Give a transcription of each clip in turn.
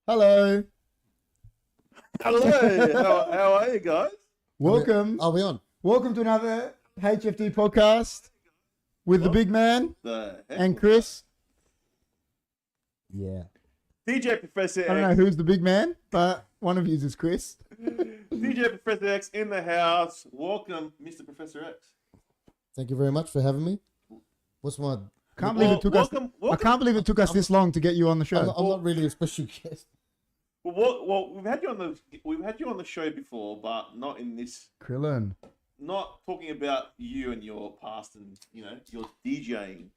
Hello. Hello. How are you guys? Welcome. Are we on? Welcome to another HFD podcast with the big man and Chris. Yeah. DJ Professor X. I don't know who's the big man, but one of you is Chris. DJ Professor X in the house. Welcome, Mr. Professor X. Thank you very much for having me. What's my... Can't believe it took us. I can't believe it took us this long to get you on the show. I'm not really a special guest. Well, we've had you on the show before, but not in this. Krilin. Not talking about you and your past and your DJing.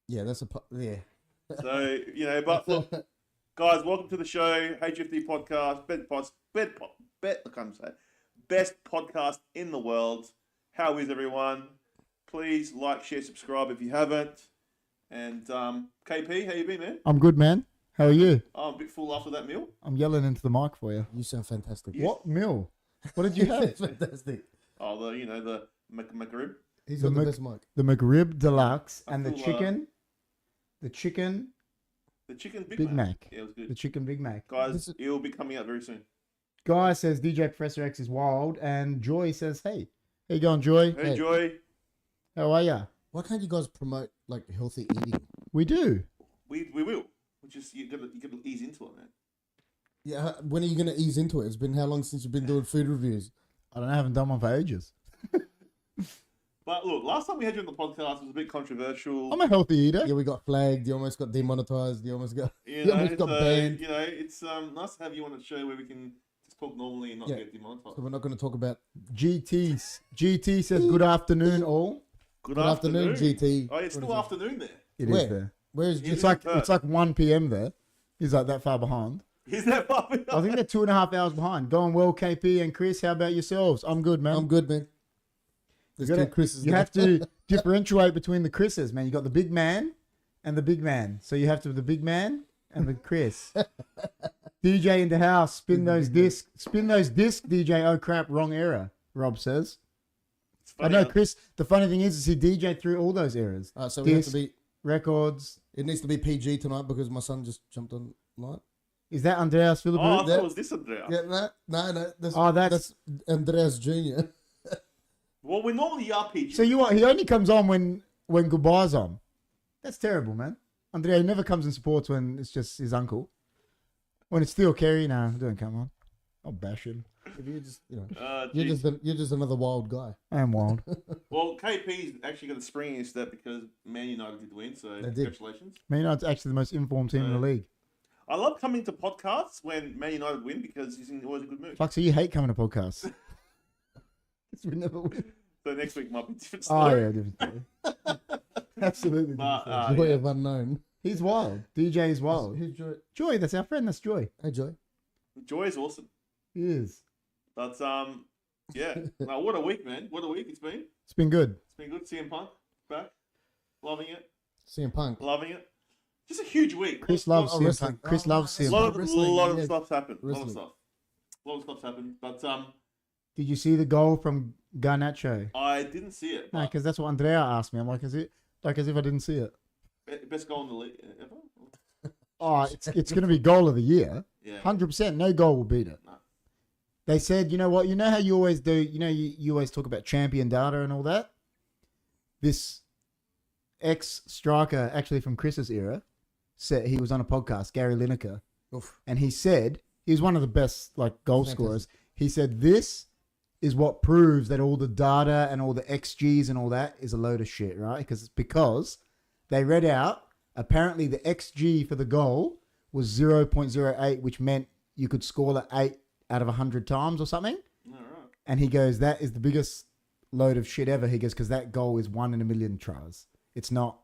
Yeah, that's yeah. So but look, guys, welcome to the show, HFD podcast, best podcast in the world. How is everyone? Please like, share, subscribe if you haven't. And KP, how you been, man? I'm good, man. How are you? I'm a bit full after that meal. I'm yelling into the mic for you. You sound fantastic. What meal? What did you have? Fantastic. Oh, the McRib. He's got the best mic. The McRib Deluxe and the full, chicken. The chicken Big Mac. Yeah, it was good. The chicken Big Mac. Guys, it will be coming out very soon. Guy says DJ Professor X is wild, and Joy says, "Hey, how you going, Joy? Hey, Joy. How are ya? Why can't you guys promote like healthy eating? We do. We will. You gotta ease into it, man. Yeah, when are you gonna ease into it? It's been how long since you've been doing food reviews? I don't know, I haven't done one for ages. But look, last time we had you on the podcast, it was a bit controversial. I'm a healthy eater. Yeah, we got flagged. You almost got demonetized. You almost got got so, banned. It's nice to have you on the show where we can just talk normally and not get demonetized. So we're not going to talk about GT says good afternoon, all. Good afternoon, GT. Oh, it's still afternoon there. It Where? is there. Where is It's GT? It's like 1 p.m. there. He's like that far behind. Is that what I think they're 2.5 hours behind. Going well, KP and Chris. How about yourselves? I'm good, man. I'm good, man. There's two Chris's. You have to differentiate between the Chris's, man. You got the big man and the big man. So you have to have the big man and the Chris. DJ in the house. Spin those discs. DJ. Oh crap, wrong era. Rob says. I know, Chris. The funny thing is he DJ through all those eras. So we have to be records. It needs to be PG tonight because my son just jumped online. Is that Andreas Philippou? Oh, I thought it was this Andrea. Yeah, no. That's Andreas Jr. Well, we normally are PG. So he only comes on when Goodbye's on. That's terrible, man. Andrea never comes and supports when it's just his uncle. When it's Theo Carey, don't come on. I'll bash him. If you just, you're just another wild guy. I am wild. Well, KP's actually got a spring in his step because Man United did win, so congratulations. Man United's actually the most informed team in the league. I love coming to podcasts when Man United win because he's always a good mood. Fuck, so you hate coming to podcasts? We never win. So next week might be a different Oh, story. yeah, different story. Absolutely different story. Joy of unknown. He's wild. DJ is wild. Who's Joy? Joy, that's our friend. That's Joy. Hey, Joy. Joy is awesome. He is. But, yeah. No, what a week, man. What a week it's been. It's been good. It's been good. CM Punk back. Loving it. CM Punk. Loving it. Just a huge week. Chris loves CM Punk. Chris loves CM Punk. A lot of stuff's happened. A lot of stuff's happened. But, did you see the goal from Garnacho? I didn't see it. No, because that's what Andrea asked me. I'm like, is it like as if I didn't see it? Best goal in the league ever? Oh, it's going to be goal of the year. Yeah. 100%. No goal will beat it. No. They said, you know what? You know how you always do? You know, you always talk about champion data and all that? This ex-striker, actually from Chris's era, said he was on a podcast, Gary Lineker, and he said, he was one of the best goal scorers. He said, this is what proves that all the data and all the XGs and all that is a load of shit, right? Because they read out, apparently the XG for the goal was 0.08, which meant you could score it 8 out of 100 times or something. All right. And he goes, that is the biggest load of shit ever. He goes, because that goal is 1 in a million tries. It's not.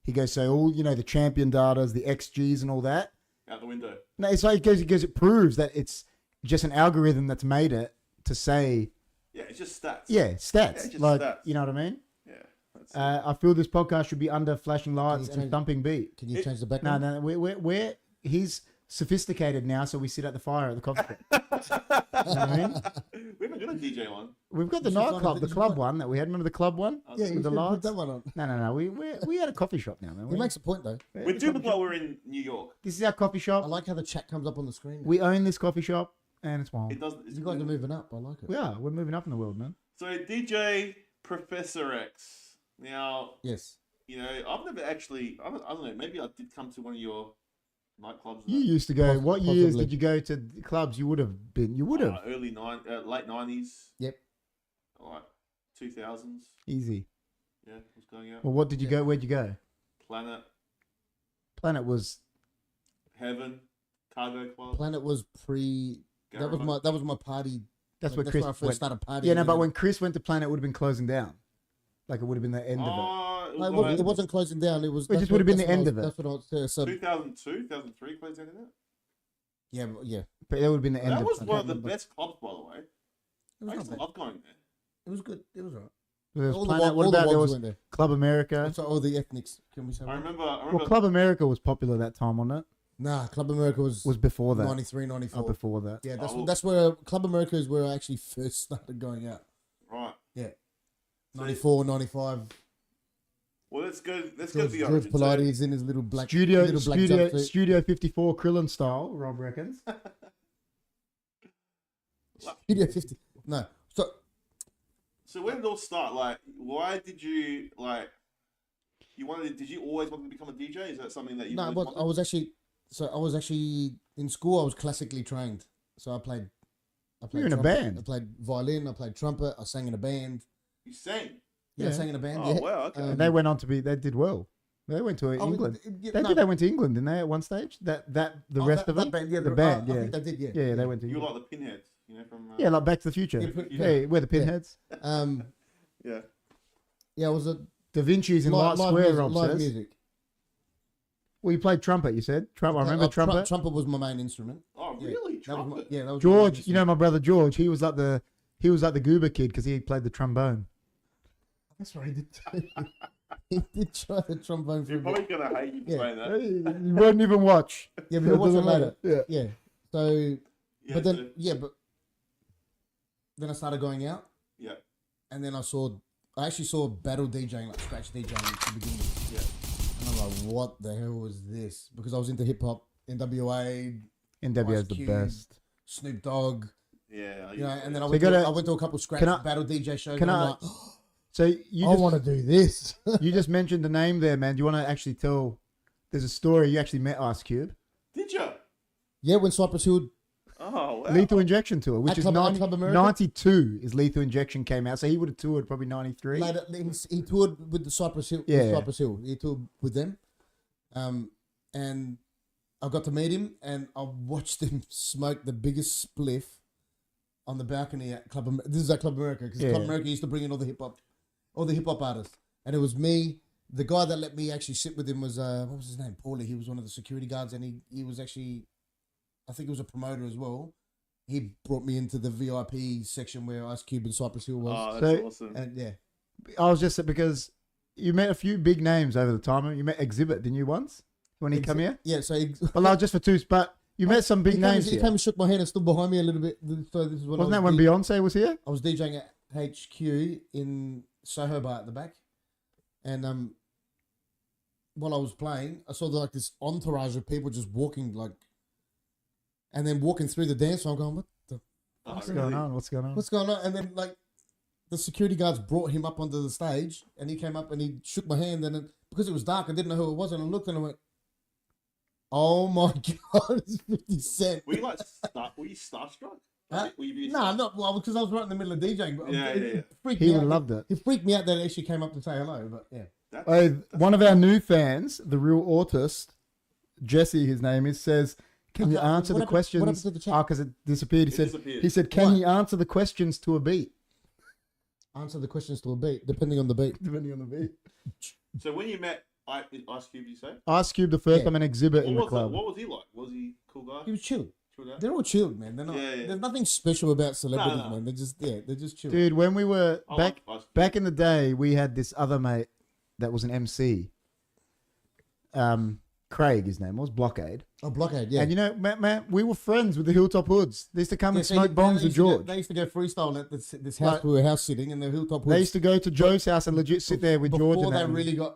He goes, so all, the champion datas, the XGs and all that. Out the window. No, it's like, he goes, it proves that it's just an algorithm that's made it to say. Yeah, it's just stats. Yeah, stats. Yeah, just stats. You know what I mean? Yeah. I feel this podcast should be under flashing lights and thumping beat. Can you change the background? No, we're he's sophisticated now, so we sit at the fire at the coffee shop. You know what I mean? We haven't We got a DJ one. We've got the You should find nightclub, it. the You should club find- one that we had. Remember the club one? Yeah, you With the should put lights? that one on. No. We had a coffee shop now, man. He makes a point though. We do look like we're in New York. This is our coffee I shop. like how the chat comes up on the screen. We own this coffee shop, and it's wild. It doesn't. You guys are moving up. I like it. We are. We're moving up in the world, man. So DJ Professor X. Now, Yes. you know, I've never actually. I don't know. Maybe I did come to one of your nightclubs. You used to go. What years Possibly. did you go to the clubs? You would have been. You would have. Late 90s. Yep. Like 2000s. Easy. Yeah, was going out. Well, what did you go? Where'd you go? Planet, Planet was. Heaven, Cargo Club. Planet was pre. That was my party. That's Like, where that's Chris when I first went. started partying. Yeah, no, but when Chris went to Planet, it would have been closing down. Like it would have been the end of it. Oh, No, it wasn't closing down. It was. It just would have been the end of it. That's what I was. So 2002, 2003 closed down in it. yeah, yeah. But that would have been the end That of was it. one of the best clubs, by the way. It was I not used to bad. love going there. It was good. It was alright. There was All Planet. the What all the about there ones was went there. Club America? So all the ethnics. Can we say? I that? remember. Well, Club America was popular that time, wasn't it? Nah, Club America was Before that. 93, 94. Oh, before that. Yeah, Oh. that's where Club America is where I actually first started going out. Right. Yeah. So- 94, 95. Well, let's go. Let's go to the George origin. So- Pilates in his little black Studio jumpsuit. Studio 54 Krilin style, Rob reckons. Studio 50. No. So when did it all start? Like, why did you like? You wanted? Did you always want to become a DJ? Is that something that you? No, always but wanted? I was actually in school. I was classically trained, so I played. You were in a trumpet, band. I played violin. I played trumpet. I sang in a band. You sang. Yeah, I Yeah. sang in a band. Oh yeah. wow. Okay. And they went on to be. They did well. They went to Oh, England. yeah, They no, did. They went to England, didn't they? At one stage. The oh, rest that, of that them. band, yeah, the band. I Yeah. think they did. Yeah. Yeah, they went to. You were England. like the pinheads, you know, from. Yeah, like Back to the Future. Yeah, Yeah, we're the pinheads. Yeah. Yeah, it was a Da Vinci's in Light Square, music, Rob live says. music. Well, you played trumpet, you said. Trumpet. I remember trumpet. Trumpet was my main instrument. Oh Yeah, really? That was my, Trumpet. yeah, that was my main George, you know instrument. my brother George. He was like the goober kid because he played the trombone. That's right. He did. He did try the trombone for a You're bit. probably gonna hate you for Yeah. saying that. You wouldn't even watch. Yeah, but it wasn't doesn't later. matter. Yeah. So, Yeah, but then so- but then I started going out, yeah. and then I actually saw battle DJing, like scratch DJing to begin with. Yeah. And I'm like, what the hell was this? Because I was into hip hop, NWA, NWA's Ice the Cube, best. Snoop Dogg, Yeah. you know, and then I So went, you gotta- I went to a couple scratch can I- battle DJ shows. can and I'm I- like, So you I just, want to do this. you just mentioned the name there, man. Do you want to actually tell? There's a story. You actually met Ice Cube. Did you? Yeah, when Cypress Hill, Oh wow. Lethal Injection tour, which At is Club America? 92 is Lethal Injection came out. So he would have toured probably 93. later, he toured with the Cypress Hill. Yeah. With Cypress Hill. He toured with them, and I got to meet him, and I watched him smoke the biggest spliff on the balcony at This is at Club America because Yeah. Club America used to bring in all the hip hop artists, and it was me. The guy that let me actually sit with him was what was his name? Paulie. He was one of the security guards, and he was actually, I think he was a promoter as well. He brought me into the VIP section where Ice Cube and Cypress Hill was, Oh, that's So- awesome. and yeah. I was just because you met a few big names over the time. You met Exhibit, didn't you, once when he come here? Yeah, so Well, no, just for two. But you met some big names He here. came and shook my hand and stood behind me a little bit. So this is when Wasn't I that was when Beyonce was here? I was DJing at HQ in Soho Bar at the back, and while I was playing, I saw like this entourage of people just walking and then walking through the dance floor. I'm going, Oh, What's really? going on? What's going on? what's going on? And then like the security guards brought him up onto the stage, and he came up and he shook my hand, and because it was dark, I didn't know who it was, and I looked and I went, "Oh my god, it's 50 Cent." Were you like were you starstruck? Huh? Were you No, I'm not. Well, because I was right in the middle of DJing. But Yeah, it, yeah, yeah. freaked He me would out. have loved it. It freaked me out that it actually came up to say hello. But yeah, Hey, one of our new fans, the real autist, Jesse, his name is, says, "Can you Okay, answer what the happened- questions?" what happened to the chat? Oh, because it disappeared. He It said, disappeared. "He said, can Why? you answer the questions to a beat?" answer the questions to a beat, depending on the beat. Depending on the beat. So when you met Ice Cube, you say? Ice Cube, the first Yeah. time an exhibit in the What club. was he like? Was he a cool guy? He was chilled. Chill guy? They're all chilled, man. They're not. Yeah, yeah. There's nothing special about celebrities, No. man. They're just chill. Dude, when we were I back like Ice Cube. back in the day, we had this other mate that was an MC. Craig, his name was Blockade. Oh, Blockade, yeah. And you know, man, we were friends with the Hilltop Hoods. They used to come and smoke bongs with George. They used to go freestyle at this house we were house sitting in the Hilltop Hoods. They used to go to Joe's house and legit sit there with George.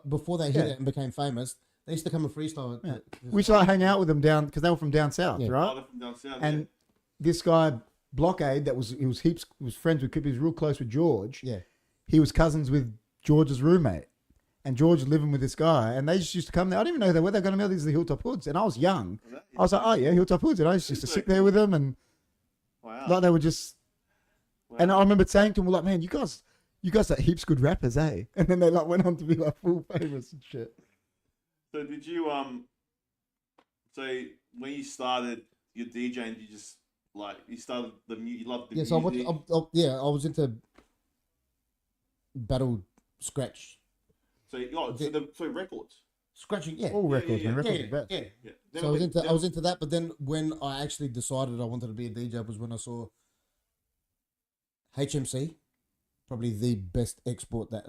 Before they hit it and became famous, they used to come and freestyle. We used to like hang out with them down because they were from down south, right? Oh, from down south, And this guy Blockade, he was friends with, he was real close with George. Yeah, he was cousins with George's roommate. And George was living with this guy, and they just used to come there. I didn't even know they were going to know these are the Hilltop Hoods, and I was young. I was like, oh yeah, Hilltop Hoods, and I used to sit there with them, and like they were just. Wow. And I remember saying to them, like, man, you guys are heaps good rappers, eh? And then they like went on to be like full famous and shit. So did you so when you started your DJing, you just like you started the you loved the music? I was into battle scratch. So records, scratching, yeah, all records, man. Yeah. So I was into that, but then when I actually decided I wanted to be a DJ was when I saw HMC, probably the best export that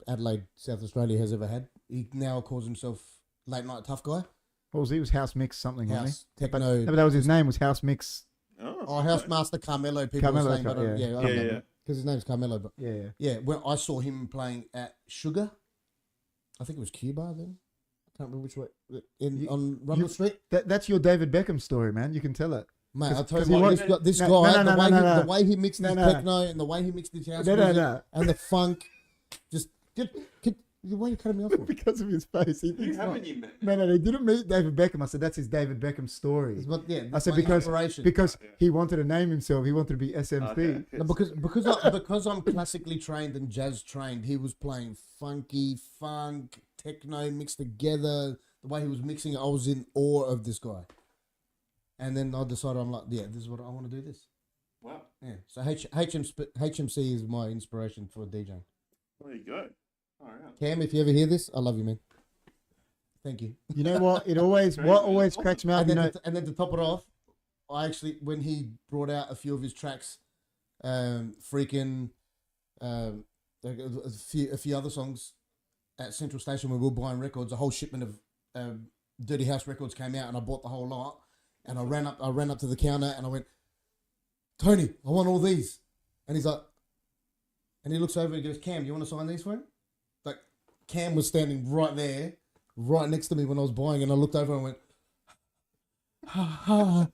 Adelaide, South Australia has ever had. He now calls himself Late Night Tough Guy. What was he? It was House Mix something, House Techno. But that was his name. Was House Mix? House Master Carmelo. People were saying, but I don't know because his name's Carmelo. But yeah. When I saw him playing at Sugar. I think it was Cuba then. I can't remember which way. On Rumble Street. That's your David Beckham story, man. You can tell it. Mate, I'll tell you what, the way he mixed his techno and the way he mixed his house music and the funk, why are you cutting me off for? Because of his face. He thinks no, they didn't meet David Beckham. I said, that's his David Beckham story. I said, because he wanted to name himself. He wanted to be SMC. Okay. No, because I'm classically trained and jazz trained, he was playing funk, techno mixed together. The way he was mixing it, I was in awe of this guy. And then I decided, I'm like, yeah, this is what I want to do this. Wow. Yeah. So HMC is my inspiration for DJing. There you go. All right. Cam, if you ever hear this, I love you, man. Thank you. You know what? What always cracks me up. And then to top it off, I actually, when he brought out a few of his tracks, freaking, a few other songs at Central Station when we were buying records, a whole shipment of Dirty House records came out, and I bought the whole lot. And I ran up to the counter and I went, Tony, I want all these. And he's like, and he looks over and he goes, Cam, you want to sign these for him? Like, Cam was standing right there, right next to me when I was buying, and I looked over and went, ha ha.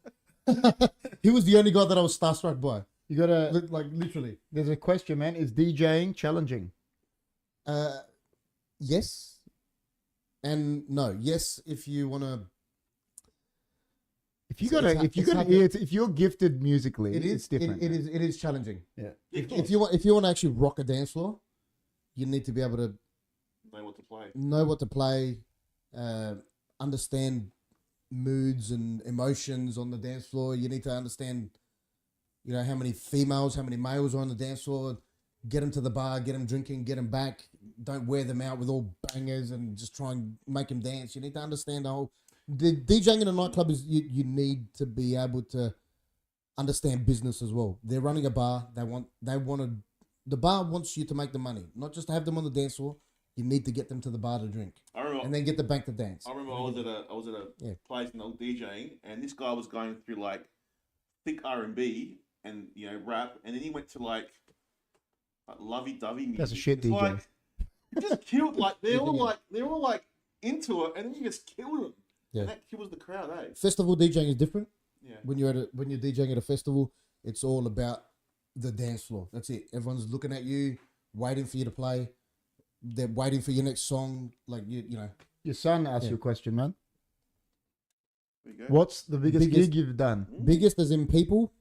He was the only guy that I was starstruck by. You gotta, like, literally. There's a question, man. Is DJing challenging? Yes. And no. Yes, if you want to. If you're gifted musically, it's different. It is challenging. Yeah. If you want to actually rock a dance floor, you need to be able to know what to play, understand moods and emotions on the dance floor. You need to understand, how many females, how many males are on the dance floor. Get them to the bar, get them drinking, get them back. Don't wear them out with all bangers and just try and make them dance. You need to understand the DJing in a nightclub is you need to be able to understand business as well. They're running a bar. The bar wants you to make the money, not just to have them on the dance floor. You need to get them to the bar to drink, and then get the bank to dance. I remember I was at a place and I was DJing, and this guy was going through like thick R&B and rap, and then he went to like lovey-dovey music. That's a shit DJ. Like, he just killed they're all like into it, and then he just killed them. Yeah. And that kills the crowd, eh? Festival DJing is different. Yeah. When you're DJing at a festival, it's all about the dance floor. That's it. Everyone's looking at you, waiting for you to play. They're waiting for your next song. Like you know. Your son asked you a question, man. There you go. What's the biggest gig you've done? Biggest as in people?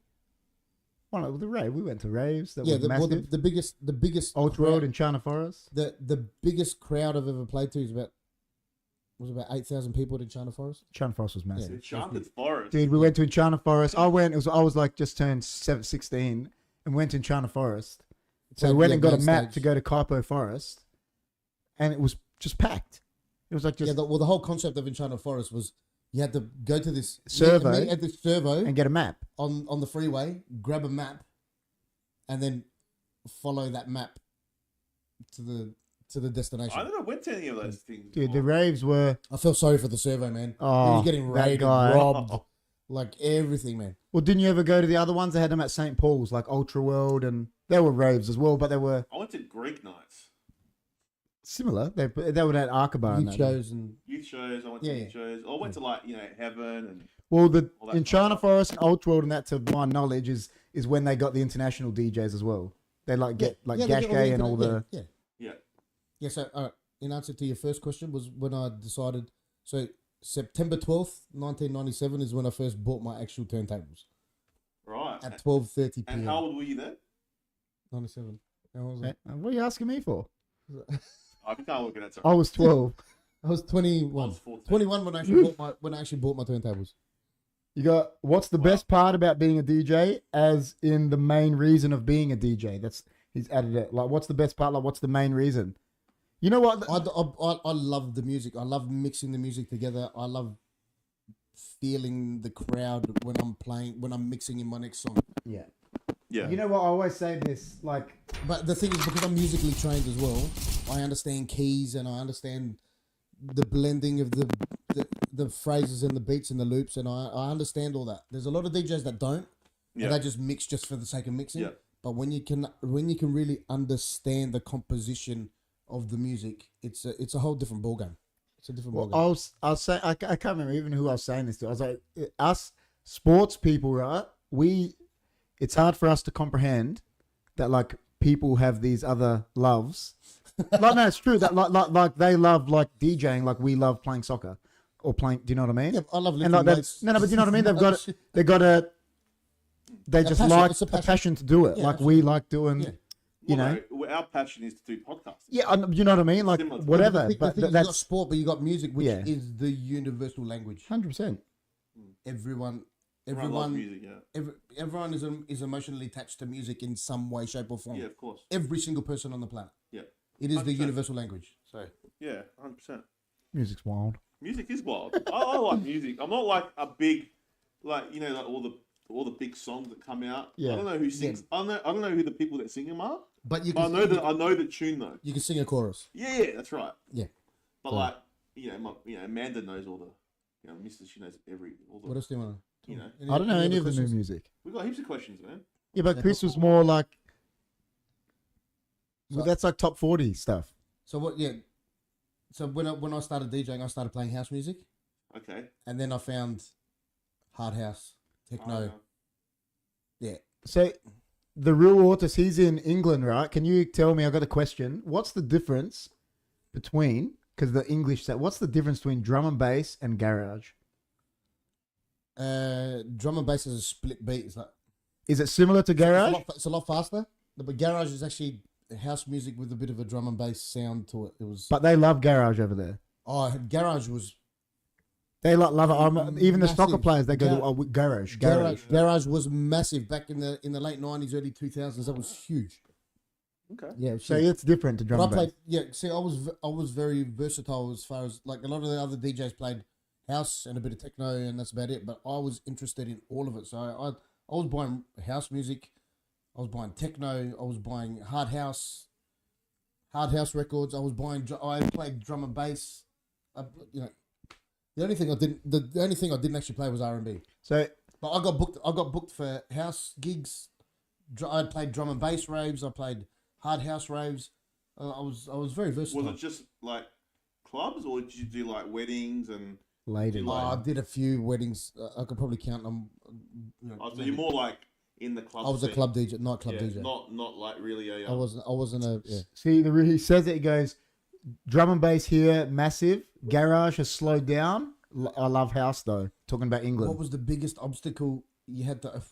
Well, the rave. We went to raves. The biggest Old Road in China Forest. The biggest crowd I've ever played to is about 8,000 people in China Forest. China Forest was massive. China Forest. Dude, we went to China Forest. I was like just turned 16 and went in China Forest. So we went and got a map to go to Kaipo Forest, and it was just packed. It was like just the whole concept of in China Forest was you had to go to this servo at this servo and get a map on the freeway, grab a map, and then follow that map to to the destination. I never went to any of those things. Dude, the raves were. I felt sorry for the servo, man. He Oh, was getting that raided, guy. robbed, like everything, man. Well, didn't you ever go to the other ones? They had them at St. Paul's, like Ultra World, and they were raves as well, but they were I went to Greek nights. similar. They were at Arkabar. Youth shows and Youth shows. I went to youth shows. I went to like Heaven and. Well, all that in kind China of Forest and Ultra World, and that to my knowledge is when they got the international DJs as well. They like get they get Gashgay and all internet- the. Yeah. So, in answer to your first question, was when I decided. So September 12th, 1997 is when I first bought my actual turntables Right. at 12:30 p.m. And how old were you then? 97. How old was I? What are you asking me for? Oh, you can't look at that. Sorry. I was 12. I was I 21. was 14. 21 when I actually bought my turntables. You got what's the best part about being a DJ? As in the main reason of being a DJ. He's added it. Like, what's the best part? Like, what's the main reason? You know what? I love the music. I love mixing the music together. I love feeling the crowd when I'm mixing in my next song. Yeah. Yeah. You know what? I always say this. Like, But the thing is, because I'm musically trained as well, I understand keys and I understand the blending of the phrases and the beats and the loops, and I understand all that. There's a lot of DJs that don't, and they just mix just for the sake of mixing. Yeah. But when you can really understand the composition of the music, it's a whole different ballgame. It's a different ballgame. I was saying, I can't remember even who I was saying this to. I was like, us sports people, right? It's hard for us to comprehend that like people have these other loves. Like, no, it's true that like they love like DJing, like we love playing soccer or playing. Do you know what I mean? Yeah, I love And lifting like weights. no, but do you know what I mean? They just passion, like it's a a passion. passion to do it. Yeah, like we like doing. Yeah. You know. No, our passion is to do podcasts. Yeah, you know what I mean? Like Similar to- whatever. The But thing is, you got that's sport, but you got music, which Yeah. is the universal language. 100%. Everyone loves Everyone music, yeah. everyone is emotionally attached to music in some way, shape, or form. Yeah, of course. Every single person on the planet. Yeah. It is the 100%. universal language. So Yeah, 100%. Music's wild. Music is wild. I like music. I'm not like a big, like all the big songs that come out. Yeah. I don't know who sings. I don't know who the people that sing them are. but you But can I know the tune though. you can sing a chorus. Yeah, that's right. Yeah. But Cool. like Amanda knows all the, she knows all the. What else do you want to? You know. I don't know any of the new questions? music. We've got heaps of questions, man. Yeah, but Chris was more like. Well, that's like top 40 stuff. So what? Yeah. So when I started DJing, I started playing house music, Okay. and then I found hard house, techno. Yeah. So the real Ortis, he's in England, right? Can you tell me? I got a question. What's the difference between? Because the English set. What's the difference between drum and bass and garage? Drum and bass is a split beat. It's like Is it similar to garage? It's a lot faster. But garage is actually house music with a bit of a drum and bass sound to it. It was. But they love garage over there. Garage was. They love it. Even the soccer Massive. players, they go to garage. Garage was massive back in the late 90s, early 2000s. That was huge. Okay. Yeah. it was So huge. it's different to drum But I and bass. played. Yeah. See, I was very versatile as far as like a lot of the other DJs played house and a bit of techno, and that's about it. But I was interested in all of it. So I was buying house music. I was buying techno. I was buying hard house records. I played drum and bass. The only thing I didn't actually play was R&B. So But I got booked for house gigs. I played drum and bass raves. I played hard house raves. I was very versatile. Was it just like clubs, or did you do like weddings and? ladies. I did a few weddings. I could probably count them. So you're more like in the club. I was a scene. club DJ, nightclub Yeah, DJ. Not like really a. I wasn't a. Yeah. See, he says it. He goes, drum and bass here, massive. Garage has slowed down. I love house though. Talking about England. What was the biggest obstacle you had to?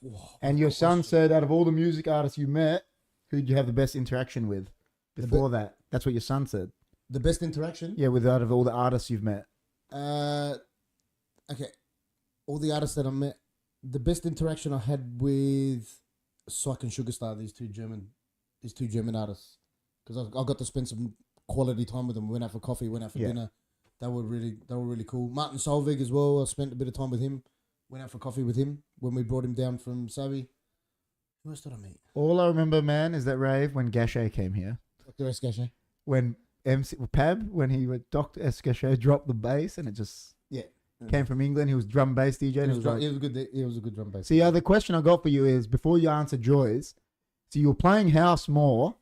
And your son said, out of all the music artists you met, who did you have the best interaction with? Before that, that's what your son said. The best interaction. Yeah, with out of all the artists you've met. Okay, all the artists that I met, the best interaction I had with Syke and Sugarstar, these two German artists, because I got to spend some quality time with them. We went out for coffee, went out for dinner. They were really cool. Martin Solveig as well. I spent a bit of time with him. Went out for coffee with him when we brought him down from Savi. Who else did I meet? All I remember, man, is that rave when Gashay came here. Dr. S. Gashay. When MC Pab when he would Dr. Escachet dropped the bass and it just came from England. He was drum bass DJ. And He was a good drum bass. See, the question I got for you is before you answer Joy's. So you were playing house more,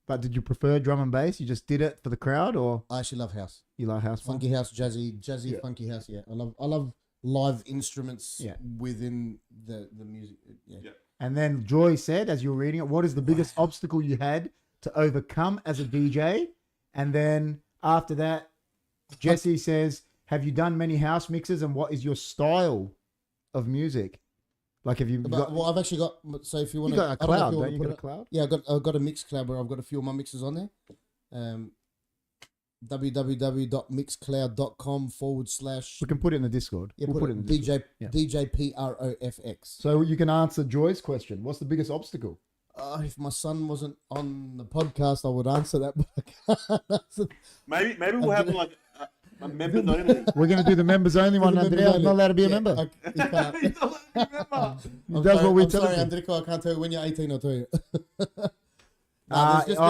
but did you prefer drum and bass? You just did it for the crowd, or I actually love house. you like house? Funky house, jazzy, funky house. Yeah, I love live instruments. Yeah. Within the music. Yeah. And then Joy said, as you were reading it, what is the biggest obstacle you had to overcome as a DJ? And then after that, Jesse says, have you done many house mixes and what is your style of music? Like, have you got... Well, I've actually got... So if you want You got a cloud, don't you? Got a cloud? Yeah, I've got a mix cloud where I've got a few of my mixes on there. www.mixcloud.com/... We can put it in the Discord. Yeah, we'll put it in the Discord. DJ PROFX. So you can answer Joy's question. What's the biggest obstacle? If my son wasn't on the podcast, I would answer that. Maybe we'll have like a members only. We're going to do the members only one. Andrea, I'm not allowed to be a member. He's not allowed to be a member. That's what we tell sorry, him. Andrico, I can't tell you. When you're 18, I'll tell you.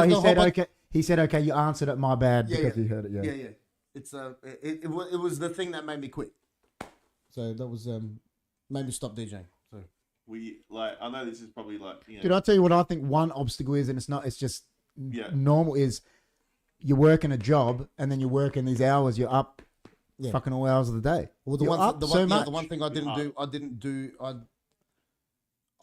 He said okay. He said okay. You answered it. My bad because you heard it. Yeah. Yeah. It's it was the thing that made me quit. So that was made me stop DJing. So I know this is probably like, you know. Dude, I'll tell you what I think one obstacle is, and it's just normal, is you're working a job and then you're working these hours, you're up fucking all hours of the day. Well, the one thing I didn't do, I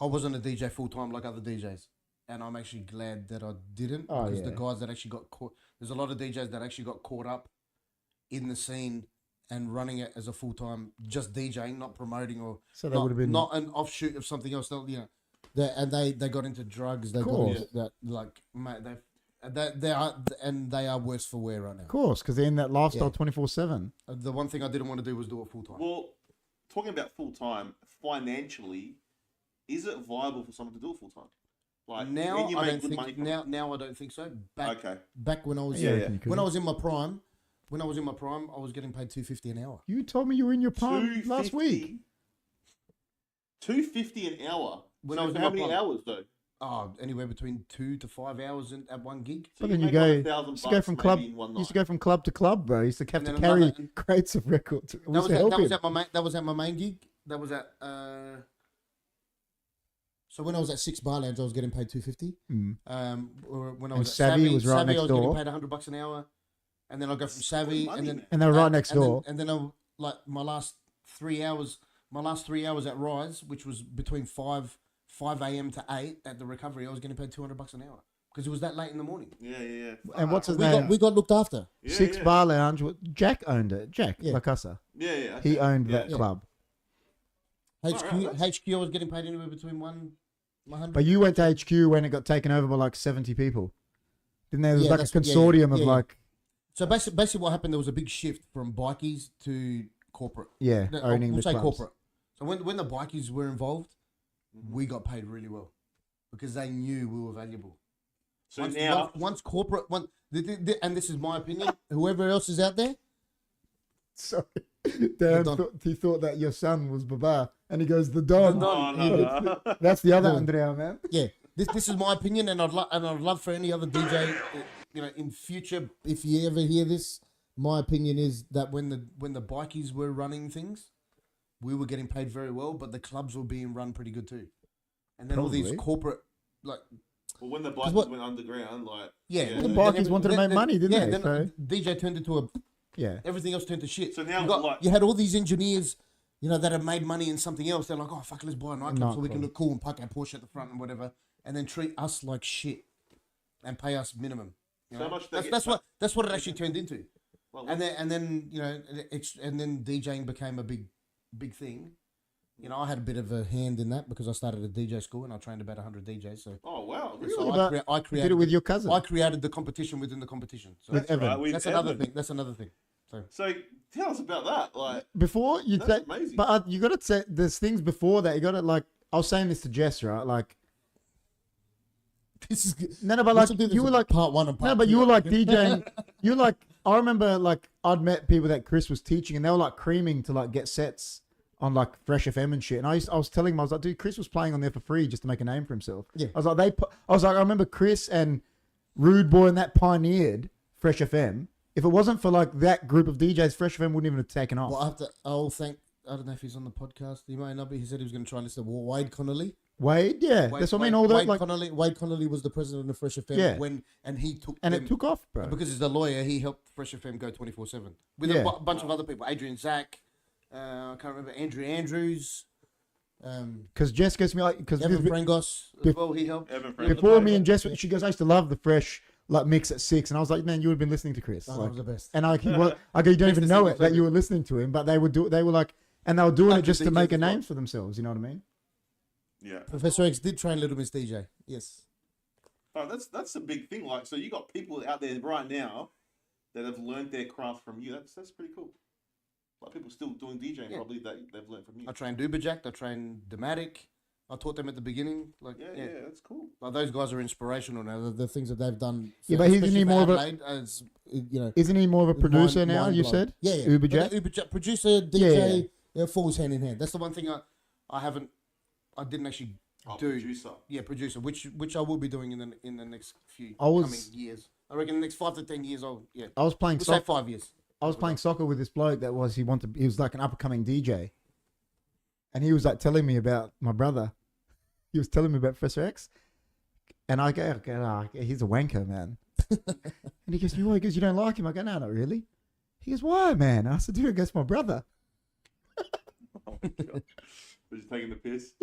wasn't a DJ full time like other DJs. And I'm actually glad that I didn't, because the guys that actually got caught, there's a lot of DJs that actually got caught up in the scene and running it as a full time, just DJing, not promoting, or so that would have been not an offshoot of something else. They got into drugs. They got into that, like, mate, they are worse for wear right now. Of course, because they're in that lifestyle 24/7. The one thing I didn't want to do was do it full time. Well, talking about full time, financially, is it viable for someone to do it full time? Like now, I don't think. Now, I don't think so. Back when I was when I was in my prime. When I was in my prime, I was getting paid $2.50 an hour. You told me you were in your prime last week. $2.50 an hour. When I was how many hours though? Oh, anywhere between 2 to 5 hours at one gig. So but then you go from club. Used to go from club to club, bro. Used to have to carry crates of records. That was at my main gig. That was at. So when I was at 6 Bar Lounge, I was getting paid $2.50. When I was at Savvy, I was getting paid $100 an hour. And then I go from Savvy, and they were right next door. And then my last 3 hours at Rise, which was between 5 a.m. to 8 at the Recovery, I was getting paid $200 an hour because it was that late in the morning. Yeah. And what's his name? We got looked after. 6 Bar Lounge. Jack owned it. Jack Lacasa. Yeah. He owned that club. HQ was getting paid anywhere between 100. But you went to HQ when it got taken over by like 70 people. Didn't there? There was like a consortium of like. So basically, what happened? There was a big shift from bikies to corporate. Yeah, owning the clubs. Corporate. So when the bikies were involved, we got paid really well because they knew we were valuable. So once corporate, and this is my opinion. Whoever else is out there, sorry, Dan he thought that your son was Baba, and he goes the Don. No. That's the other Andrea, man. Yeah, this is my opinion, and I'd love for any other DJ. In future, if you ever hear this, my opinion is that when the bikies were running things, we were getting paid very well, but the clubs were being run pretty good too. And then all these corporate, like... Well, when the bikies went underground, like... Yeah. The bikies wanted to make money, didn't they? Then DJ turned into a... Yeah. Everything else turned to shit. So now, you had all these engineers, that have made money in something else. They're like, oh, fuck, let's buy a nightclub so we can look cool and park our Porsche at the front and whatever, and then treat us like shit and pay us minimum. That's what it actually turned into, and then DJing became a big thing. I had a bit of a hand in that because I started a DJ school and I trained about 100 DJs. So really? So I created. Did it with your cousin? I created the competition within the competition. So with Evan. That's another thing. That's another thing. So tell us about that. Like before you that's amazing. But you got to say there's things before that. You got to like. I was saying this to Jess, right? Like. This is but like you were like part one and part two. But you were like DJing. You were like I remember like I'd met people that Chris was teaching and they were like creaming to like get sets on like Fresh FM and shit. And I was telling him I was like, dude, Chris was playing on there for free just to make a name for himself. Yeah. I was like I remember Chris and Rude Boy and that pioneered Fresh FM. If it wasn't for like that group of DJs, Fresh FM wouldn't even have taken off. Well, I don't know if he's on the podcast. He might not be. He said he was going to try and listen to Wade Connolly. Wade, yeah, that's what I mean. All that, like Wade Connolly was the president of Fresh FM and he took and it took off, bro. Because he's a lawyer. He helped Fresh FM go 24/7 with a bunch of other people. Adrian Zach, I can't remember Andrew Andrews. Because Jess gets me like because Evan Frangos as well. He helped. Before me and Jess, she goes, I used to love the Fresh like mix at 6, and I was like, man, you would have been listening to Chris. That like, was the best. And I go, you don't even know it that you were listening to him, but they would do. They were like, and they were doing it just to make a name for themselves. You know what I mean? Yeah. Professor X did train Little Miss DJ. Yes. Oh, that's a big thing. Like, so you got people out there right now that have learned their craft from you. That's pretty cool. Like people still doing DJing probably that they've learned from you. I trained Uberjack. I trained Dematic. I taught them at the beginning. Like, yeah, that's cool. Like those guys are inspirational now. The things that they've done. Yeah, but isn't he more of Adelaide, isn't he more of a producer now? You said, yeah. Uberjack, Uberjack, producer, DJ, falls hand in hand. That's the one thing I didn't actually do. Producer. Yeah, producer, which I will be doing in the next few coming years. I reckon the next 5 to 10 years. I was playing. Say 5 years. I was playing soccer with this bloke that he was like an up and coming DJ, and he was like telling me about my brother. He was telling me about Professor X, and I go, okay, he's a wanker, man. And he goes, why? He goes, you don't like him? I go, no, not really. He goes, why, man? I said, dude, it goes, my brother. Oh my God. Was he taking the piss?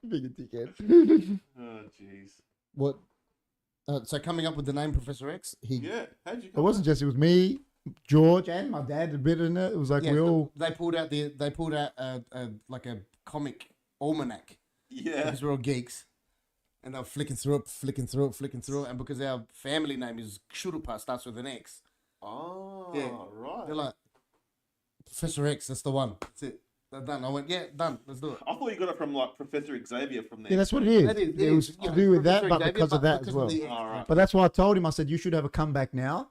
Big a dickhead. Oh, jeez. What? So coming up with the name Professor X, how'd you come it wasn't just, it was me, George, and my dad a bit in it. It was like they pulled out like a comic almanac. Yeah. Because we're all geeks. And they're flicking through it. And because our family name is Shurupa, starts with an X. Oh, yeah. Right. They're like, Professor X, that's the one. That's it. They're done. I went, yeah, done. Let's do it. I thought you got it from like Professor Xavier from there. Yeah, that's what it is. It was to do with that, but because of that as well. Right. But that's why I told him, I said, you should have a comeback now.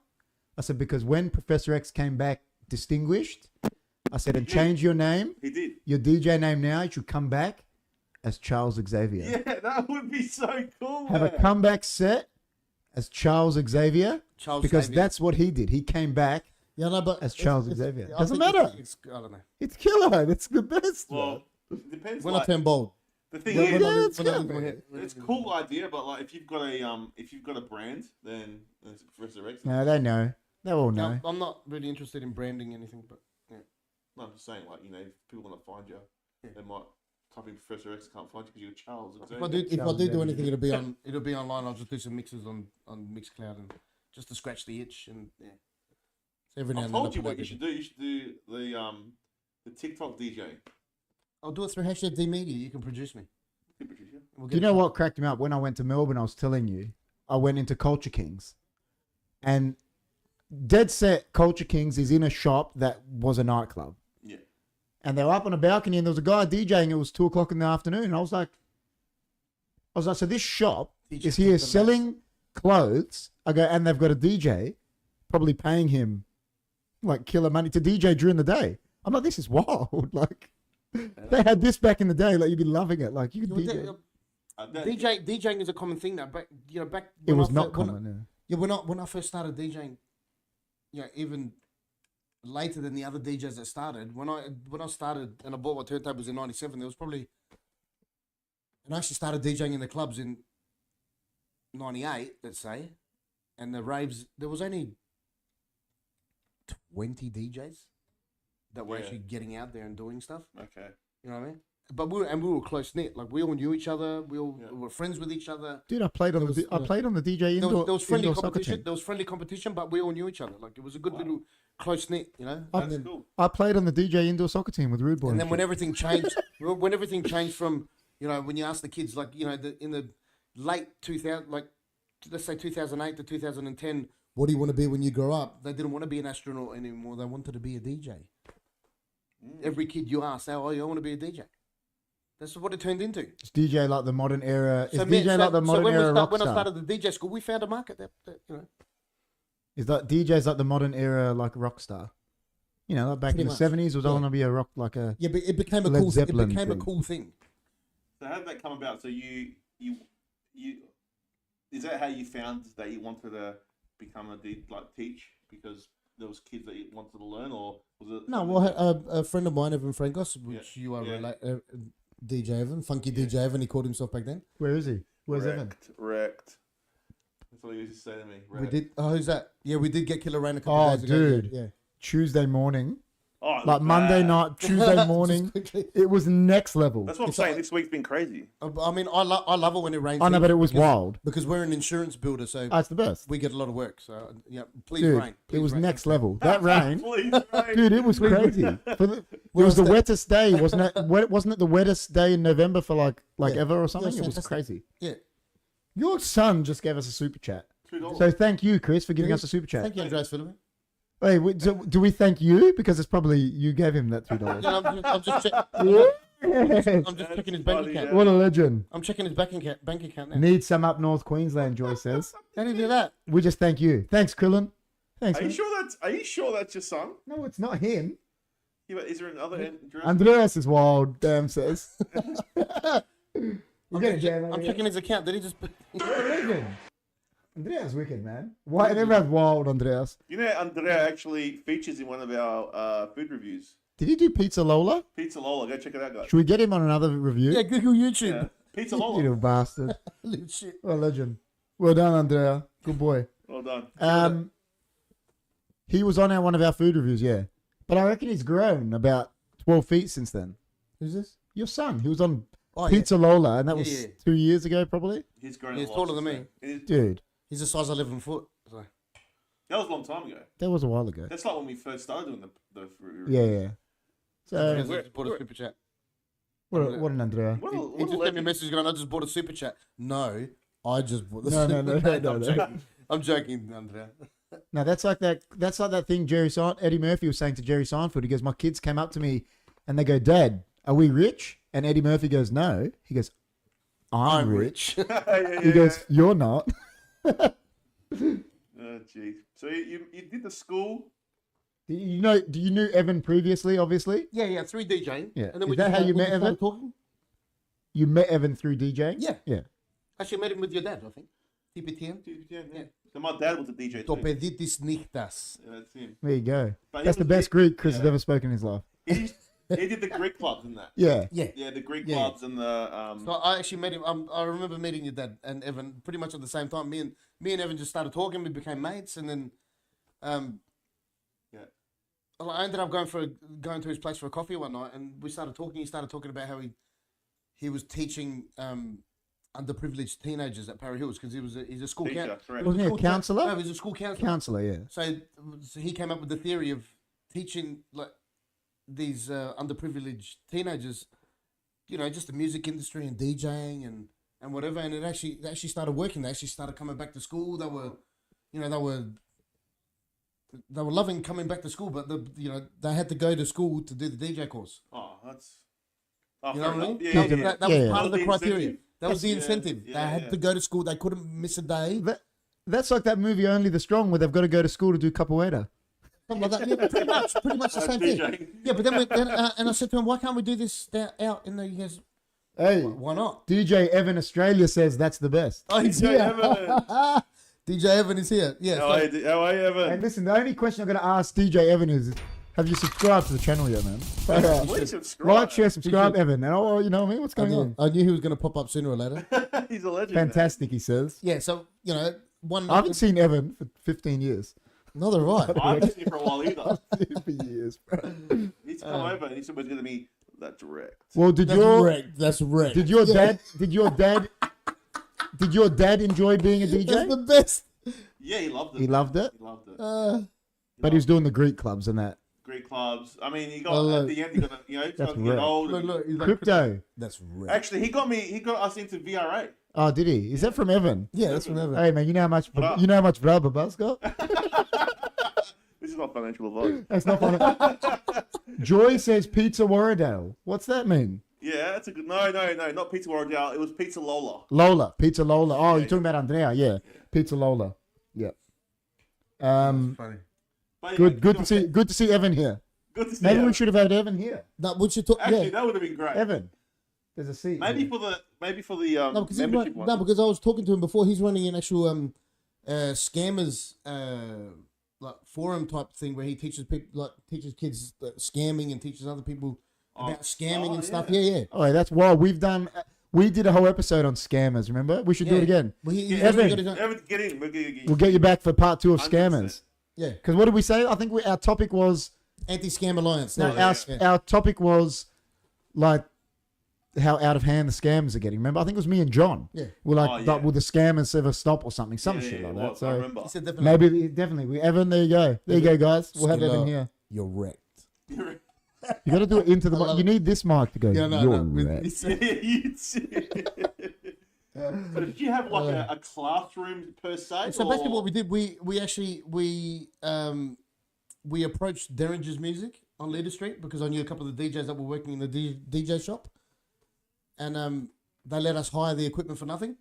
I said, because when Professor X came back distinguished, I said, and change your name. He did. Your DJ name now, you should come back as Charles Xavier. Yeah, that would be so cool. Have a comeback set as Charles Xavier. Because that's what he did. He came back as Charles Xavier. Doesn't matter. I don't know. It's killer. It's the best. Well, it depends. When I turn bold. The thing is, it's a cool idea, but like if you've got a brand, then it's Professor X. No, they know. They all know. I'm not really interested in branding anything, but yeah. No, I'm just saying, like, if people want to find you, they might type in Professor X, can't find you because you're Charles. If I do anything, it'll be online. I'll just do some mixes on Mixcloud and just to scratch the itch and yeah. So every now I and told then you what you should do. You should do the TikTok DJ. I'll do it through HFD Media. You can produce me. Do you know what cracked me up? When I went to Melbourne, I was telling you, I went into Culture Kings. And dead set Culture Kings is in a shop that was a nightclub. Yeah. And they were up on a balcony and there was a guy DJing. It was 2:00 in the afternoon. And I was like, so this shop is here selling clothes. I go, and they've got a DJ, probably paying him like killer money to DJ during the day. I'm like, this is wild. Like, they had this back in the day. Like, you'd be loving it. Like, you could DJ. DJing is a common thing now. Back it was not common. Yeah, when I first started DJing, even later than the other DJs that started. When I started and I bought my turntables in '97, there was probably, and I actually started DJing in the clubs in '98, let's say, and the raves. There was only 20 DJs that were actually getting out there and doing stuff. Okay. You know what I mean? But we were close knit. Like, we all knew each other. We all were friends with each other. Dude, I played on the DJ indoor. There was friendly indoor competition. There was friendly competition, but we all knew each other. Like, it was a good little close knit. You know. That's cool. I played on the DJ indoor soccer team with Rude Boy. And then when everything changed, from when you ask the kids, like, in the late 2000, like let's say 2008 to 2010, what do you want to be when you grow up? They didn't want to be an astronaut anymore. They wanted to be a DJ. Every kid you ask, I want to be a DJ. That's what it turned into. It's DJ like the modern era. It's DJ like the modern era rock when star. I started the DJ school, we found a market that Is that DJ's like the modern era like rock star? Like back in the 70s, was all going to be a rock like a but it became a Led cool. Zeppelin it became thing. a cool thing. So how did that come about? So you is that how you found that you wanted to become teach because there was kids that wanted to learn, or was it? No, well, a friend of mine, Evan Frankos, which you are DJ Evan, Funky DJ Evan, he called himself back then. Where is he? Where's Wrecked. That's what he used to say to me. We did. Oh, who's that? Yeah, we did get Killer Rain a couple days ago. Dude. Yeah. Tuesday morning. Oh, like Monday night, Tuesday morning. It was next level. That's what I'm saying. This week's been crazy. I mean, I love it when it rains. I know, but it was wild. Because we're an insurance builder, so it's the best. we get a lot of work. So, yeah, please dude, rain. It was rain. next level. That rain. Please rain. Dude, it was crazy. It was the wettest day, wasn't it? Wasn't it the wettest day in November for like ever or something? It was crazy. Yeah. Your son just gave us a super chat. $2. So thank you, Chris, for giving us a super chat. Thank you, Andreas Philip. Wait, do we thank you? Because it's probably you gave him that $2. Yeah, I'm just checking his bank account. What a legend. I'm checking his bank account now. Need some up North Queensland, Joy says. How do you do that? We just thank you. Thanks, Krilin. Thanks. Are you sure that's your son? No, it's not him. Yeah, but is there another Andreas is wild, damn says. I'm checking his account. Did he just... Andreas wicked, man. Why? Everyone's wild, Andreas. You know, Andrea actually features in one of our food reviews. Did he do Pizza Lola? Pizza Lola, go check it out, guys. Should we get him on another review? Yeah, Google YouTube. Yeah. Pizza You Lola. little bastard. Little shit. What a legend. Well done, Andrea. Good boy. Well done. He was on one of our food reviews, yeah. But I reckon he's grown about 12 feet since then. Who's this? Your son. He was on Pizza Lola, and that was 2 years ago, probably. He's grown. He's taller than me. Dude. He's a size 11 foot. So. That was a long time ago. That was a while ago. That's like when we first started doing the Yeah. So, I just bought a super chat. what an Andrea. He just sent me a message going, I just bought a super chat. No, I just bought the No. I'm joking. I'm joking, Andrea. No, that's like that thing Eddie Murphy was saying to Jerry Seinfeld. He goes, my kids came up to me and they go, Dad, are we rich? And Eddie Murphy goes, no. He goes, I'm rich. He goes, you're not. Oh, jeez. So you did the school. Do you knew Evan previously, obviously? Yeah, through DJing. Yeah. And then Is that how you met Evan? Talking? You met Evan through DJing? Yeah. Actually, I met him with your dad, I think. TPTM. Yeah. So my dad was a DJ too. Topeditis nichtas. Yeah, that's him. There you go. But That's the best Greek Chris has ever spoken in his life. He did the Greek clubs and that. Yeah. Yeah, the Greek clubs and the. So I actually met him. I remember meeting your dad and Evan pretty much at the same time. Me and Evan just started talking. We became mates, and then, I ended up going to his place for a coffee one night, and we started talking. He started talking about how he was teaching underprivileged teenagers at Parry Hills because he's a school counselor. Wasn't he a counsellor? No, he was a school counselor. Counselor, yeah. So he came up with the theory of teaching these underprivileged teenagers, just the music industry and DJing and whatever, and it actually started working. They actually started coming back to school. They were loving coming back to school, but they had to go to school to do the DJ course. Oh, that's. You know what I mean? Yeah. That was part of the criteria. Incentive. That was the incentive. They had to go to school. They couldn't miss a day. That's like that movie Only the Strong where they've got to go to school to do capoeira. Something like that. Yeah, pretty much the same thing. Yeah, but then and I said to him, why can't we do this out in the? He goes, hey, why not? DJ Evan Australia says that's the best. Oh, he's here. DJ Evan is here. Yeah. How are you, Evan? And listen, the only question I'm going to ask DJ Evan is, have you subscribed to the channel yet, man? Please subscribe. Like, share, subscribe, Evan. And you know what I mean? What's going on? I knew he was going to pop up sooner or later. He's a legend. Fantastic, he says. Yeah, so, I haven't seen Evan for 15 years. Neither have I. I haven't seen him for a while either. For years, bro. He's come over and he said he's going to be that direct. Well, That's wrecked. Did your dad enjoy being a DJ? That's the best. Yeah, he loved it. He loved it? He loved it. But he was doing the Greek clubs and that. Greek clubs. I mean, he got at the end. He got he's got to get old. Look, he's like, Crypto. that's wrecked. Actually, he got us into VRA. Oh, did he? Is that from Evan? Yeah, that's from Evan. Hey, man, you know how much Brother Buzz got? This is not financial advice. That's not funny. Joy says Pizza Warradale. What's that mean? Yeah, that's a good. No, not Pizza Warradale. It was Pizza Lola. Pizza Lola. Oh, you're talking about Andrea? Yeah, Pizza Lola. Yeah. Funny. Good to see Evan here. Good to see. Maybe we should have had Evan here. No, we should talk. Actually, that would have been great. Evan, there's a seat. Maybe for the no, membership one. because I was talking to him before. He's running an actual scammers like forum type thing where he teaches people teaches kids scamming and teaches other people about scamming and stuff. Yeah. Oh, that's wild. We did a whole episode on scammers. Remember? We should do it again. Well, Evan, get in. We'll get you back for part 2 of 100%. scammers. Yeah. Because what did we say? I think our topic was Anti-Scam Alliance. no, our topic was like how out of hand the scammers are getting. Remember? I think it was me and John. Yeah. We're like, will the scammers ever stop or something? Some shit like that. So I remember. He said definitely. definitely. Evan, there you go. There you go, guys. We'll have Evan here. You're wrecked. You got to do it into the mic. You need this mic to go. Yeah, You're no. right. So did you have like a classroom per se? So basically, what we did, we approached Derringer's Music on Leader Street because I knew a couple of the DJs that were working in the DJ shop, and they let us hire the equipment for nothing.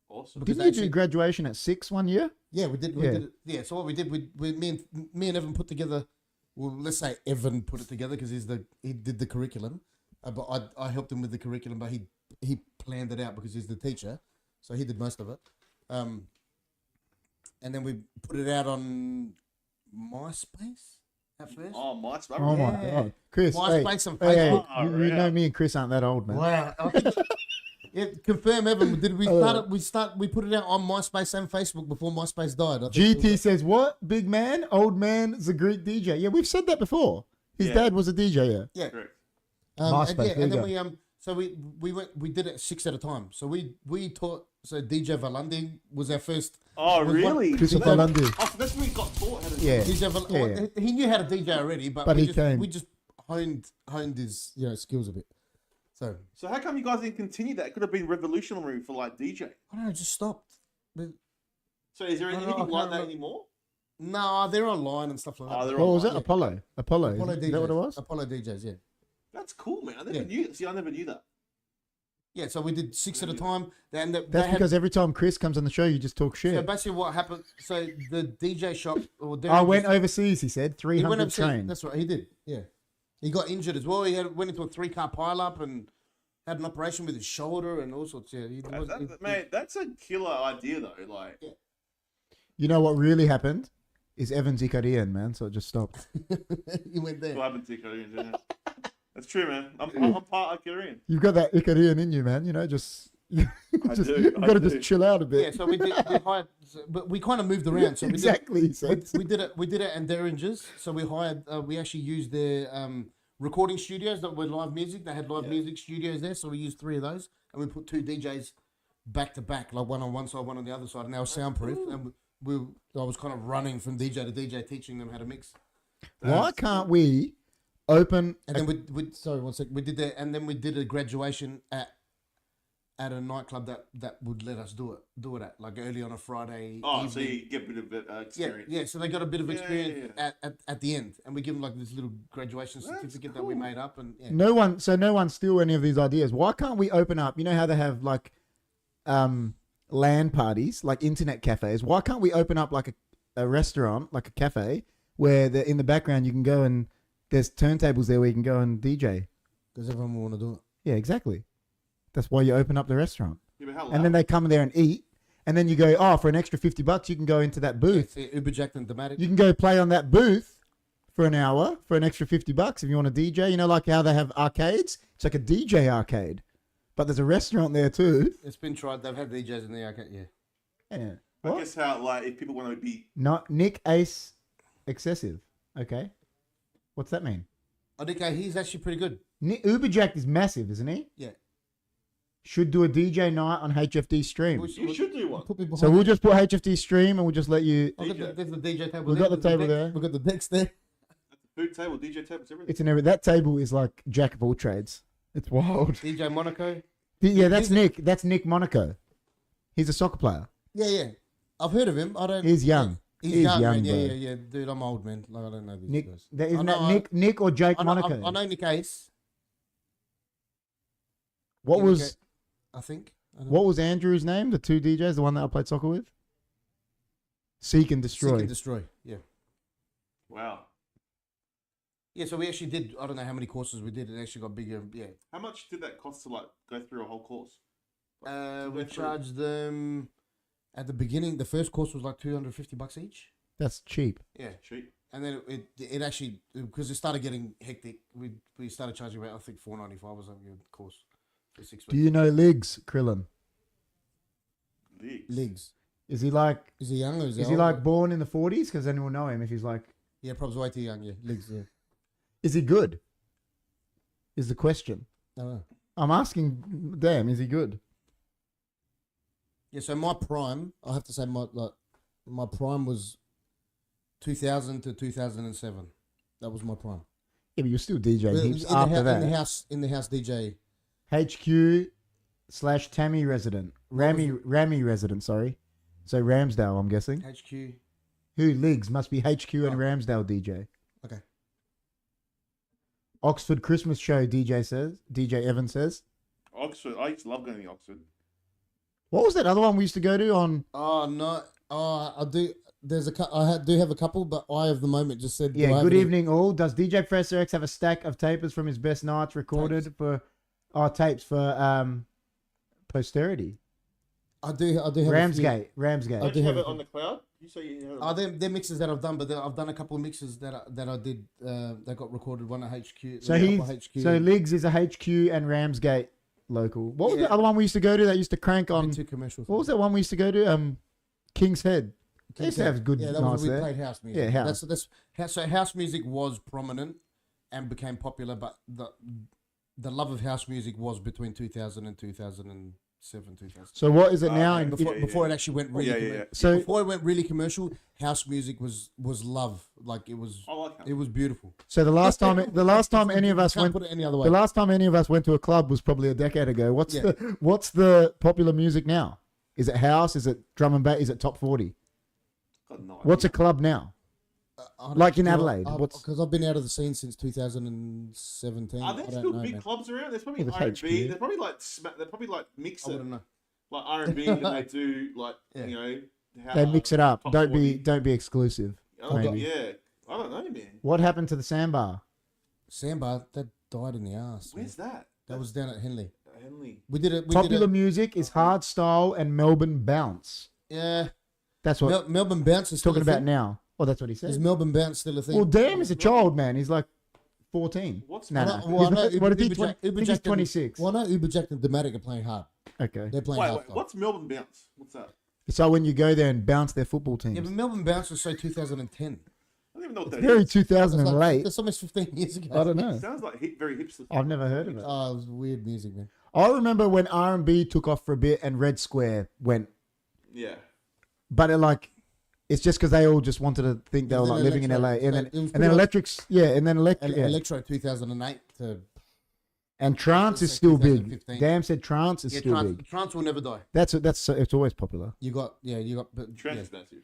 Awesome. Didn't you do graduation at 6 one year? Yeah, we did. We did it. Yeah. So what we did, me and Evan put together. Well, let's say Evan put it together because he did the curriculum, but I helped him with the curriculum, but he planned it out because he's the teacher, so he did most of it. And then we put it out on MySpace at first. Oh, MySpace. Oh my god, Chris! MySpace and Hey, Facebook. you know me and Chris aren't that old, man. Wow. Yeah, confirm, Evan. Did we We put it out on MySpace and Facebook before MySpace died. I think GT says what? Big man, old man is a Greek DJ. Yeah, we've said that before. His dad was a DJ. Yeah. Correct. MySpace, And then we did it 6 at a time. So we taught. So DJ Valandi was our first. Oh, really? Christopher Valandi. Oh, so that's when he got taught how to do Yeah. it. DJ he knew how to DJ already, but But we he just, came. we just honed his skills a bit. So how come you guys didn't continue that? It could have been revolutionary for like DJ. I don't know, just stopped. So is there anything like that remember. anymore? No, they're online and stuff like that. Oh, they're What was it? online. Apollo. Apollo Is DJs. that what it was? Apollo DJs, yeah. That's cool, man. I never knew. See, I never knew that. Yeah, so we did 6 at a time. That's because every time Chris comes on the show, you just talk shit. So basically, what happened? So the DJ shop or I went overseas. He said 300 trains. That's right, he did. Yeah, he got injured as well. He went into a 3-car pileup and had an operation with his shoulder and all sorts. Yeah, Mate, that's a killer idea though. Like, You know what really happened? Is Evan's Icarian, man. So it just stopped. he went there. what happened to Krilin, yeah. That's true, man. I'm part Icarian. You've got that Icarian in you, man. You know, just do, you've got to just chill out a bit. Yeah, so we hired, but we kind of moved around. So exactly. We did it at Derringer's. So we hired. We actually used their recording studios that were live music. They had live music studios there, so we used 3 of those, and we put 2 DJs back to back, like one on one side, one on the other side, and they were soundproof. And I was kind of running from DJ to DJ, teaching them how to mix. Why can't we open? And then we sorry, one sec. We did that, and then we did a graduation at a nightclub that would let us do it at like early on a Friday. Oh, evening. So you get a bit of experience. Yeah. So they got a bit of experience at the end, and we give them like this little graduation certificate that we made up, and no one steal any of these ideas. Why can't we open up? You know how they have like LAN parties, like internet cafes. Why can't we open up like a restaurant, like a cafe, where in the background you can go and there's turntables there where you can go and DJ? Because everyone will want to do it. Yeah, exactly. That's why you open up the restaurant. Yeah, but how and then they come there and eat. And then you go, for an extra $50, you can go into that booth. Yeah, Uber Jack and Thematic. You can go play on that booth for an hour for an extra $50 if you want to DJ. You know, like how they have arcades? It's like a DJ arcade. But there's a restaurant there too. It's been tried. They've had DJs in the arcade, Yeah. I guess how, like, if people want to be... Not Nick Ace Excessive. Okay. What's that mean? Okay, he's actually pretty good. Uberjack is massive, isn't he? Yeah. Should do a DJ night on HFD Stream. You should do one. So we'll just put HFD Stream and we'll just let you... There's the DJ table. We've got the table there. We've got the decks there. Food table, DJ table, it's everything. It's an that table is like jack of all trades. It's wild. DJ Monaco. Yeah, that's Nick. That's Nick Monaco. He's a soccer player. Yeah. I've heard of him. I don't. He's young. He's young, man. bro. Yeah. Dude, I'm old, man. Like, I don't know these Nick, guys. isn't that Nick or Jake Monaco? I know Nick Ace. What was? I think. What was Andrew's name? The 2 DJs, the one that I played soccer with. Seek and Destroy. Seek and Destroy. Yeah. Wow. Yeah, so we actually did. I don't know how many courses we did. It actually got bigger. Yeah. How much did that cost to like go through a whole course? We charged them At the beginning, the first course was like $250 each. That's cheap. Yeah. Cheap. And then it actually, because it started getting hectic, we started charging about, I think, $4.95 was like the course for 6 weeks. Do you know Liggs, Krilin? Legs. Is he like? Is he young or is Is he like born in the 40s? Because then we'll know him if he's like. Yeah, probably way too young. Yeah, Legs. Yeah. Is he good? Is the question. I don't know. I'm asking. Damn, is he good? Yeah. So my prime, I have to say, my prime was 2000 to 2007. That was my prime. Yeah, but you're still DJing heaps in after the, that. in the house DJ. HQ/Tammy resident. Rammy resident, sorry. So Ramsdale, I'm guessing. HQ. Who? Liggs must be HQ and Ramsdale DJ. Okay. Oxford Christmas show, DJ Evan says. Oxford. I used to love going to Oxford. What was that other one we used to go to on? Oh no! Oh, I do. I do have a couple, but I of the moment just said. Yeah. Good evening, all. Does DJ Professor X have a stack of tapers from his best nights recorded tapes for posterity? I do have Ramsgate. Don't you have it on the cloud? You say you have it. They're mixes that I've done, but I've done a couple of mixes that I did that got recorded. One at HQ. So Liggs is a HQ and Ramsgate local. What was the other one we used to go to that used to crank on? Too commercial. What was that one we used to go to? King's Head. They used to have good nights we there. played house music. Yeah, house. So house music was prominent and became popular, but the love of house music was between 2000 and 2007, 2000. So what is it now? Before it actually went really commercial. So before it went really commercial, house music was love. Like it was. It was beautiful. So the last time any of us Can't went, put it any other way. the last time any of us went to a club was probably a decade ago. What's the popular music now? Is it house? Is it drum and bass? Is it top 40? What's a club now? Like in Adelaide? Because I've been out of the scene since 2017. Are there still big clubs around? There's probably R&B. They're probably like mix it. Like R&B, and they do like you know. They mix it up. Don't be exclusive. Yeah, I don't know, man. What happened to the sandbar? Sandbar that died in the ass. Where's that? That was down at Henley. Henley. We did it. Popular music is hard style and Melbourne bounce. Yeah, that's what Melbourne bounce is talking about now. Oh, that's what he said. Is Melbourne bounce still a thing? Well, damn, he's a child, man. He's like 14. What's what is he? He's 26. Well, no, Uber Jack and Dematic are playing hard. Okay. They're playing hard. What's Melbourne bounce? What's that? So when you go there and bounce their football teams. Yeah, but Melbourne bounce was 2010. I don't even know what that very is. 2008. That's almost 15 years ago. I don't know. It sounds like very hipster. I've never heard of it. Oh, it was weird music, man. I remember when R&B took off for a bit and Red Square went. Yeah. But it's just because they all just wanted to think they were like living in LA, and then Electric's Electro 2008 to. And trance is still big. Damn said trance is still big. Trance will never die. It's always popular. You got. Trance is massive.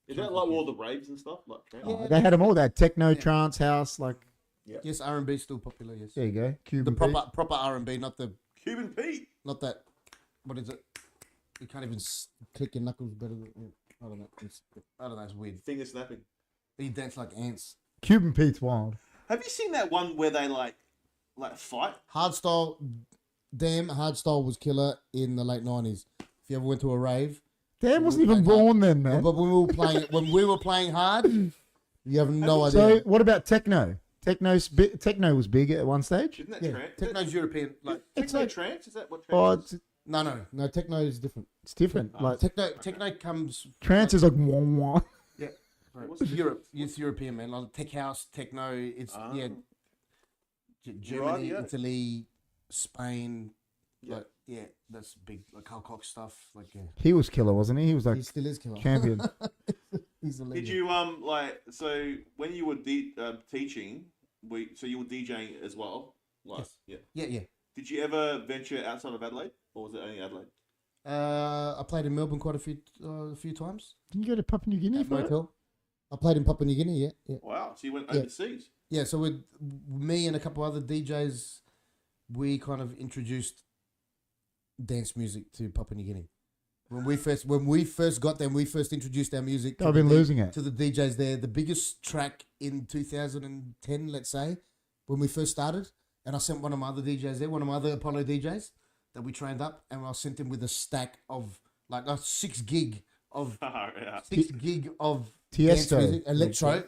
Is that like all the raves and stuff? Like trance? They had them all. They had techno, trance, house, like. Yeah. Yes, R&B is still popular. Yes. There you go. Cuban proper R&B, not the Cuban Pete. Not that. What is it? You can't even click your knuckles better than. I don't know. I don't know. It's weird. Finger snapping. He dance like ants. Cuban Pete's wild. Have you seen that one where they like fight? Hardstyle. Damn, hardstyle was killer in the late 90s. If you ever went to a rave. Damn wasn't even born then, man. But when we were playing hard, you have no idea. So what about techno? Techno was big at one stage. Isn't that trance? Techno's European. Like techno trance? Is that what trance is? No. Techno is different. It's different. Like techno comes. Trance is like wah wah. Yeah. Right. Europe. It's European, man. Like tech house, techno. It's Germany, right, Italy, Spain. Yeah. Like, yeah, that's big. Like Carl Cox stuff. Like he was killer, wasn't he? He was like he still is killer. Champion. He's a legend. Did you so when you were teaching, so you were DJing as well? Like, yes. Yeah. Did you ever venture outside of Adelaide, or was it only Adelaide? I played in Melbourne quite a few times. Didn't you go to Papua New Guinea for it? I played in Papua New Guinea. Yeah. Wow, so you went overseas? Yeah. So with me and a couple other DJs, we kind of introduced dance music to Papua New Guinea. When we first got there, we first introduced our music. I've been losing it to the DJs there. The biggest track in 2010, let's say, when we first started, and I sent one of my other DJs there, one of my other Apollo DJs that we trained up, and I sent him with a stack of like a 6 gig of Far out. 6 gig of dance Tiesto. music,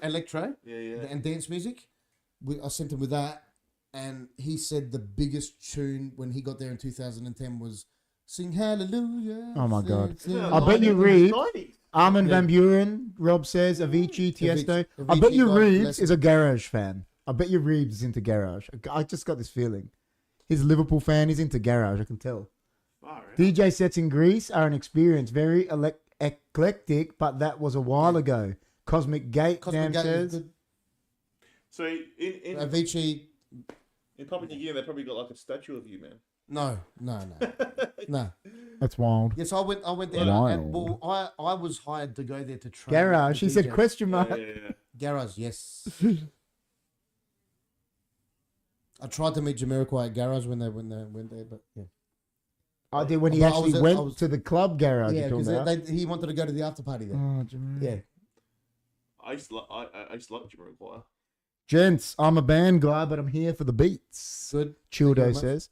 electro, Yeah. and dance music. I sent him with that, and he said the biggest tune when he got there in 2010 was "Sing Hallelujah." Oh my God. Yeah, I bet you 90s, Reed, 90s. Armin Yeah. van Buren, Rob says, Avicii, Tiesto. I Avicii, bet you God Reeves bless is a garage fan. I bet you Reeves is into garage. I just got this feeling. He's a Liverpool fan. He's into garage. I can tell. Far out. DJ sets in Greece are an experience. Very eclectic, but that was a while ago. Cosmic Gate, Cosmic Dan Gate is says. good. So in Avicii, Papua New Guinea, they probably got like a statue of you, man. no. That's wild. Yes, I went there. Wow. And, well, I was hired to go there to train. Garage. the He said DJs. question mark. Yeah. Garage, yes. I tried to meet Jamiroquai at Garage when they went there, but yeah. I did when he But I actually was- I went was- to the club garage. Yeah, you're talking because about. he wanted to go to the after party there. Oh, Jermaine. Yeah. I used to like Jamiroquai. Gents, I'm a band guy, but I'm here for the beats. Good. Childo very much. says.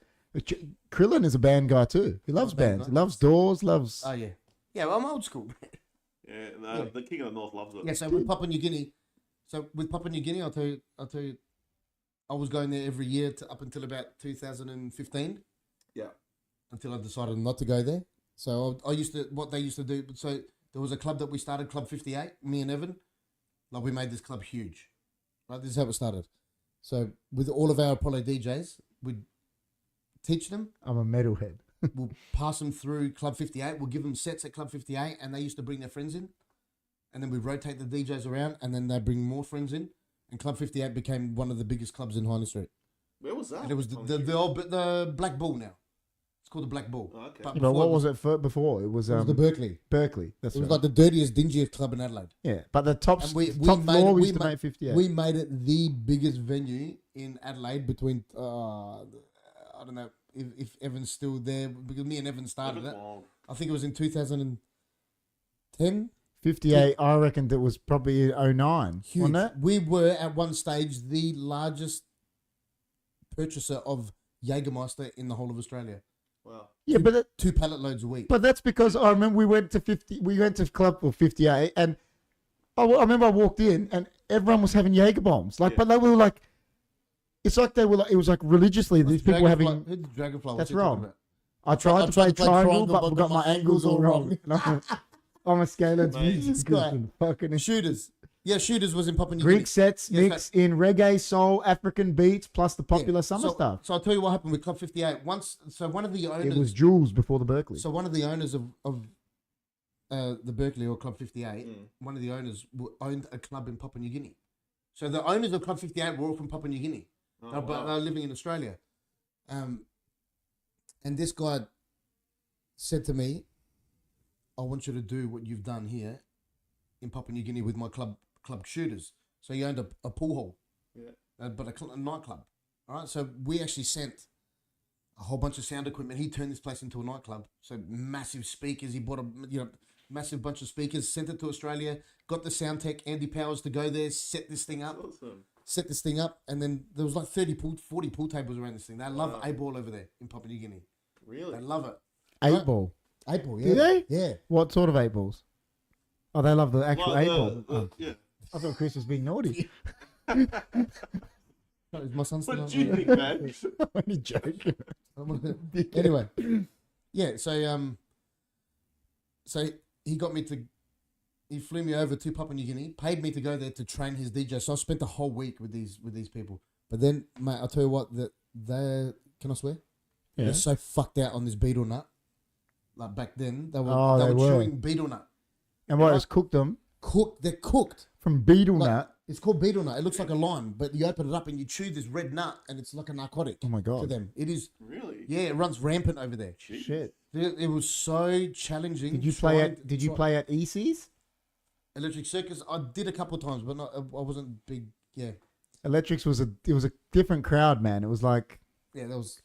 Krilin is a band guy too. He loves I'm a band bands. guy. He loves Doors. Loves. Oh, yeah. Yeah, well, I'm old school. Yeah, Yeah. the King of the North loves it. Yeah, so with Papua New Guinea, I'll tell you, I was going there every year up until about 2015. Yeah. Until I decided not to go there. So what they used to do. So there was a club that we started, Club 58. Me and Evan, like we made this club huge. Right, this is how it started. So with all of our Apollo DJs, we'd teach them. I'm a metalhead. We'll pass them through Club 58. We'll give them sets at Club 58, and they used to bring their friends in. And then we rotate the DJs around, and then they bring more friends in. And Club 58 became one of the biggest clubs in Highney Street. Where was that? And it was the Black Bull now. It's called the Black Bull. Oh, okay. But But before what was it for before? It was the Berkeley. Berkeley. That's It was right. like the dirtiest, dingiest club in Adelaide. Yeah, but the top And we top made floor it- we we used to ma- make 58. We made it the biggest venue in Adelaide between, I don't know if Evan's still there, because me and Evan started it. Wow. I think it was in 2010. 58. I reckon that was probably 09. Huge. Wasn't it? We were at one stage the largest purchaser of Jägermeister in the whole of Australia. Wow. Yeah, but 2 pallet loads a week. But that's because I remember we went to Club 58, and I remember I walked in and everyone was having Jaeger bombs. Like, Yeah. but they were like, it's like they were like, it was like religiously these people were having. Who's Dragonfly? That's What's he talking wrong. about? I tried to play triangle, but got my angles all wrong. wrong. I'm a scalar. Mate, this guy. Fucking Shooters. Yeah, Shooters was in Papua New Guinea. Greek sets Yes, mix in reggae, soul, African beats, plus the popular Yeah. summer stuff. So I'll tell you what happened with Club 58. One of the It owners, was Jules before the Berkeley. so one of the owners of the Berkeley or Club 58, one of the owners owned a club in Papua New Guinea. So the owners of Club 58 were all from Papua New Guinea, Oh, but wow. they're living in Australia. And this guy said to me, I want you to do what you've done here in Papua New Guinea with my club Shooters. So he owned a pool hall, but a nightclub. All right, so we actually sent a whole bunch of sound equipment. He turned this place into a nightclub. So massive speakers. He bought a massive bunch of speakers, sent it to Australia, got the sound tech, Andy Powers, to go there, set this thing up. Awesome. Set this thing up, and then there was like 40 pool tables around this thing. They love A-ball over there in Papua New Guinea. Really? They love it. 8 ball. 8-ball, yeah. Do they? Yeah. What sort of 8 balls? Oh, they love the actual Like, 8 ball. Oh. yeah. I thought Chris was being naughty. No, is my son still What on? do you think, man? I'm only joking. Anyway, yeah. So he got me to. He flew me over to Papua New Guinea, paid me to go there to train his DJ. So I spent the whole week with these people. But then, mate, I'll tell you what, that they can I swear? Yeah. They're so fucked out on this beetle nut. Like back then, they were Oh, they were. chewing beetle nut. And what, it's cooked them They're cooked. from beetle Like, nut. It's called beetle nut. It looks like a lime, but you open it up and you chew this red nut, and it's like a narcotic. Oh my To God. them, it is. Really? Yeah, it runs rampant over there. Shit. It was so challenging. Did you play at EC's? Electric Circus? I did a couple of times, but not. I wasn't big. Yeah, Electrics was a different crowd, man. It was like, yeah. That was.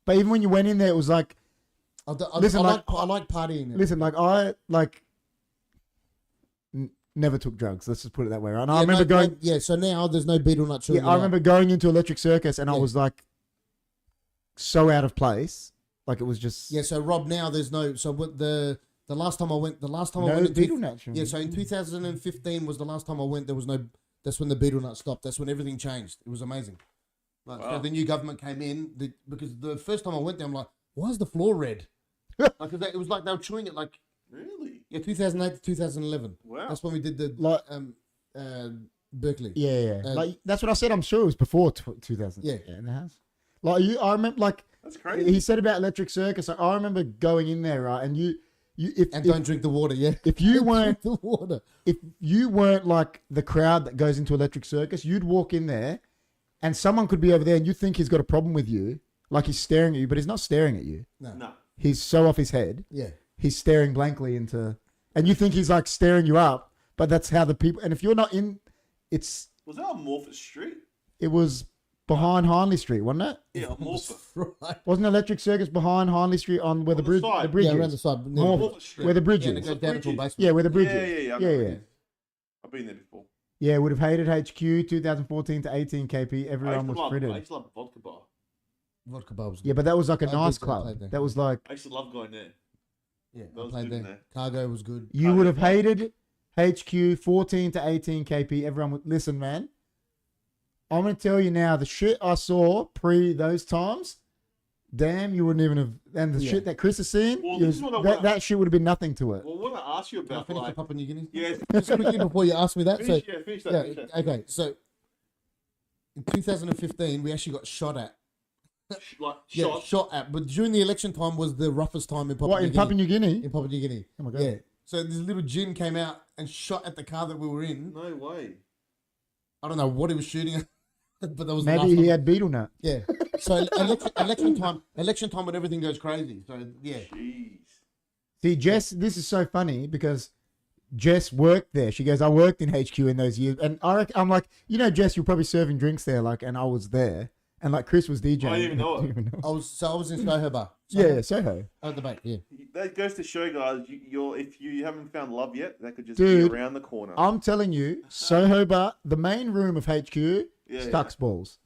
but even when you went in there, it was like, I Listen, like partying. listen, like I never took drugs. Let's just put it that way, right? And I Yeah, remember going. Yeah, so now there's no beetle nut chewing. Yeah, I remember going into Electric Circus, and I Yeah. was like, so out of place. Like it was just. Yeah, so Rob, now there's no. So what the The last time I went. No beetle nut. Yeah, so in 2015 was the last time I went. There was no. That's when the beetle nut stopped. That's when everything changed. It was amazing. Like, so the new government came in because the first time I went there, I'm like, why is the floor red? Like it was like they were chewing it like. Really? Yeah, 2008 to 2011. Wow. That's when we did the Berkeley. Yeah. Like that's what I said. I'm sure it was before 2000. Yeah. In the house. Like I remember like. That's crazy. He said about Electric Circus. Like, I remember going in there, right, and don't drink the water. Yeah. If you weren't the water. If you weren't like the crowd that goes into Electric Circus, you'd walk in there, and someone could be over there, and you think he's got a problem with you, like he's staring at you, but he's not staring at you. No. He's so off his head. Yeah. He's staring blankly into, and you think he's like staring you up, but that's how the people. And if you're not in, it's. Was that on Morpeth Street? It was behind Hindley Street, wasn't it? Yeah, Morpeth. Right. Wasn't Electric Circus behind Hindley Street on where the bridge, side. the bridge Yeah, is? around the side. Morpeth Street. Where the bridge Yeah, and is. it goes down into a basement. Yeah, where the bridge Yeah, is. yeah. I've been there before. Yeah, would have hated HQ 2014 to 18 KP. Everyone was I frittered. used to love Vodka Bar. Vodka bar was good. Yeah, but that was like a I nice did club. play there. That was like I used to love going there. Yeah, That I was played good in there. there. Cargo was good. you would have hated HQ 14 to 18 KP. Everyone would listen, man. I'm gonna tell you now, the shit I saw pre those times, damn, you wouldn't even have. And the shit that Chris has seen, Well, this is what I want- that shit would have been nothing to it. Well, what I asked you Can I about, finish like, the Papua New Guinea? yeah, Just quickly before you ask me that. finish that. Yeah, Finish that. okay. So in 2015, we actually got shot at. Like, Yeah, shot. shot at. But during the election time was the roughest time in Papua What New in Guinea. Papua New Guinea? In Papua New Guinea. Oh my god. Yeah. So this little gin came out and shot at the car that we were in. No way. I don't know what he was shooting at, but that was the Maybe last he time. had beetle nut. Yeah. So election time when everything goes crazy. So yeah. Jeez. See, Jess, this is so funny because Jess worked there. She goes, I worked in HQ in those years. And I'm like, you know, Jess, you're probably serving drinks there. Like, and I was there. And like Chris was DJing. I didn't even know it. I was in Soho Bar. Yeah, Soho. At the back, yeah. That goes to show, guys, if you haven't found love yet, that could just Dude, be around the corner. I'm telling you, Soho Bar, the main room of HQ, Yeah, Stucks balls.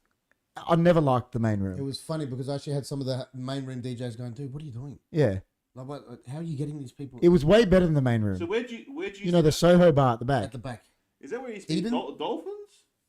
I never liked the main It room. was funny because I actually had some of the main room DJs going, dude, what are you doing? Yeah. Like, how are you getting these people It was way better than the main room. So where'd you You know, the Soho Bar at the back. at the back? is that where you speak Eden? dolphins?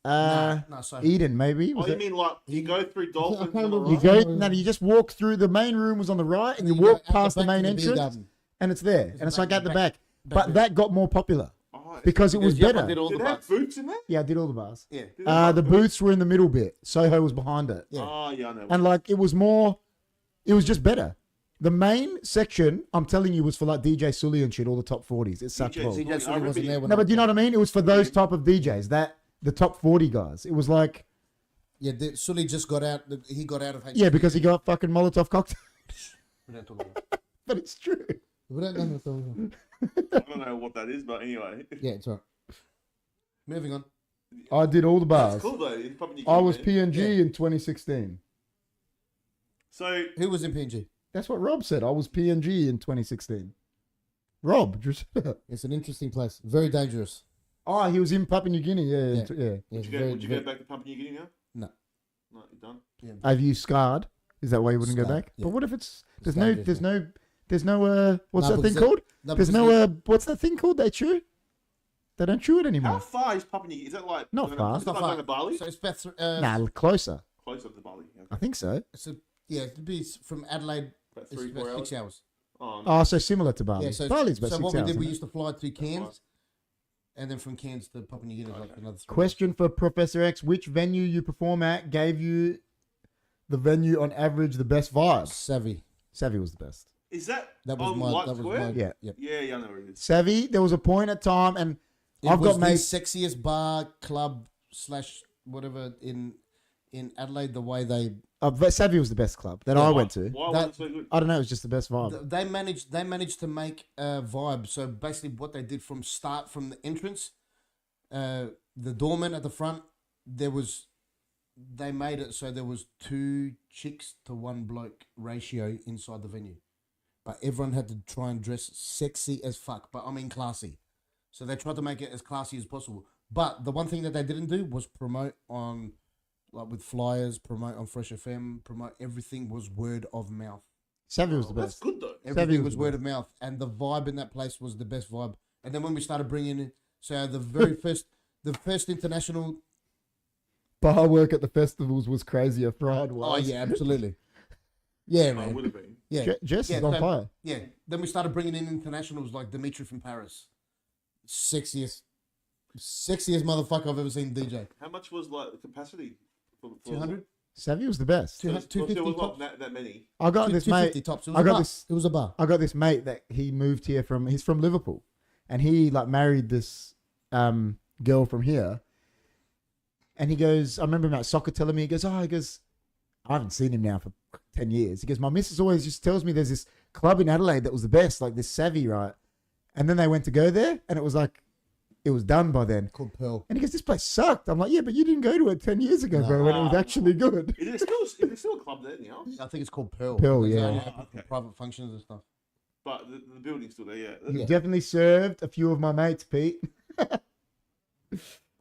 No, Soho. Eden, maybe. Oh, Was you it? mean like you go through dolphins? can't on the remember. You right? go, no, you just walk through. The main room was on the right, and you you go walk out the past the back main to the beer entrance, garden. and it's there. And it's like at the back. But room. that got more popular Oh, because it was Because, yeah, I better. did all did the they have bars. boots in there? Yeah, I did all the bars. Yeah. Did they have The boots? booths were in the middle bit. Soho was behind it. Yeah. Oh, yeah, I know. And like it was just better. The main section, I'm telling you, was for like DJ Sully and shit, all the top 40s. It sucked balls. DJ I Sully remember wasn't there when No, I- but do you know what I mean? It was for those type of DJs, the top 40 guys. It was like, Yeah, Sully just got out. He got out of HQ. yeah, because he got fucking Molotov cocktail. We don't talk about it. But it's true. We don't know what's going on. I don't know what that is, but anyway. Yeah, it's all right. Moving on. I did all the That's bars. cool though. It's probably I was man. PNG Yeah. in 2016. So Who was in PNG? That's what Rob said. I was PNG in 2016. Rob, just It's an interesting place. Very dangerous. oh, he was in Papua New Guinea. Yeah. Yeah. Yeah. It's would you go back to Papua New Guinea now? No. No, you're done. Yeah. Have you scarred? Is that why you wouldn't go Scarred, back? yeah. But what if it's It's dangerous, there's no what's No, that because thing called? No, There's because no what's that thing called they chew? They don't chew it How anymore. far is Papua New Guinea? Is that like Not far. Is It's that not like far. going to Bali? So it's about Nah, closer. Closer to Bali. Okay. I think so. it'd be from Adelaide. About It's 3-4 about hours. 6 hours. Oh, no. Oh, so similar to Bali. Yeah, so Bali's about so 6 what we hours. did, we isn't it? used to fly to Cairns, Right. and then from Cairns to Papua New Guinea is like another 3 Question for Professor X: which venue you perform at gave you the venue on average the best hours. vibes? Savvy. Savvy was the best. Is that That was on my. White That was Square? my. Yeah. Yep. Yeah, I know where it is. Savvy, there was a point at time, and It I've was got the mates. sexiest bar club / whatever in Adelaide. The way they Savvy was the best club that I went to. Why That- was it so good? I don't know, it was just the best vibe. they managed to make a vibe. So basically, what they did from the entrance, the doorman at the front, they made it so there was 2 chicks to 1 bloke ratio inside the venue, but everyone had to try and dress sexy as fuck. But I mean classy. So they tried to make it as classy as possible. But the one thing that they didn't do was promote on, like with flyers, promote on Fresh FM, promote everything was word of mouth. Savvy was the That's best. good though. Everything was was word of mouth, and the vibe in that place was the best vibe. And then when we started bringing in, so the very first international. Bar work at the festivals was crazier. Fried Oh was. yeah, absolutely. Yeah, Oh, man. it would have been. Yeah, Jess yeah, is on so- fire. yeah. Then we started bringing in internationals like Dimitri from Paris, sexiest motherfucker I've ever seen DJ. How much was like the capacity? For 200, Savvy was the best. 250 There was tops. not that many. I got this 250 mate. tops. It I was a got bar. this. It was a bar. I got this mate that he moved here from. He's from Liverpool, and he like married this girl from here. And he goes, I remember him at soccer telling me, he goes, I haven't seen him now for 10 years. He goes, my missus always just tells me there's this club in Adelaide that was the best, like this Savvy, right? And then they went to go there, and it was like, it was done by then. Called Pearl. And he goes, this place sucked. I'm like, yeah, but you didn't go to it 10 years ago, bro, when it was actually good. Is there still a club there now? I think it's called Pearl. Pearl, It's yeah. only open for Okay. private functions and stuff. But the building's still there, yeah. Yeah. Definitely served a few of my mates, Pete.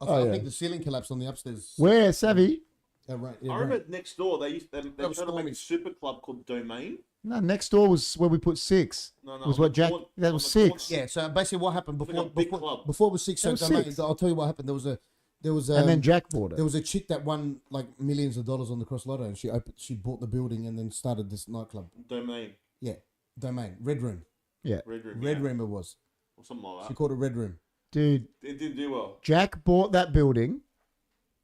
I yeah. think the ceiling collapsed on the upstairs. Where, Savvy? Yeah, right. Yeah, I right. remember next door they tried to make Stormy. a super club called Domain. No, next door was where we put 6. No, Was what Jack- that on was the 6. Yeah, so basically what happened Like a before big club. before it was 6 It was domains, 6. I'll tell you what happened. There was And then Jack bought it. there was a chick that won like millions of dollars on the Cross Lotto, and she bought the building and then started this nightclub. Domain. Yeah, Domain, Red Room. Red Room. Red yeah. Room it was. Or something like She that. called it Red Room. Dude, It didn't do well. Jack bought that building,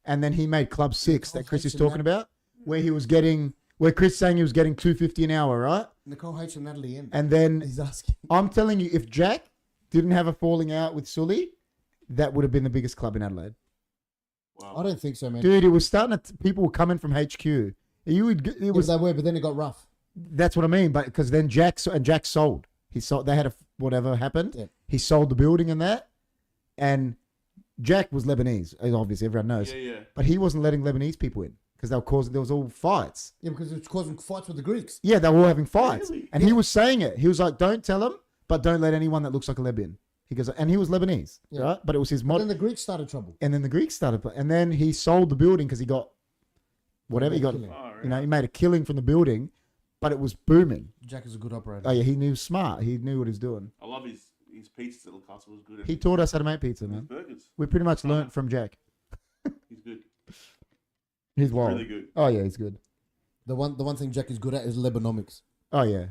and then he made Club 6 that Chris is talking about, where Chris saying he was getting $250 an hour, right? Nicole H and Natalie M. And then He's asking. I'm telling you, if Jack didn't have a falling out with Sully, that would have been the biggest club in Adelaide. Wow. I don't think so, man. Dude, it was starting to, people were coming from HQ. It It was, they were, but then it got rough. that's what I mean, but because then Jack sold. He sold, they had whatever happened. Yeah. He sold the building and that. And Jack was Lebanese, as obviously everyone knows. Yeah. But he wasn't letting Lebanese people in because there was all fights. Yeah, because it's causing fights with the Greeks. Yeah, they were all having fights. Really? And he was saying it. He was like, don't tell them, but don't let anyone that looks like a Lebanese. He goes, and he was Lebanese, Yeah. right? But it was his Then mod. the Greeks started trouble. And then the Greeks started. And then he sold the building because he got whatever he got. Killing. Oh, You know, he made a killing from the building, but it was booming. Jack is a good operator. Oh, yeah, he knew smart. He knew what he was doing. I love his pizzas at Lucas was good. He taught us how to make pizza, his man. burgers. We pretty much learnt from Jack. He's good. He's wild. Really good. Oh, yeah, he's good. The one thing Jack is good at is Lebanomics. Oh, yeah.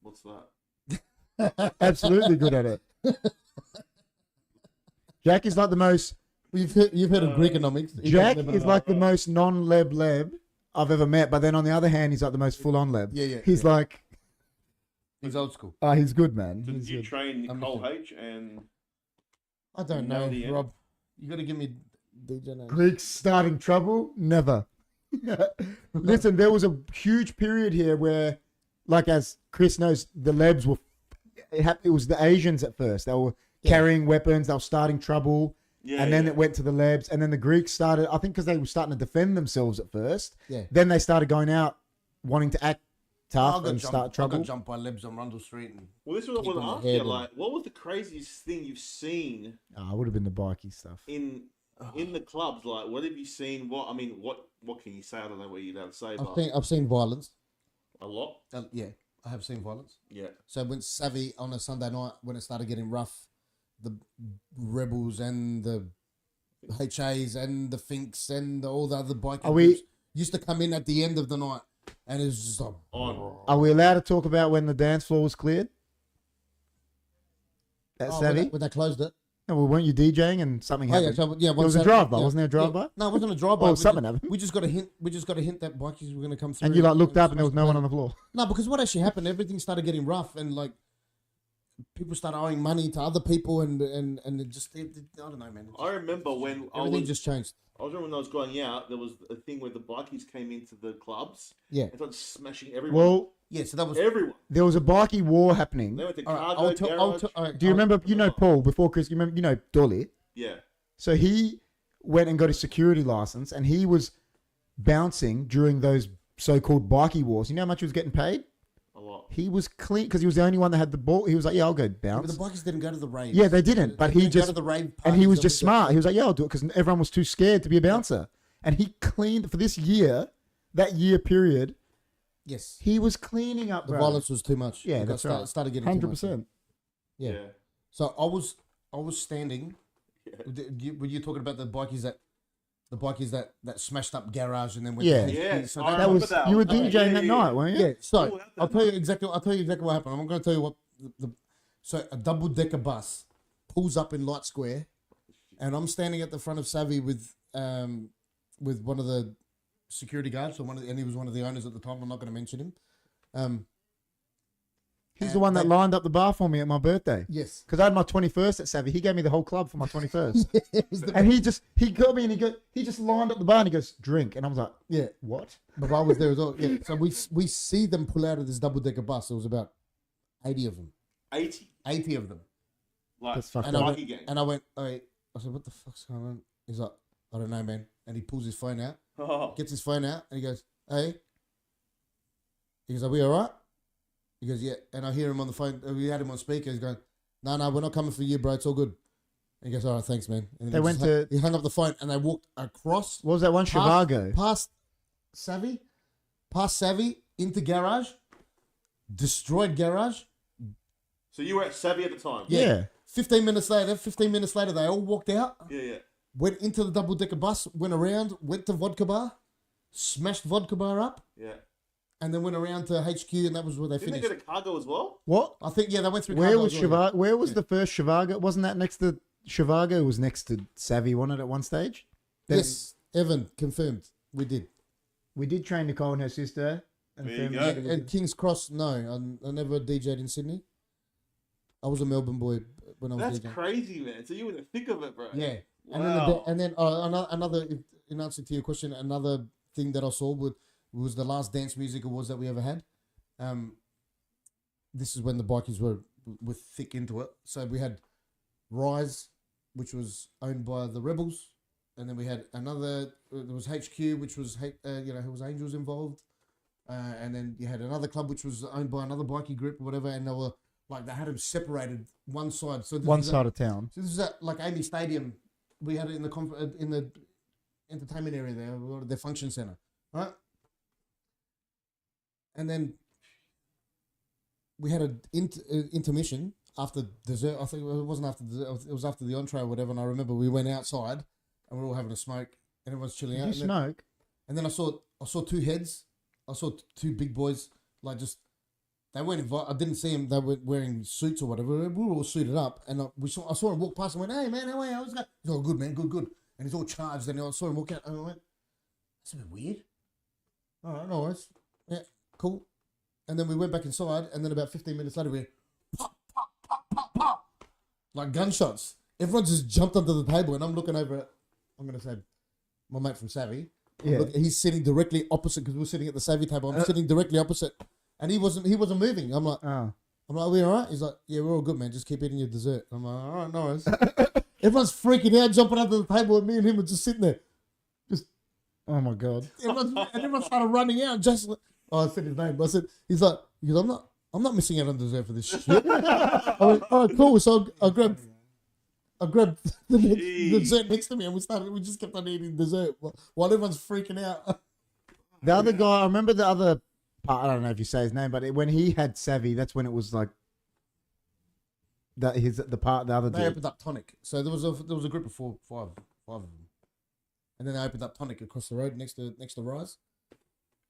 What's that? Absolutely good at it. Jack is like the most... You've heard of Greekonomics. Jack is like the most non-leb I've ever met, but then on the other hand, he's like the most full-on leb. Yeah. He's like... He's old school. he's good, man. Did He's you good. train I'm Nicole listening. H and I don't know, Melody, yeah. Rob. You got to give me DJ names. Greeks starting trouble? Never. Listen, there was a huge period here where, like as Chris knows, the lebs were... It was the Asians at first. They were carrying weapons. They were starting trouble. And then it went to the lebs. And then the Greeks started, I think because they were starting to defend themselves at first. Yeah. Then they started going out wanting to act tough and start I trouble. got jumped by Lebs on Rundle Street. And well, this is what I Keep want to on ask the you. head Like, what was the craziest thing you've seen Oh, it would have been the bikey stuff. in the clubs? Like, what have you seen? What can you say? I don't know what you're allowed to say, but I've seen violence. a lot. Yeah, I have seen violence. Yeah. So when Savvy on a Sunday night, when it started getting rough, the Rebels and the HAs and the Finks and all the other bike groups used to come in at the end of the night, and it was just like, Are we allowed to talk about when the dance floor was cleared? That Savvy? when they closed it. No, well, weren't you DJing and something happened? There There was a drive-by, wasn't there a drive-by? No, it wasn't a drive-by. Oh, something happened. We just got a hint. We just got a hint that bikies were going to come through. And you like looked up and there was no one on the floor. No, because what actually happened? Everything started getting rough, and like people started owing money to other people, and it just I don't know, man. I remember when Everything just changed. I was remember when I was going out, there was a thing where the bikies came into the clubs Yeah. and started smashing everyone. Well, Yeah, so that was. everyone. there was a bikie war happening. They went to All right, cargo, garage. Do you remember, you know Paul, before Chris, you remember, you know Dolly? Yeah. So he went and got his security license and he was bouncing during those so-called bikie wars. You know how much he was getting paid? A lot. He was clean because he was the only one that had the ball. He was like, yeah, I'll go Yeah, but bounce. the bikers didn't go to the rave. Yeah, they didn't. But he didn't go just, to the rave and he parties was that just we got. smart. He was like, yeah, I'll do it because everyone was too scared to be a bouncer. And he cleaned for this year, that year period, Yes. He was cleaning up, The bro. violence was too much. Yeah, It that's right. started getting 100%. Yeah. So I was standing. Were you talking about the bikies that smashed up garage and then went? Yeah. To Yeah. So I that That remember was that. you were Okay, DJing that night, weren't you? Yeah. So Oh, I'll tell you exactly what happened. I'm going to tell you what so a double decker bus pulls up in Light Square, and I'm standing at the front of Savvy with one of the security guards, and he was one of the owners at the time. I'm not going to mention him. He's the one that lined up the bar for me at my birthday. Yes. Because I had my 21st at Savvy. He gave me the whole club for my 21st. And he got me and he just lined up the bar and he goes, drink. And I was like, Yeah. what? But I was there as well. Yeah. So we see them pull out of this double decker bus. There was about 80 of them. 80 of them. Like, That's fucked And up. I went, I said, what the fuck's going on? He's like, I don't know, man. And he pulls his phone out, gets his phone out, and he goes, hey. He goes, are we all right? He goes, yeah. And I hear him on the phone. We had him on speaker. He's going, no, we're not coming for you, bro. It's all good. And he goes, all right, thanks, man. And then he hung up the phone and they walked across. What was that one? Chivago. Past Savvy, into garage, destroyed garage. So you were at Savvy at the time? Yeah. 15 minutes later, they all walked out. Yeah. Went into the double-decker bus, went around, went to Vodka Bar, smashed Vodka Bar up, Yeah. and then went around to HQ, and that was where they Didn't finished. they go to Cargo as well? What? I think, yeah, they went through. Where Cargo was as well, Chivago? Where was the first Chivago? Wasn't that next to Chivago? Was next to Savvy, wasn't it, at one stage? Yes, Evan confirmed. We did. We did train Nicole and her sister. And There you family. go. And King's Cross, no, I never DJ'd in Sydney. I was a Melbourne boy when I was That's DJing. crazy, man. So you were in the thick of it, bro. Yeah. Wow. And then another, in answer to your question, another thing that I saw was the last dance music awards that we ever had. This is when the bikies were thick into it. So we had Rise, which was owned by the Rebels, and then we had another. There was HQ, which was who was Angels involved, and then you had another club which was owned by another bikie group or whatever, and they were like they had them separated one side. So One side of town. So this was at like Amy Stadium. We had it in the entertainment area there, or the function center, right? And then we had an intermission after dessert. I think it wasn't after dessert. It was after the entree or whatever. And I remember we went outside and we were all having a smoke and everyone's chilling out. Did you smoke? And then I saw two heads. I saw two big boys like just. They weren't invited. I didn't see them. They were wearing suits or whatever. We were all suited up, and I saw him walk past and went, "Hey man, how are you? How's it going?" He's all good, man, good. And he's all charged. And I saw him walk out, and I went, "That's a bit weird." All right, no worries. Yeah, cool. And then we went back inside, and then about 15 minutes later, we pop, pop, pop, pop, pop, like gunshots. Everyone just jumped onto the table, and I'm looking over at, I'm gonna say, my mate from Savvy. Yeah. He's sitting directly opposite because we're sitting at the Savvy table. I'm sitting directly opposite. And he wasn't moving. I'm like, are we all right? He's like, yeah, we're all good, man. Just keep eating your dessert. I'm like, all right, no worries. Everyone's freaking out, jumping under the table, and me and him are just sitting there. Just, oh my god! Everyone started running out. Just, I said his name. He's like, I'm not missing out on dessert for this shit. I went, all right, cool. So I grabbed the dessert next to me, and we just kept on eating dessert while everyone's freaking out. The other guy, I remember the other. I don't know if you say his name, but when he had Savvy, that's when it was like that. The other. They opened up Tonic, so there was a group of five of them, and then they opened up Tonic across the road next to Rise.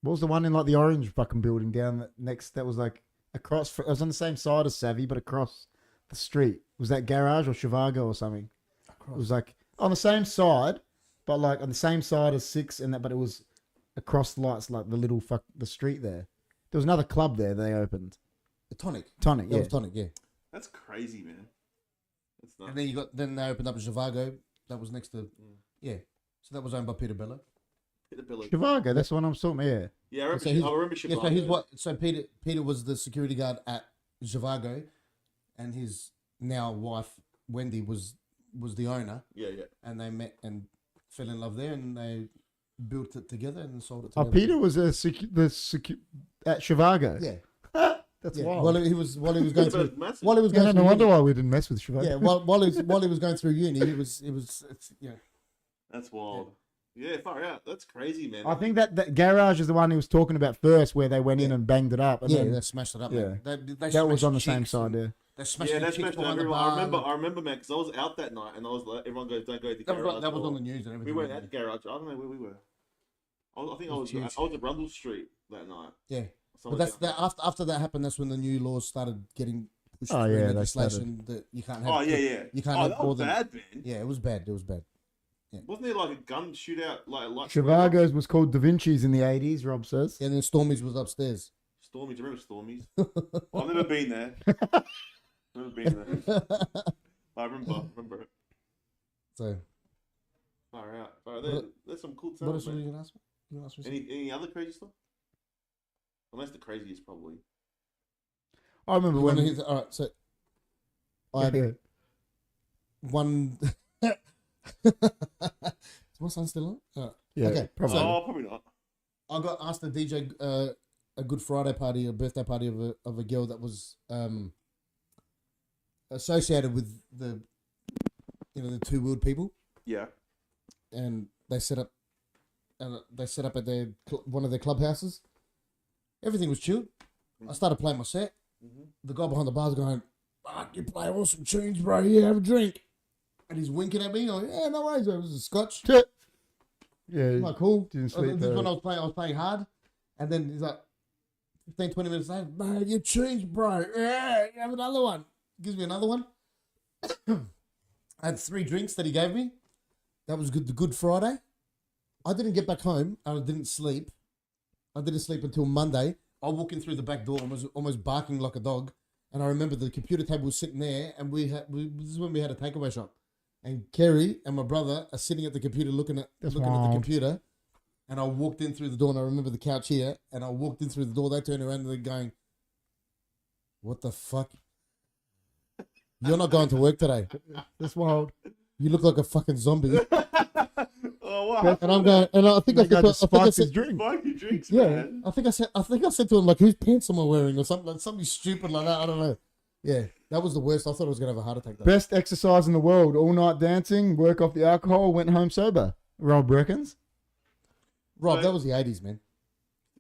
What was the one in like the orange fucking building down next? That was like across. It was on the same side as Savvy, but across the street. Was that Garage or Chivago or something? Across. It was like on the same side, but like on the same side as Six and that, but it was. Across the lights, like the street there. There was another club there they opened. The Tonic. Yeah. That was Tonic, yeah. That's crazy, man. That's nuts. And then they opened up a Chivago that was next to, yeah. So that was owned by Peter Bella. Chivago, that's the one I'm talking about, Yeah, I remember Chivago. So Peter was the security guard at Chivago, and his now wife, Wendy, was the owner. Yeah. And they met and fell in love there, and they built it together and sold it together. Oh, Peter was at Chivago. Yeah. That's yeah. wild. While he was going through, no wonder why we didn't mess with Chivago. Yeah, while he was going through uni, it's That's wild. Yeah, far out. That's crazy, man. I think that garage is the one he was talking about first, where they went in and banged it up. And Yeah, then, they smashed it up. Yeah. Man. They that was smashed on the same chicks side and there. They smashed Yeah, the they chicks smashed behind the everyone. bar. I remember, man, because I was out that night and I was like, everyone goes, don't go to the That garage. was, that was on the news and everything. We weren't at the garage. I don't know where we were. I think I was at Rundle Street that night. Yeah. Someone But that's that. After that happened, that's when the new laws started getting pushed Oh, through yeah, they legislation that you can't have. Oh, yeah. You can't Oh, have that more was than. bad, man. Yeah, it was bad. It was bad. Wasn't there like a gun shootout? Like Chivago's was called Da Vinci's in the 80s, Rob says. Yeah, and then Stormy's was upstairs. Stormies, do you remember Stormies? I've never been there. Never been there. I remember it. So. Far out. There's some cool stuff. What else were you gonna ask me? You gonna ask me Any other crazy stuff? Well, that's the craziest probably. I remember when. All right, so I had one. Is my son still on? Yeah, okay, probably. So, probably not. I got asked to DJ a Good Friday party, a birthday party of a girl that was associated with the two-wheeled people. Yeah. And they set up at their one of their clubhouses. Everything was chilled. I started playing my set. The guy behind the bar was going, "Fuck, you play awesome tunes, bro. Here, have a drink." And he's winking at me. I'm like, "Yeah, no worries. It was a scotch." Yeah. I'm like, cool. Didn't This sleep is there. when I was playing hard. And then he's like, 15, 20 minutes later, "Man, you changed, bro. Yeah, you have another one." Gives me another one. I had 3 drinks that he gave me. That was good. The Good Friday. I didn't get back home. I didn't sleep. I didn't sleep until Monday. I walk in through the back door, almost barking like a dog. And I remember the computer table was sitting there, and this is when we had a takeaway shop. And Kerry and my brother are sitting at the computer looking at the computer. And I walked in through the door, and I remember the couch here. And I walked in through the door. They turned around and they're going, "What the fuck? You're not going to work today. That's wild. You look like a fucking zombie." Oh, what? And I'm going, and I think I said, drink. Spike your drinks, yeah, man. I think I said to him, like, "Whose pants am I wearing?" or something stupid like that. I don't know. Yeah, that was the worst. I thought I was gonna have a heart attack. Best exercise in the world. All night dancing, work off the alcohol, went home sober. Rob reckons. Rob, that was the 80s, man.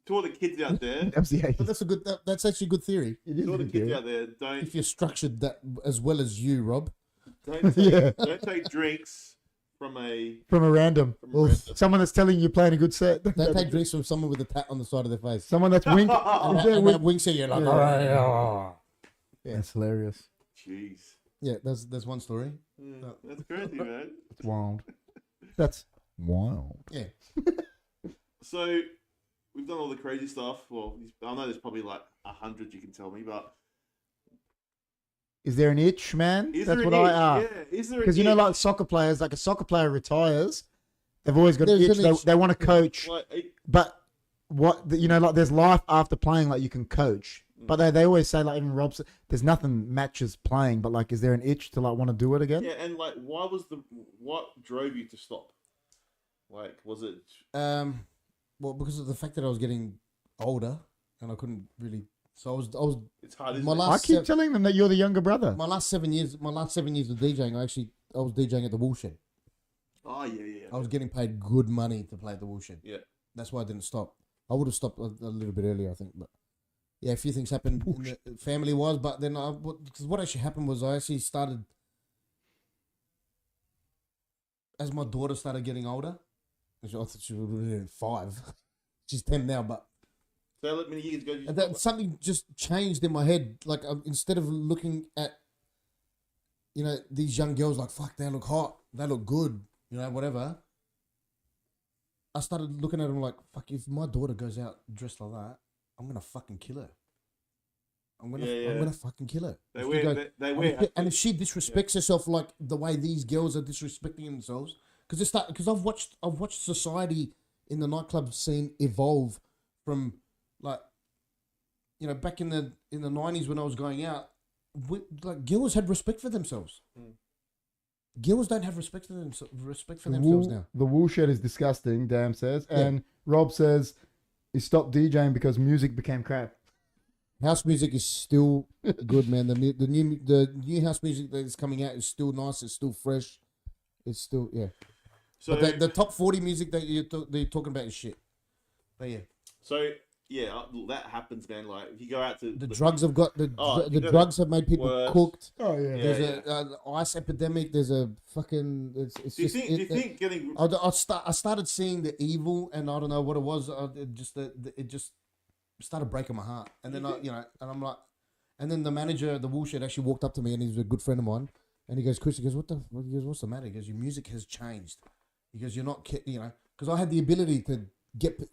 To all the kids out there, That was the 80s. But that's actually a good theory. It is to all a the good kids theory. out there, don't If you're structured that as well as you, Rob. Yeah. don't take drinks from a random. Someone that's telling you playing a good set. Don't take drinks from someone with a tat on the side of their face. Someone that's winking. And that winks at you like, "Oh." Yeah. That's hilarious. Jeez. Yeah, there's one story. Yeah, that's crazy, man. It's wild. That's wild. Yeah. So we've done all the crazy stuff. Well, I know there's probably like 100 you can tell me, but Is there an itch, man? is That's there what an I itch? ask. Yeah, is there an Because you know, itch? like soccer players, like a soccer player retires, they've always got an There's itch. an itch. They want to coach, Like, but like there's life after playing. Like you can coach, but they always say, like even Rob said, there's nothing matches playing. But like, is there an itch to like want to do it again? yeah, and like, what drove you to stop? Like, was it? Well, because of the fact that I was getting older and I couldn't really. So I was. It's hard. Isn't My it? last I keep telling them that you're the younger brother. My last 7 years of DJing, I was DJing at the Woolshed. Oh yeah. I was getting paid good money to play at the Woolshed. Yeah. That's why I didn't stop. I would have stopped a little bit earlier, I think, but yeah, a few things happened family wise. But then because what actually happened was I actually started as my daughter started getting older. I thought she was 5. She's 10 now, but. So how many years ago did you And stop? that something just changed in my head. Like instead of looking at, these young girls like, fuck, they look hot, they look good, whatever. I started looking at them like, fuck, if my daughter goes out dressed like that, I'm gonna fucking kill her. I'm gonna fucking kill her. They wear. And if she disrespects herself like the way these girls are disrespecting themselves, because I've watched society in the nightclub scene evolve from. Like, back in the 90s when I was going out, girls had respect for themselves. Girls don't have respect for themselves now. The woolshed is disgusting, Dam says. And Rob says he stopped DJing because music became crap. House music is still good, man. The new house music that is coming out is still nice. It's still fresh. It's still, yeah. So But the top 40 music that you're talking about is shit. But yeah. So yeah, that happens, man. Like if you go out to The drugs have got the drugs have made people worse. cooked. Oh yeah. There's an ice epidemic. There's a fucking. Do you think getting? I started seeing the evil, and I don't know what it was. It just started breaking my heart. And then and I'm like, and then the manager, the Woolshed, actually walked up to me, and he's a good friend of mine. And he goes, Chris, he goes, what's the matter? He goes, your music has changed. He goes, you're not, because I had the ability to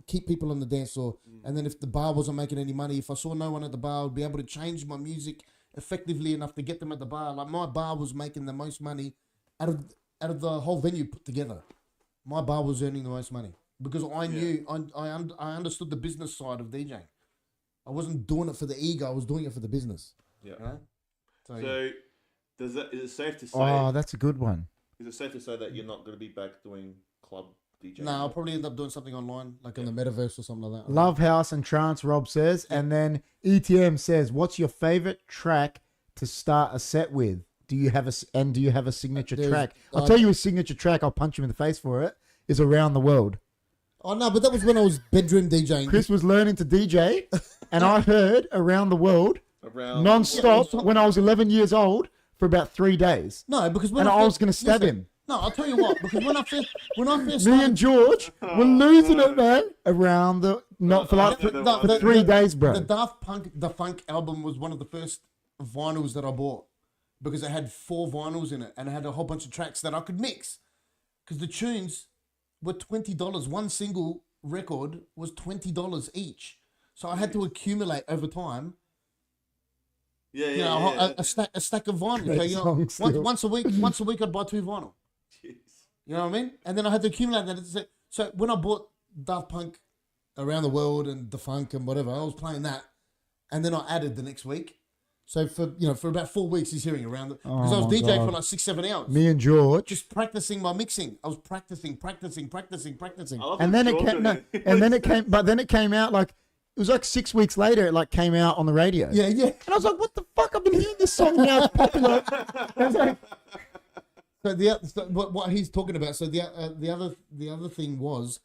keep people on the dance floor. And then if the bar wasn't making any money, if I saw no one at the bar, I'd be able to change my music effectively enough to get them at the bar. Like my bar was making the most money out of the whole venue put together. My bar was earning the most money because I knew, I understood the business side of DJing. I wasn't doing it for the ego. I was doing it for the business. Yeah. Right? So is it safe to say? Oh, that's a good one. Is it safe to say that you're not going to be back doing club DJing? No, I'll probably end up doing something online, like in the metaverse or something like that. Love House and Trance, Rob says. And then ETM says, what's your favorite track to start a set with? Do you have a signature track? I'll tell you a signature track. I'll punch you in the face for it. Is Around the World. Oh no, but that was when I was bedroom DJing. Chris was learning to DJ, and I heard Around the World non-stop when I was 11 years old for about 3 days. No, because I was going to stab him. No, I'll tell you what. Because when I first me and George were losing it, man. Around the for 3 days, bro. The Daft Punk The Funk album was one of the first vinyls that I bought because it had 4 vinyls in it and it had a whole bunch of tracks that I could mix. Because the tunes were $20. One single record was $20 each. So I had to accumulate over time. A stack of vinyl. So, once a week I'd buy 2 vinyl. Jeez. You know what I mean? And then I had to accumulate that. So when I bought Daft Punk Around the World and The Funk and whatever, I was playing that, and then I added the next week. So for about 4 weeks, he's hearing Around the because I was DJing for like 6-7 hours. Me and George just practicing my mixing. I was practicing. And then it came out like. It was like 6 weeks later, it like came out on the radio. Yeah. And I was like, what the fuck? I've been hearing this song now. It's popular. So what he's talking about, so the other thing was,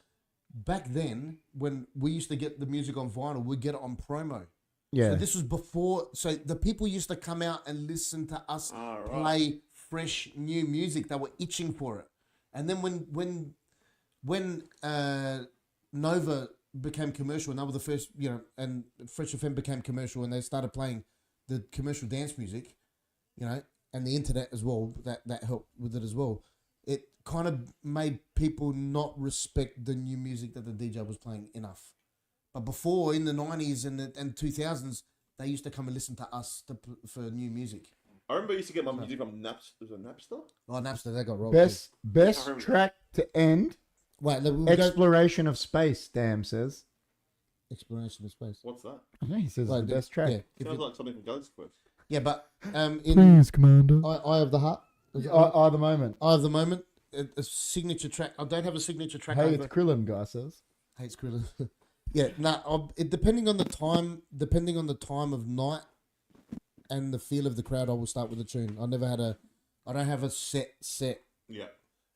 back then, when we used to get the music on vinyl, we'd get it on promo. Yeah. So this was before, so the people used to come out and listen to us play fresh new music. They were itching for it. And then when Nova became commercial, and they were the first, and Fresh FM became commercial, and they started playing the commercial dance music, and the internet as well, that helped with it as well. It kind of made people not respect the new music that the DJ was playing enough. But before, in the 90s and 2000s, they used to come and listen to us for new music. I remember I used to get my music from Napster. Was it Napster? Oh, Napster, they got robbed. Best track to end. Wait, Exploration of Space, Damn says. Exploration of Space. What's that? I think he says it's the best track. Yeah. Sounds like something from Galaxy Quest. Yeah, but Please, Commander. Eye of the Heart. Eye of the Moment. Eye of the Moment. A signature track. I don't have a signature track. Hey, it's Krilin, guy says. Hey, it's Krilin. Yeah, depending on the time of night and the feel of the crowd, I will start with a tune. I don't have a set. Yeah.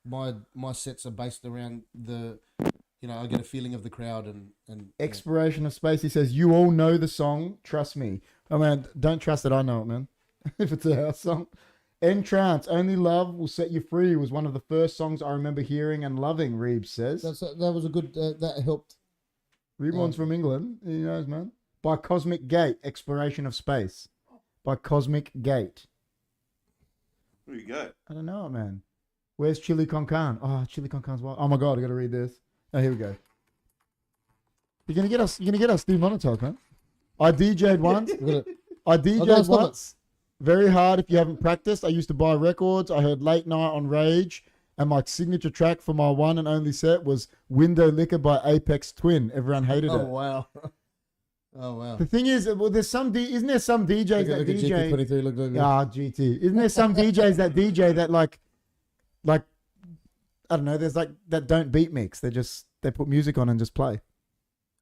My sets are based around I get a feeling of the crowd and Exploration of Space. He says, you all know the song. Trust me. Oh man, don't trust that I know it, man. If it's a house song. Entrance, Only Love Will Set You Free was one of the first songs I remember hearing and loving, Reeves says. That was a good, that helped. Reebon's from England. He knows, man. By Cosmic Gate, Exploration of Space. By Cosmic Gate. Where you go? I don't know it, man. Where's Chili Con Carne? Oh, Chili Con Carne's wild. Oh my god, I gotta read this. Oh, here we go. You're gonna get us demonetized, man. I DJ'd once. Very hard if you haven't practiced. I used to buy records. I heard Late Night on Rage, and my signature track for my one and only set was Window Liquor by Apex Twin. Everyone hated it. Oh wow. Oh wow. The thing is, well, isn't there some DJs that DJ? GT23, look at GT. Isn't there some DJs that DJ that like I don't know, there's like that don't beat mix. They put music on and just play.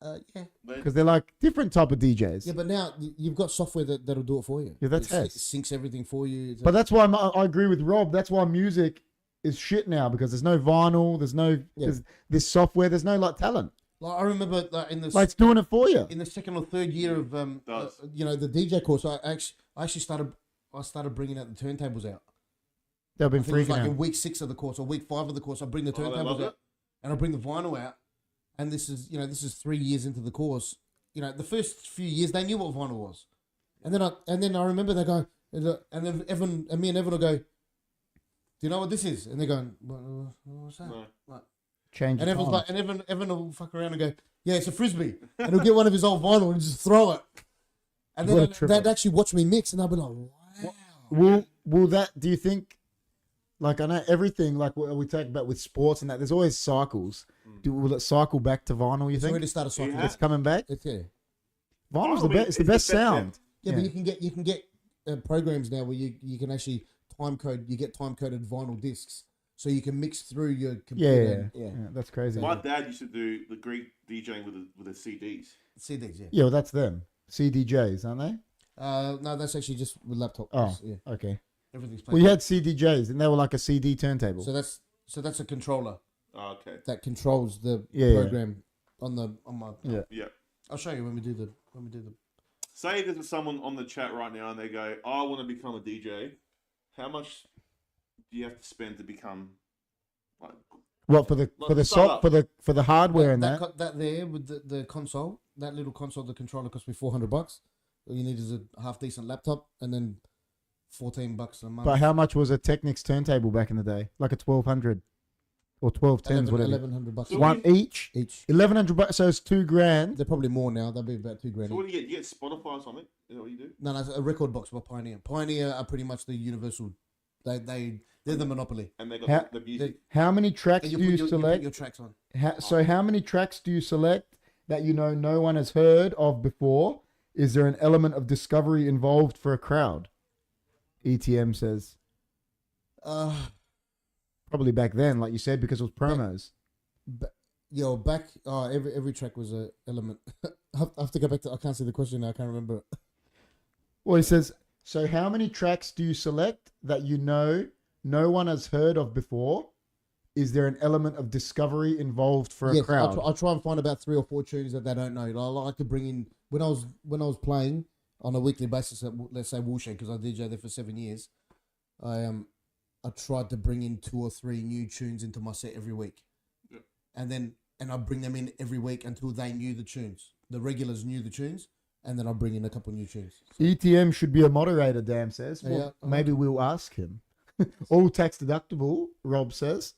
Yeah. Because they're like different type of DJs. Yeah, but now you've got software that'll do it for you. Yeah, that's it syncs everything for you. But that's why I agree with Rob. That's why music is shit now because there's no vinyl, there's this software, there's no like talent. Like I remember in the Like it's doing it for you. in the second or third year of the DJ course, I actually started bringing out the turntables out. They've been I think it was freaking like out. in week 6 of the course or week 5 of the course. I bring the turntables out, and I bring the vinyl out. And this is 3 years into the course. The first few years they knew what vinyl was, and then I remember they go, and then Evan and me and Evan will go, "Do you know what this is?" And they're going, "What's that?" No. Like, Change. and Evan's like, and Evan will fuck around and go, "Yeah, it's a frisbee," and he'll get one of his old vinyl and just throw it. And then they'd actually watch me mix, and they'll be like, "Wow." Will that? Do you think? Like I know everything. Like we talk about with sports and that. There's always cycles. Will it cycle back to vinyl? You It's think already started cycling. it's coming back? Yeah. Vinyl's the best. It's the best sound. Yeah, but you can get programs now where you can actually time code. You get time coded vinyl discs, so you can mix through your computer. Yeah, that's crazy. My dad used to do the Greek DJing with the CDs. CDs, yeah. Yeah, well, that's them. CDJs, aren't they? No, that's actually just with laptops. Oh, yeah. Okay. Everything's Well, you had CDJs, and they were like a CD turntable. So that's a controller Oh, okay. that controls the program on my. Yeah. I'll show you when we do the. Say there's someone on the chat right now and they go, "I want to become a DJ." How much do you have to spend to become like? What for the hardware and that? That there with the console, that little console, the controller cost me $400. All you need is a half decent laptop and then $14 a month. But how much was a Technics turntable back in the day? Like a 1200 or 1210s, whatever. $1,100. So One each. Each. $1,100. So it's $2,000. They're probably more now. They'll be about $2,000. So what do you get? You get Spotify or something? Is that what you do? No, it's a record box by Pioneer. Pioneer are pretty much the universal. They're the monopoly. And they got the music. How many tracks do you select? You put your tracks on. So how many tracks do you select that no one has heard of before? Is there an element of discovery involved for a crowd? ETM says. Probably back then, like you said, because it was promos. Every track was an element. I have to go back to. I can't see the question now. I can't remember it. Well, he says. So how many tracks do you select that no one has heard of before? Is there an element of discovery involved for a crowd? I try and find about 3 or 4 tunes that they don't know. I like to bring in when I was playing on a weekly basis at, let's say, Woolshed, because I DJ there for 7 years. I tried to bring in 2 or 3 new tunes into my set every week, and I bring them in every week until they knew the tunes. The regulars knew the tunes, and then I bring in a couple new tunes. So. ETM should be a moderator, Dan says. Well, maybe we'll ask him. All tax deductible, Rob says.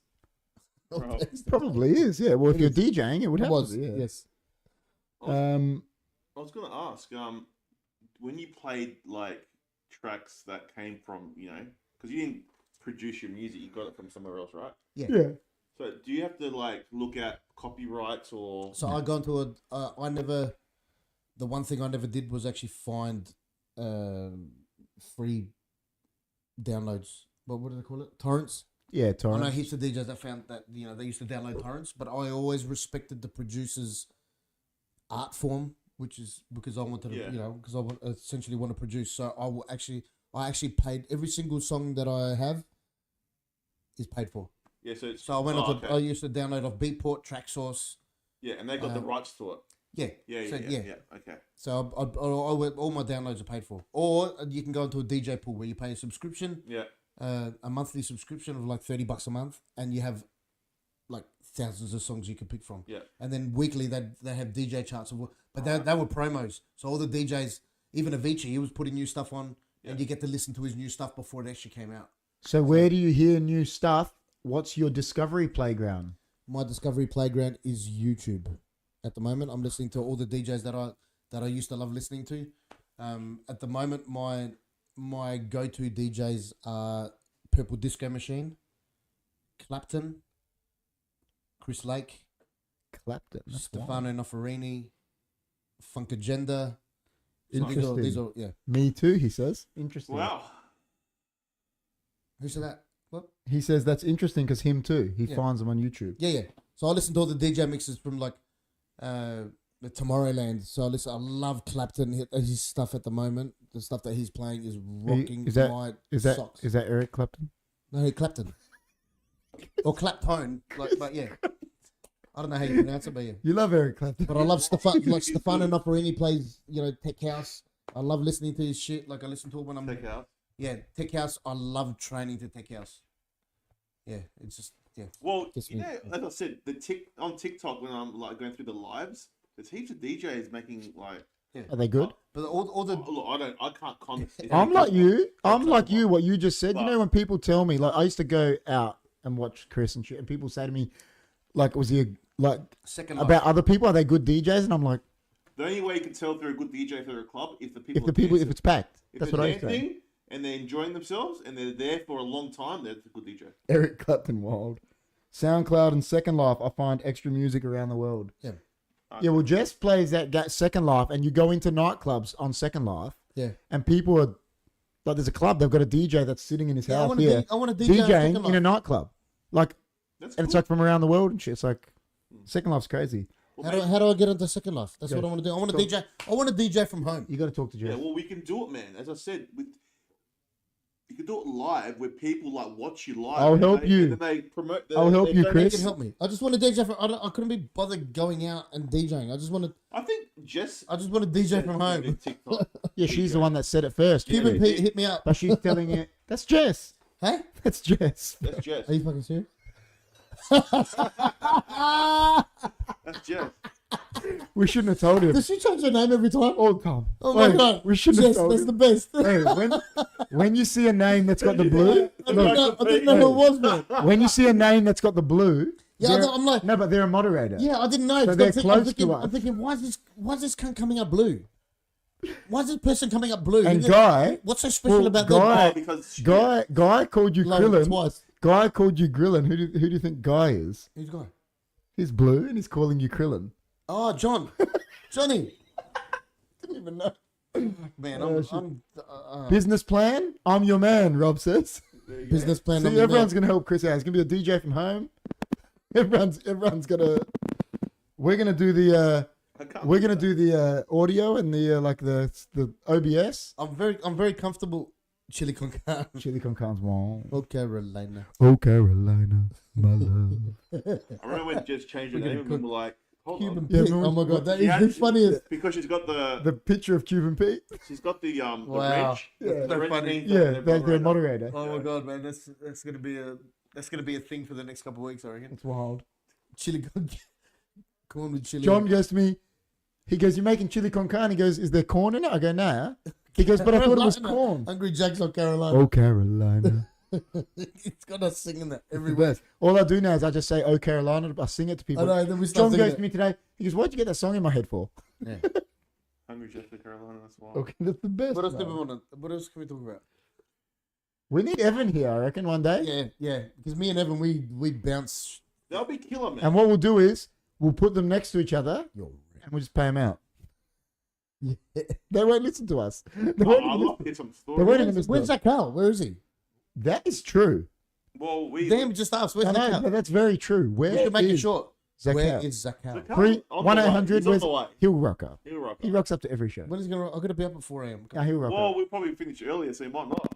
Probably is, yeah. Well, if you're DJing, it would have to be, yeah. Yes. I was going to ask, when you played like tracks that came from, because you didn't produce your music, you got it from somewhere else, right? Yeah. So do you have to like look at copyrights or? So I got into the one thing I never did was actually find free downloads. What do they call it? Torrents. Yeah, torrents. I know heaps of DJs that found that they used to download torrents, but I always respected the producer's art form, which is because I wanted to, because I essentially want to produce. So I actually paid every single song that I have is paid for. Yeah, so I went I used to download off Beatport, TrackSource. Yeah, and they got the rights to it. Yeah. Yeah. Okay. So all my downloads are paid for. Or you can go into a DJ pool where you pay a subscription. Yeah. A monthly subscription of like $30 a month, and you have like thousands of songs you can pick from. Yeah. And then weekly they have DJ charts but they were promos. So all the DJs, even Avicii, he was putting new stuff on, and you get to listen to his new stuff before it actually came out. So where do you hear new stuff? What's your discovery playground? My discovery playground is YouTube. At the moment, I'm listening to all the DJs that I used to love listening to. At the moment, my go-to DJs are Purple Disco Machine, Clapton, Chris Lake, Stefano Noferini, Funk Agenda. Interesting. These are Me too, he says. Interesting. Wow. Who said that? What? He says that's interesting because him too. He finds them on YouTube. Yeah. So I listen to all the DJ mixes from like the Tomorrowland. So I love Clapton, his stuff at the moment. The stuff that he's playing is rocking my socks. Is that Eric Clapton? No, Clapton. or Claptone. But yeah, I don't know how you pronounce it, but yeah. You love Eric Clapton. But I love Stefano Noferini plays, tech house. I love listening to his shit. Like I listen to it when I'm Tech house. Yeah, tech house. I love training to tech house. Yeah, it's just Well, as I said, on TikTok when I'm like going through the lives, there's heaps of DJs making like. Yeah. Are they good? But all the look, I can't comment. I'm like you. I'm like you. What you just said. When people tell me, like, I used to go out and watch Chris and shit, and people say to me, like, was he second about other people? Are they good DJs? And I'm like, the only way you can tell if they're a good DJ for a club is if it's packed. That's what I say. And they're enjoying themselves and they're there for a long time, they're a good DJ. Eric Clapton, wild. SoundCloud and Second Life, I find extra music around the world. Yeah. Yeah, well, Jess plays that Second Life, and you go into nightclubs on Second Life. Yeah. And people are like, there's a club, they've got a DJ that's sitting in his house here. I want to DJ DJing in a nightclub. Like, that's and it's like from around the world and shit. It's like, Second Life's crazy. Well, how do I get into Second Life? That's what I want to do. I want to DJ. I want to DJ from home. You got to talk to Jess. Yeah, well, we can do it, man. As I said, you can do it live where people like watch you live. I'll help you. And then they promote. I'll help you, Chris. You can help me. I just want to DJ from. I couldn't be bothered going out and DJing. I just want to. I think Jess. I just want to DJ from home. Yeah, she's the one that said it first. Cuban Pete hit me up. But she's telling it. That's Jess. Hey? That's Jess. That's Jess. Are you fucking serious? That's Jess. We shouldn't have told him. Does she change her name every time? All the time. Oh my god. We shouldn't have told that's him. the best. Hey, when you see a name that's got the blue, I didn't know who it was, man. when you see a name that's got the blue, Yeah, I'm like, no, but they're a moderator. yeah, I didn't know. So 'cause they're I'm thinking, close to us. I'm thinking, why is this cunt coming up blue? Why is this person coming up blue? And Guy, what's so special about Guy, that? Because Guy called you Love Krilin. twice. Guy called you Krilin. Who do you think Guy is? Who's Guy? He's blue, and he's calling you Krilin. Oh, Johnny. Didn't even know. Man, Business plan? I'm your man, Rob says. business plan. See, everyone's gonna help Chris out. He's gonna be a DJ from home. Everyone's gonna. We're gonna do the. We're gonna do the audio and the the OBS. I'm very comfortable. Chili con carne. Chili con carne's wrong. Oh Carolina. Oh Carolina, my love. I remember when Jess changed her name and we were like, hold Cuban on. Pete. Oh my god, that is the funniest. Because she's got The picture of Cuban Pete. she's got the Wow. the wrench. Yeah. The wrench funny. means Yeah, that they're they're a moderator. Oh my god, man, that's gonna be a thing for the next couple of weeks, I reckon. It's wild. Chili con corn with chili. John goes to me. He goes, "You're making chili con carne." He goes, "Is there corn in it?" I go, "Nah." He goes, "But I thought it was corn." Hungry Jack's on Carolina. Oh Carolina. It's got us singing that Every everywhere. verse. All I do now is I just say, "Oh Carolina." I sing it to people. I know. Then we start John singing goes to me today. He goes, "Why'd you get that song in my head for?" Yeah. Hungry Jess for Carolina, that's why. Okay, that's the best. What else man. do we want to? What else can we talk about? We need Evan here, I reckon, one day. Yeah. Because me and Evan, we bounce. That'll be killer, man. And what we'll do is we'll put them next to each other Yo. and we'll just pay them out. Yeah. They won't listen to us. They I won't love even to hear some They won't stories. even listen Where's to us. Zach Carl? Where is he? That is true. Well, we Damn, just asked. Where's I Zach know, Carl? but that's very true. We Where should make it is short. Zach Where Carl? is Zach Carl? Zach Carl? Three, On the way. 1-800. He's on the way. He'll rock up. He'll rock He up. rocks up to every show. When is he gonna? I'm gonna be up at 4 a.m. Yeah, he'll rock Well, up. we'll probably finish earlier, so he might not.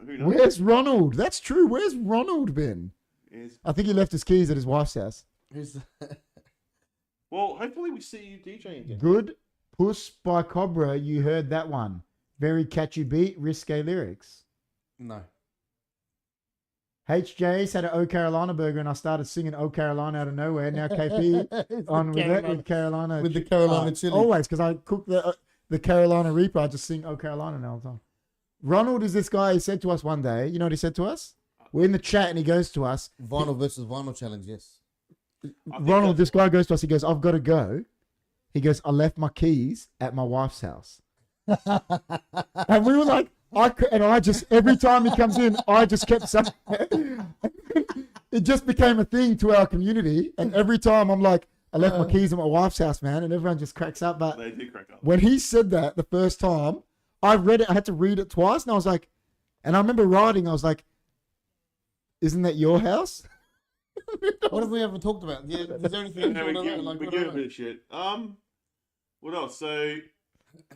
Who knows? Where's Ronald? That's true. Where's Ronald been? Is- I think he left his keys at his wife's house. Who's the... Well, hopefully we see you DJing again. Good Puss by Cobra. You heard that one. Very catchy beat, risque lyrics. No. HJ's had an O Carolina burger and I started singing O Carolina out of nowhere. Now KP on with it with Carolina. With the Carolina chili. Always, because I cook the Carolina Reaper. I just sing O Carolina now all the time. Ronald is this guy. He said to us one day, you know what he said to us? We're in the chat and he goes to us. Vinyl versus vinyl challenge, yes. Ronald, this guy goes to us. He goes, "I've got to go." He goes, "I left my keys at my wife's house." And we were like, every time he comes in, I just kept saying, it just became a thing to our community. And every time I'm like, "I left my keys at my wife's house, man." And everyone just cracks up. But They do crack up. when he said that the first time, I read it, I had to read it twice. And I was like, and I remember writing, I was like, "Isn't that your house?" What have we ever talked about? Yeah, is there anything Yeah, else we you wanna give, know? Like, we what give do a bit of shit. What else? So,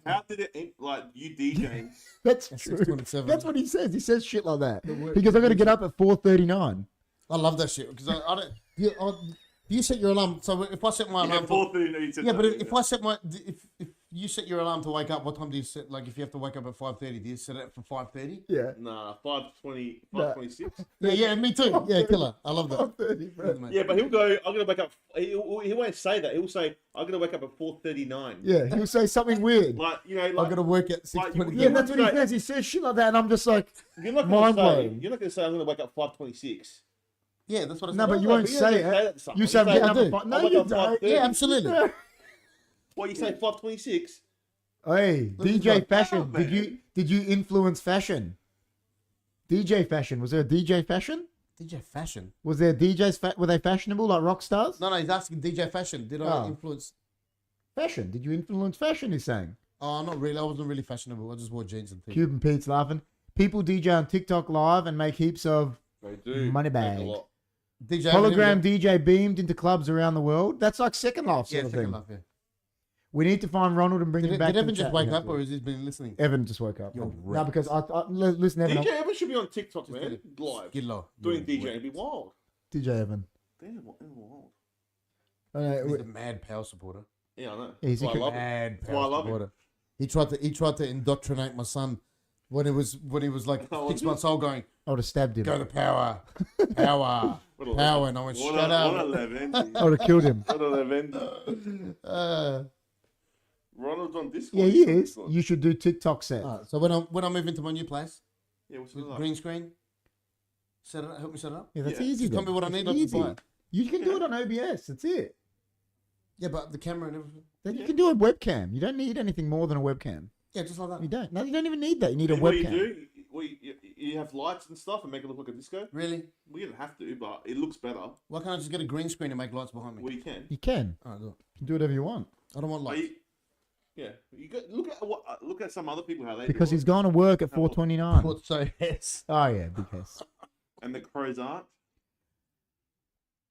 how did it end, like you DJing? That's That's true. 6:27. That's what he says. He says shit like that. He goes, "I got to get up at 4:39." I love that shit because I don't. You set your alarm. So if I set my alarm, 4:30. Yeah, but if I set if you set your alarm to wake up, what time do you set? Like if you have to wake up at 5:30, do you set it for 5:30? Yeah. Nah, 5:20, 5:26. Yeah, me too. Yeah, killer. I love that. 5:30, bro. Yeah, but he'll go. I'm gonna wake up. He won't say that. He'll say, "I'm gonna wake up at 4:39." Yeah, he'll say something weird. Like I'm gonna work at 6:20. Yeah, that's what he says. He says shit like that, and I'm just like, You're not mind gonna say. blown. You're not gonna say I'm gonna wake up 5:26. Yeah, that's what I said. No, but you won't say it. You say, say, "Yeah, I do." I'll No, wake you up don't. 5:30. Yeah, absolutely. What you say 5:26? Hey, This is DJ like- Fashion. Oh, man. Did you influence fashion? DJ Fashion. Was there a DJ Fashion? DJ Fashion. Was there DJs? Were they fashionable like rock stars? No, he's asking DJ Fashion. Did I influence? Fashion. Did you influence fashion? He's saying. Oh, not really. I wasn't really fashionable. I just wore jeans and things. Cuban Pete's laughing. People DJ on TikTok live and make heaps of They do. money Make a bag. lot. DJ Hologram DJ beamed into clubs around the world. That's like Second Life sort Yeah, of second thing. life. Yeah. We need to find Ronald and bring him Did back. to Evan the just chat. wake Yeah. up, or has he been listening? Evan just woke up. You're No, wrecked. because listen, Evan. DJ Evan should be on TikTok, man. Live. Gillo. Doing DJ. It'd be wild. DJ Evan. Damn, wild. He's a mad power supporter. Yeah, I know. He's That's why I love it. Mad That's why I power love supporter. He tried to indoctrinate my son when he was like Oh, 6 months old, going, I would have stabbed him. "Go to power, power, What a power," legend. and I went, What "Shut a up." legend. I would have killed him. What a legend. Ronald's on Discord. Yeah, he He's on is. Discord. You should do TikTok set. Alright, so when I move into my new place, Yeah, what's it with like? green screen, set it up, help me set it up. Yeah, that's Yeah. easy. Just tell then. me what I It's need, I can easy. buy it. You can do it on OBS. That's it. Yeah, but the camera and everything. Then you can do a webcam. You don't need anything more than a webcam. Yeah, just like that. You don't. No, you don't even need that. You need a And what webcam. you do, you have lights and stuff and make it look like a disco. Really? We don't have to, but it looks better. Why can't I just get a green screen and make lights behind me? Well, you can. You can. Alright, do it. You can do whatever you want. I don't want Are lights. you, yeah, you got, look at some other people how they Because do he's it. going to work at 4:29. Thought so, yes. Oh yeah, big case. And the crows aren't.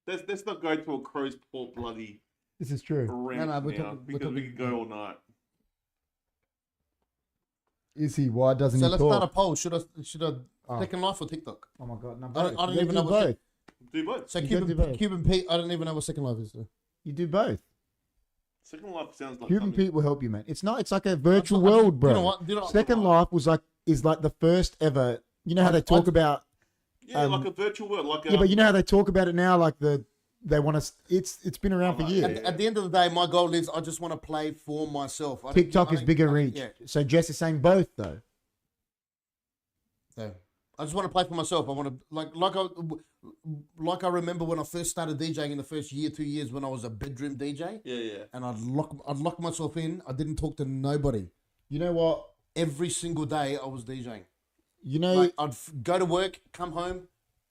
Let's not go to a crow's paw bloody This is true. rant No, we're now talking- we're because we talking- could go all night. Is he? Why doesn't So he let's talk? start a poll. Should I Oh. Second Life or TikTok? Oh my god, no, I don't both. even You know do what's both. Do both. So You gotta do Cuban both. Cuban Pete, I don't even know what Second Life is. You do both. Second Life sounds like Cuban something. Pete will help you, man. It's not. It's like a virtual I- world, bro. You know what? Do you know what? Second Life is like the first ever. You know how they talk about. Yeah, like a virtual world, like Yeah, but you know how they talk about it now, like they want to. It's been around for Oh, years. yeah. At the end of the day, my goal is I just want to play for myself. TikTok is bigger reach. Yeah. So Jess is saying both though. So I just want to play for myself. I want to like I remember when I first started DJing in the first year, 2 years when I was a bedroom DJ, yeah. and I'd lock myself in. I didn't talk to nobody. You know what? Every single day I was DJing. You know. Like I'd go to work, come home,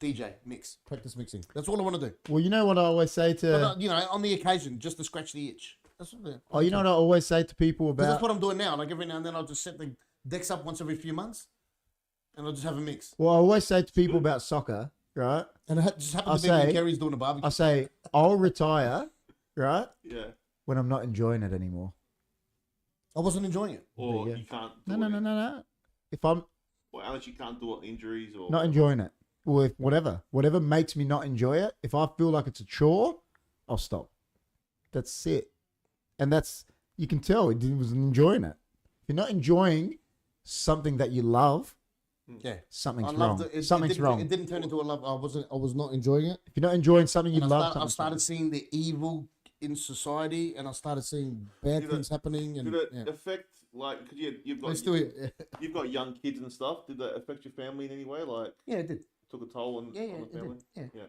DJ, mix, practice mixing. That's all I want to do. Well, you know what I always say to. But, you know, on the occasion, just to scratch the itch. That's what. Oh, you know what I always say to people 'Cause that's about. what I'm doing now. Like every now and then, I'll just set the decks up once every few months, and I'll just have a mix. Well, I always say to people about soccer, right? And it just happened I'll to be when say- Kerry's doing a barbecue. I say I'll retire, right, Yeah. when I'm not enjoying it anymore. I wasn't enjoying it. Or Yeah. you can't No, do no, it. no, no, no. If I'm Or unless you can't do it, injuries or not enjoying it, or if whatever makes me not enjoy it, if I feel like it's a chore, I'll stop. That's it. And you can tell he wasn't enjoying it. If you're not enjoying something that you love, Yeah, something's I wrong. loved it. Something's wrong. It didn't turn into a love. I was not enjoying it. If you're not enjoying something you And love, I something's started wrong. seeing the evil in society, and I started seeing bad Did things happening. And did it yeah. affect like because you've But got still, yeah, you've got young kids and stuff? Did that affect your family in any way? Like it did. took a toll on, Yeah, on the it family? did. Yeah.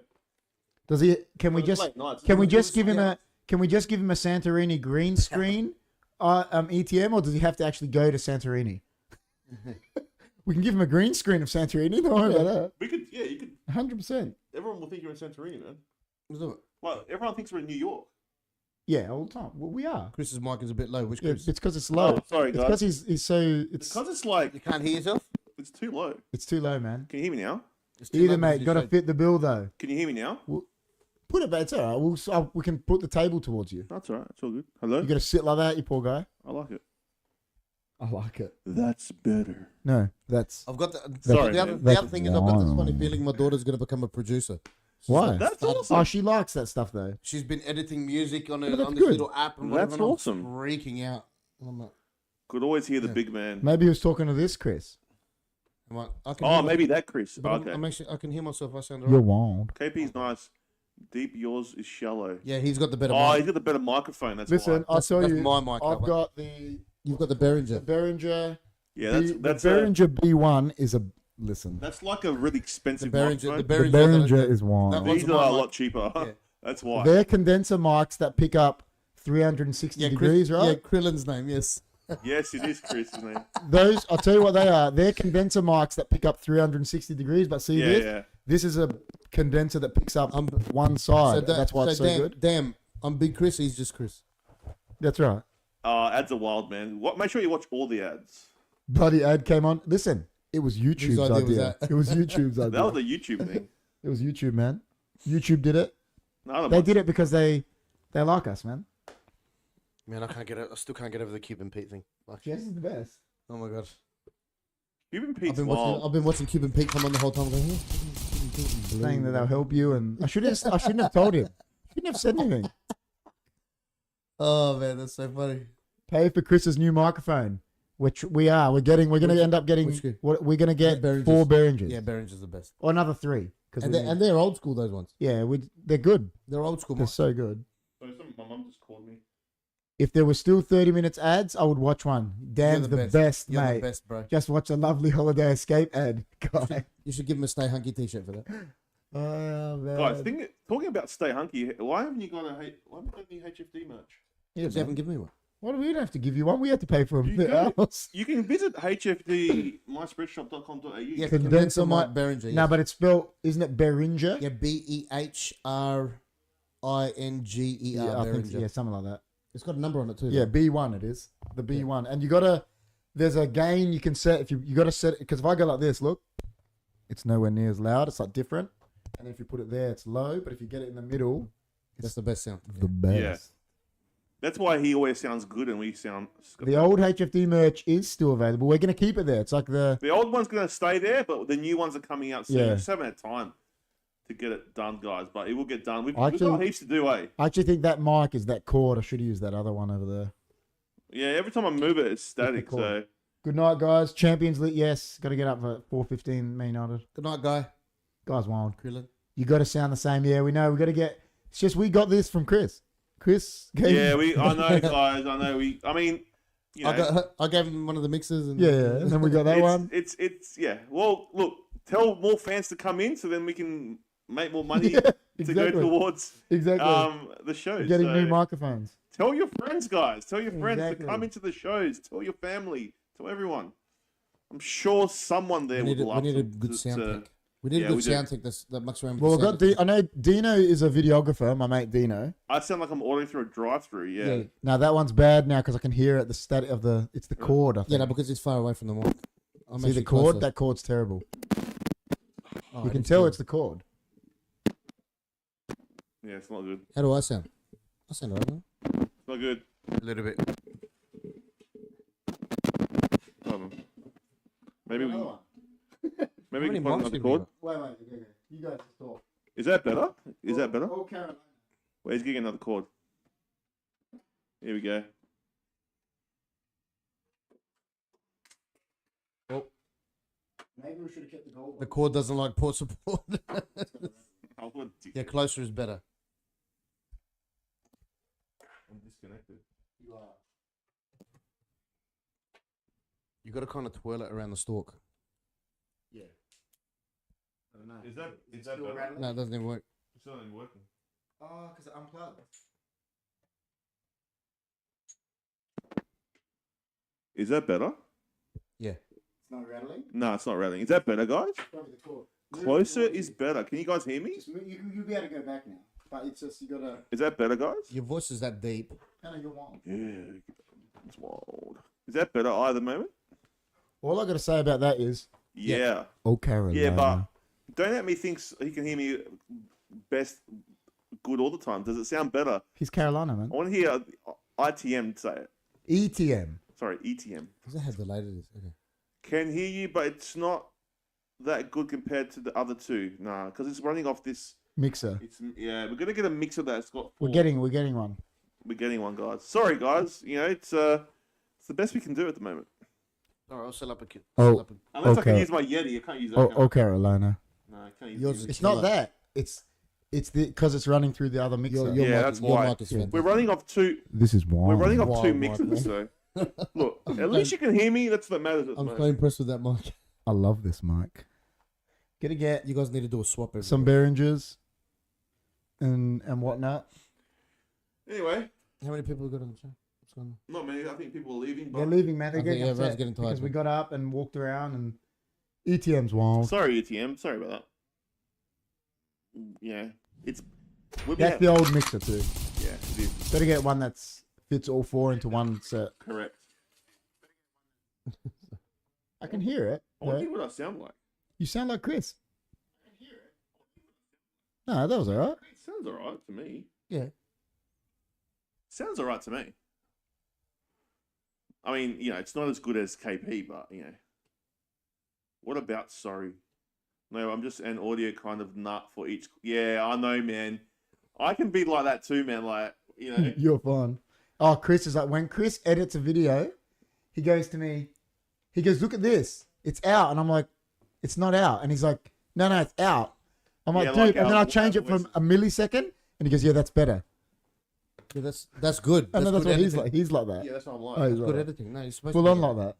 Does he? Can we Well, it's just? late nights, Can we isn't it? just give him a? Can we just give him a Santorini green screen, ETM, or does he have to actually go to Santorini? We can give him a green screen of Santorini. Don't worry about We could, yeah, you could. that. 100%. Everyone will think you're in Santorini, man. Let's do it. Like everyone thinks we're in New York. Yeah, all the time. Well, we are. Chris's mic is a bit low. Which Yeah, Chris? it's because it's low. Oh, sorry, It's guys. because he's so. It's Because it's like You can't hear yourself. it's too low. it's too low, man. Can you hear me now? It's too low Either because mate, you got to said- fit the bill though. Can you hear me now? Put it back. It's all right. We can put the table towards you. That's all right. It's all good. Hello. You got to sit like that, you poor guy. I like it. I like it. That's better. No, that's. I've got Sorry, the other man. the other thing is I've got this That's funny feeling my daughter's going to become a producer. Why? That's started- awesome. Oh, she likes that stuff though. She's been editing music on, Yeah, that's on this good. little app and whatever. That's and I'm awesome. freaking out. I'm like, Could always hear the big man. Maybe he was talking to this Chris. I can Oh, hear maybe that Chris. But Okay. I'm actually, I can hear myself. I sound You're alright. wild. KP's nice. Deep, yours is shallow. Yeah, he's got the better Oh, mic. he's got the better microphone. That's Listen, why. I'll tell That's you. my mic. I've that one. got the You've got the Behringer. Behringer. Yeah, that's the Behringer B1 is a listen. that's like a really The expensive Behringer. The microphone. The Behringer. Behringer is that wild. one's These my are a mic. lot cheaper. Yeah. That's why. They're condenser mics that pick up 360 degrees, right? Yeah, Krilin's name. Yes. Yes, it is Chris, isn't it? Those, I'll tell you what they are. They're condenser mics that pick up 360 degrees. But see Yeah, this? yeah. This is a condenser that picks up one side. That's why it's so damn, good. Damn, I'm Big Chris. He's just Chris. That's right. Ads are wild, man. Make sure you watch all the ads. Bloody ad came on. Listen, it was YouTube's idea was idea. that? It was YouTube's That idea. was a YouTube thing. It was YouTube, man. YouTube did it. No, They did it because they like us, man. Man, I still can't get over the Cuban Pete thing. Like, Jess is the best. oh my god. Cuban I've Pete's been watching. wild. I've been watching Cuban Pete come on the whole time. Going, Saying that they'll help you, and I shouldn't have told him. I shouldn't have said anything. oh man, that's so funny. Pay for Chris's new microphone, which we are. We're going to end up getting. Which good? What we're going to get? Behringers. 4 Behringers. Yeah, Behringer's the best. Or another 3. And they're old school. Those ones. Yeah, they're good. They're old school. They're Mics. so good. My mum just called me. If there was still 30 minutes ads, I would watch one. Dan's the best, You're mate. the best, bro. Just watch a lovely holiday escape ad, guy. You should give him a Stay Hunky T-shirt for that. Oh man. Guys, talking about Stay Hunky, why haven't you got any HFD merch? yeah, You haven't given me one. What do we don't have to give you one? We have to pay for You them. can. You can visit hfdmyspreadshop.com.au. Yeah, Condenser mic. Behringer. No, Yes. but it's spelled, isn't it Behringer? Yeah, Behringer. I think, Behringer. yeah, something like that. It's got a number on it too. Yeah, B1 it is. The B1. And you gotta, there's a gain you can set. If you gotta set it, because if I go like this, look, it's nowhere near as loud. It's like different. And if you put it there, it's low. But if you get it in the middle, That's the best sound. the best. Yeah. That's why he always sounds good and we sound... The old HFD merch is still available. We're gonna keep it there. It's like the old one's going to stay there, but the new ones are coming out soon. Yeah. We just haven't had time to get it done, guys, but it will get done. We've Actually- got heaps to do, eh? I actually think that mic is that cord. I should use that other one over there. Yeah, every time I move it, it's static, cool. so... Good night, guys. Champions League, yes. Got to get up for 4:15. Man United. Good night, guy. Guys, wild. Krilin. You got to sound the same. Yeah, we know. We got to get. It's just we got this from Chris. Chris gave. Yeah, I know, guys. I know. I mean, you know, I gave him one of the mixes. And Yeah, and then we got that one. It's yeah. Well, look, tell more fans to come in so then we can make more money Yeah, to exactly. go towards Exactly. the shows. Getting So new microphones. tell your friends, guys. Tell your friends Exactly. to come into the shows. Tell your family. Tell everyone. I'm sure someone there we would need, love a to, good to- sound to- tech. We need Yeah, a we good do. sound tech that mucks around with Well, the we've got sound. I know Dino is a videographer. My mate Dino. I sound like I'm ordering through a drive-through. Yeah. Now that one's bad now because I can hear it. The static of the. It's the cord. I think. Yeah, no, because it's far away from the mic. I'm See the actually cord? closer. That cord's terrible. Oh, You can it's tell good. it's the cord. Yeah, it's not good. How do I sound? I sound alright. Man. It's not good. A little bit. Hold on. Maybe we maybe we many can find mics another have we cord. Wait. You guys talk. Is that better? Is that better? Oh, Carolina. Wait, he's getting another cord. Here we go. Maybe we should have kept the gold. The cord doesn't like port support. I would. Yeah, closer is better. I'm disconnected. You are. You got to kind of twirl it around the stalk. Yeah. I don't know. Is that Still better? rattling? No, it doesn't even work. It's not even working. Oh, because it unplugged. Is that better? Yeah. It's not rattling. No, it's not rattling. Is that better, guys? Probably the cord. Closer is better. Can you guys hear me? Just you'll be able to go back now, but it's just you gotta. Is that better, guys? Your voice is that deep. No, you're wild. Yeah, it's wild. Is that better either moment? All I gotta say about that is, Yeah. oh Carolina. Yeah, but don't let me think he can hear me good all the time. Does it sound better? he's Carolina, man. I want to hear ITM say it. ETM. Sorry, ETM. Is that how delayed it is? Okay. Can hear you, but it's not that good compared to the other two. Nah, because it's running off this mixer. We're gonna get a mixer that's got. We're getting one. We're getting one, guys. Sorry, guys. It's the best we can do at the moment. All right, I'll sell up a kit. Unless I okay. can use my Yeti, I can't use that. Oh, Carolina. No, I can't use Yours it. It's not that. It's because it's running through the other mixer. That's why. We're running off two. This is why. We're running off two Wild, mixers, so look. At least you can hear me. That's what matters. At the I'm so moment. impressed with that mic. I love this mic. Gonna get You guys need to do a swap. some Behringers and whatnot. Anyway, How many people have got on the show? What's going on? not many. I think people are leaving. They're But leaving, man. They're I think getting everyone's upset getting tired, because we man. got up and walked around and ETM's wild. sorry, ETM. Sorry about that. Yeah, it's. We'll be That's the old mixer too. yeah, it is. Better get one that fits all four into one set. Correct. I can hear it. I want to hear what I sound like. You sound like Chris. No, that was alright. It sounds alright to me. Yeah. Sounds alright to me. I mean, it's not as good as KP, but what about sorry? No, I'm just an audio kind of nut for each. Yeah, I know, man. I can be like that too, man. Like, You're fun. Oh, Chris is like, when Chris edits a video, he goes to me, he goes, look at this. It's out. And I'm like, it's not out. And he's like, no, it's out. I'm like, Yeah, dude. like and then our- I change it from a millisecond. And he goes, yeah, that's better. Yeah, that's good. And then that's good what he's editing. like. He's like that. yeah, that's what I'm like. Oh, he's Good like that. editing. No, you're supposed Full to on be like that.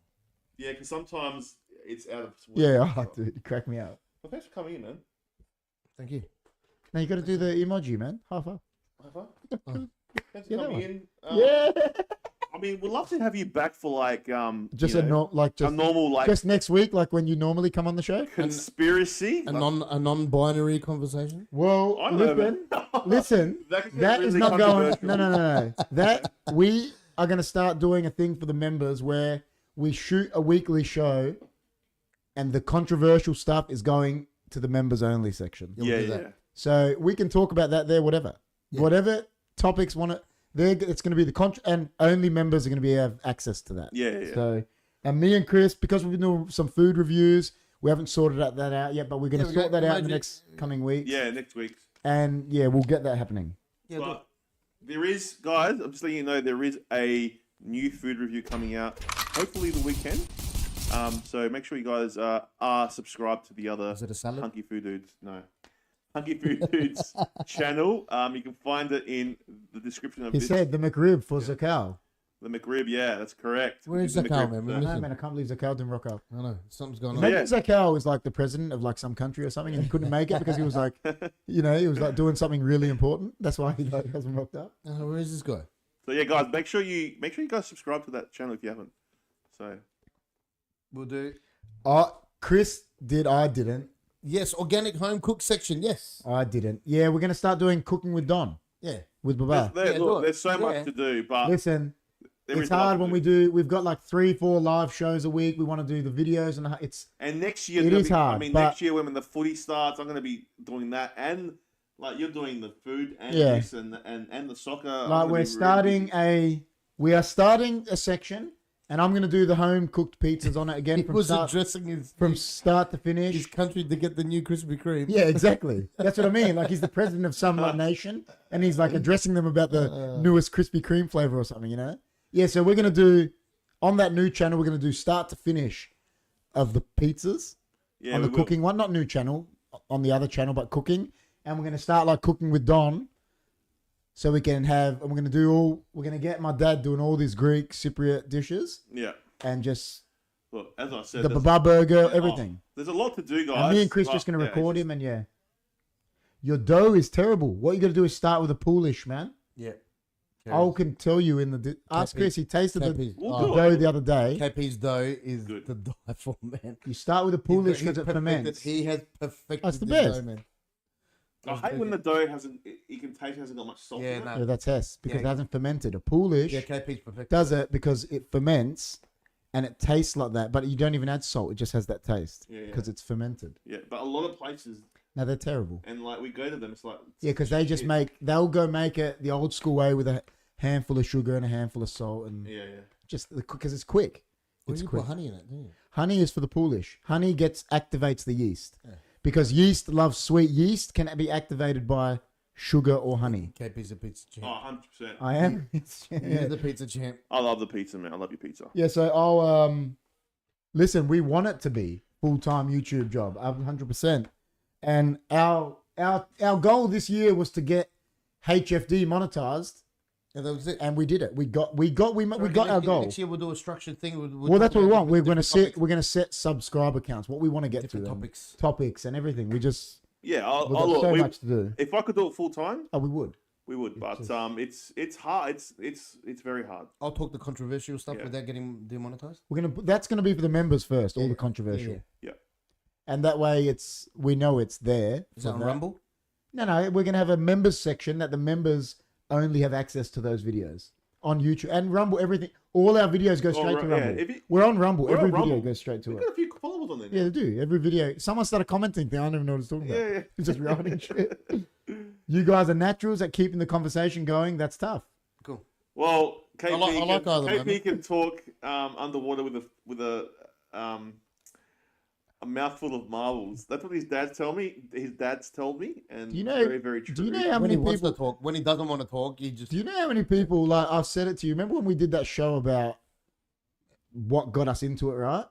Yeah, because sometimes it's out of. Yeah, I do. You crack me out. Well, thanks for coming in, man. Thank you. Now you got to do the emoji, man. Half up. Have fun. Oh. Thanks for Yeah, that coming one. in. Yeah. I mean, we'd love to have you back for like Just you a know, just normal like just next week, like when you normally come on the show. conspiracy. A non-binary conversation. Well, I don't know, listen, man. listen. That could get That is really not going. controversial. No. That we are going to start doing a thing for the members where we shoot a weekly show, and the controversial stuff is going to the members only section. We'll Yeah, do yeah. that. So we can talk about that there, whatever, Yeah. whatever topics want to. It's going to be and only members are going to have access to that. Yeah. So, and me and Chris, because we've been doing some food reviews, we haven't sorted that out yet, but we're going to sort that out in the next coming weeks. Yeah, next week. And yeah, we'll get that happening. Yeah, But there is, guys, I'm just letting you know, there is a new food review coming out, hopefully the weekend. So make sure you guys are subscribed to the other Is it a salad? Hunkyfooddudes. No. Hunkyfooddudes channel. You can find it in the description of He this. said the McRib for Zakal. The McRib, yeah, that's correct. Where is The Zakal, McRib, man? We uh, miss No, him. man, I can't believe Zakal didn't rock up. I know something's going on. Yeah. Imagine Zakal was like the president of like some country or something and he couldn't make it because he was like, he was like doing something really important. That's why he like hasn't rocked up. Where is this guy? So yeah, guys, make sure you guys subscribe to that channel if you haven't. So We'll do. Chris did, I didn't. Yes, organic home cook section. Yes. I didn't. Yeah, we're going to start doing cooking with Don, Yeah. with Baba. there's so Yeah. much to do, but Listen, there it's is a lot hard to when do. we've got like 3-4 live shows a week. We want to do the videos and it's, And next year, It is hard, I mean, but- next year when the footy starts, I'm going to be doing that, and like you're doing the food and Yeah. this and the soccer. I'm like gonna we're be really we are starting a section and I'm going to do the home cooked pizzas on it again He from was start, addressing his to finish. his country to get the new Krispy Kreme. Yeah, exactly. That's what I mean. Like he's the president of some like, nation, and he's like addressing them about the newest Krispy Kreme flavor or something. Yeah. So we're gonna do on that new channel. We're gonna do start to finish of the pizzas Yeah, on the we will. cooking one, not new channel on the other channel, but cooking. And we're gonna start like cooking with Don, so we can have. And we're gonna get my dad doing all these Greek Cypriot dishes Yeah. and just Look, as I said, the there's- baba burger, oh, everything. There's a lot to do, guys. And me and Chris but, just going to yeah, record it's him, and yeah. Your dough is terrible. What you got to do is start with a poolish, man. Yeah. I can tell you in the... Ask Chris, he tasted the KP's, We'll oh, do dough the other day. KP's dough is Good. the die for, man. You start with a poolish because it perfected- ferments. He has perfected That's the this best. dough, man. I hate when the dough you can taste it hasn't got much salt Yeah, in it. no. Yeah, that's Hess, because Yeah. it hasn't fermented. A poolish Yeah, KP's perfected. does it because it ferments and it tastes like that, but you don't even add salt. It just has that taste Yeah, yeah. because it's fermented. Yeah, but a lot of places, No, they're terrible. and like we go to them, it's like... Yeah, because they just they'll go make it the old school way with a handful of sugar and a handful of salt and Yeah. just because it's quick. Well, It's you quick. put honey in it, didn't you? Honey is for the poolish. Honey activates the yeast. Yeah. because yeast loves sweet. Yeast can be activated by sugar or honey. KP's a pizza champ. Oh, 100%. I am. You're the pizza champ. I love the pizza, man. I love your pizza. Yeah, so I'll listen. We want it to be full-time YouTube job, 100%. And our goal this year was to get HFD monetized, And that was it. and we did it. We got our goal. Next year we'll do a structured thing. Well, that's what we want. We're gonna set subscriber counts. What we want to get different to topics and everything. We just Yeah, we've got so much to do. if I could do it full time, Oh, we would. we would. But it's hard. It's very hard. I'll talk the controversial stuff Yeah. without getting demonetized. That's gonna be for the members first. All the controversial. Yeah. And that way, we know it's there. Is that on Rumble? No. We're gonna have a members section that the members only have access to those videos on YouTube and Rumble. Everything, all our videos go straight to Rumble. We're on Rumble. We're Every on video Rumble. goes straight to We've it. got a few followers on there. Yeah, they do. Every video. Someone started commenting. I don't even know what it's talking about. Yeah. It's just writing shit. You guys are naturals at keeping the conversation going. That's tough. Cool. Well, KP, I like either one. KP can talk underwater with a mouthful of marbles. That's what his dad's tell me. His dad's told me, and very, very true. Do you know how When many he wants people to talk, when he doesn't want to talk, he just. Do you know how many people, like, I've said it to you. Remember when we did that show about what got us into it, right?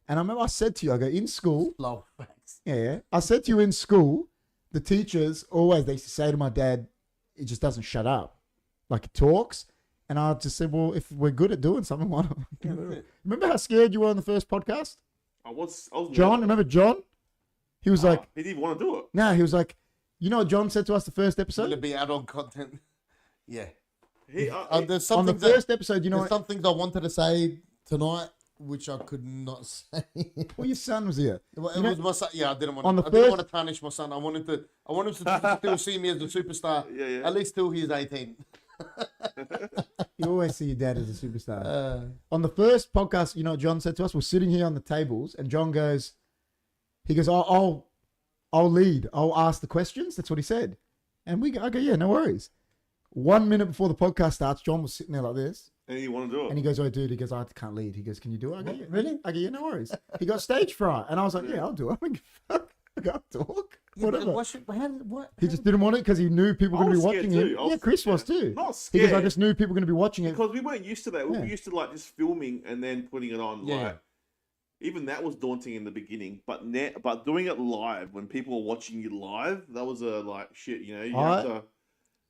And I remember I said to you, I go, in school. Low facts. Yeah. I said to you in school, the teachers always, they used to say to my dad, he just doesn't shut up. Like, he talks. And I just said, well, if we're good at doing something, why not? Remember how scared you were on the first podcast? I was John, remember John? He was like, he didn't want to do it. no, he was like, you know what John said to us the first episode? Will it be add-on content? Yeah. There's some On the things that- first episode, you know There's what? some things I wanted to say tonight, which I could not say. Well, your son was here. It You know- was my son. Yeah, I didn't want. On the I didn't first- want to tarnish my son. I wanted him to still see me as a superstar. Yeah. At least till he's 18. You always see your dad as a superstar. On the first podcast, you know what John said to us? We're sitting here on the tables, and John goes, I'll lead. I'll ask the questions. That's what he said. And I go, yeah, no worries. 1 minute before the podcast starts, John was sitting there like this. And he want to do it. And he goes, oh, dude. He goes, I can't lead. He goes, can you do it? I go, yeah. Really? I go, yeah, no worries. He got stage fright. And I was like, yeah, I'll do it. I mean, fuck. I got to talk. Whatever. He just didn't want it because he knew people were going to be watching him. Yeah, Chris was too. Not He scared. goes, I just knew people were going to be watching it. Because we weren't used to that. We were Yeah. used to like just filming and then putting it on. Yeah. Like, even that was daunting in the beginning. But doing it live when people were watching you live, that was a like shit. You know, you have to.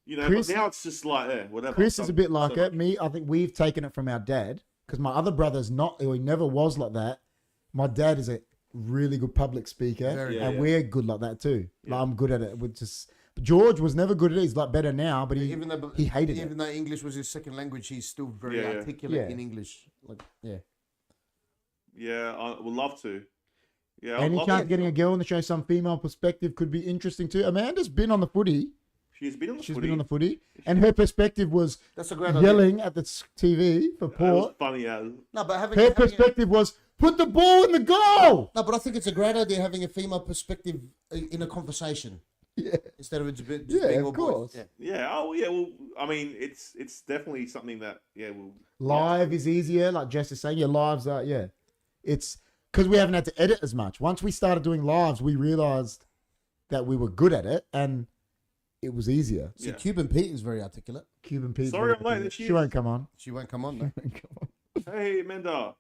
You know, Chris- but now it's just like whatever. Chris is a bit like so it. Me, I think we've taken it from our dad because my other brother's not, or he never was like that. My dad is a really good public speaker, Very and good. we're good like that too. Yeah. Like, I'm good at it. But George was never good at it. He's like better now, but he hated it. Even though English was his second language, he's still very Yeah. articulate Yeah. in English. Like, yeah. Yeah, I would love to. Yeah, I'd Any love chance to. getting a girl on the show, some female perspective could be interesting too. Amanda's been on the footy. She's been on the She's footy. been on the footy, and her perspective was That's a great idea. yelling at the TV for That was Port. funny as. No, but Her perspective was put the ball in the goal. No, but I think it's a great idea having a female perspective in a conversation. Yeah. Instead of it just Yeah, being of all course. boys. Yeah. Yeah. Oh, yeah. Well, I mean, it's definitely something that will. Live is easier, like Jess is saying. Your lives are, it's because we haven't had to edit as much. Once we started doing lives, we realized that we were good at it and it was easier. See, Yeah. Cuban Pete is very articulate. Cuban Pete. Sorry, I'm late. She won't come on. She won't come on, though. Hey, Amanda.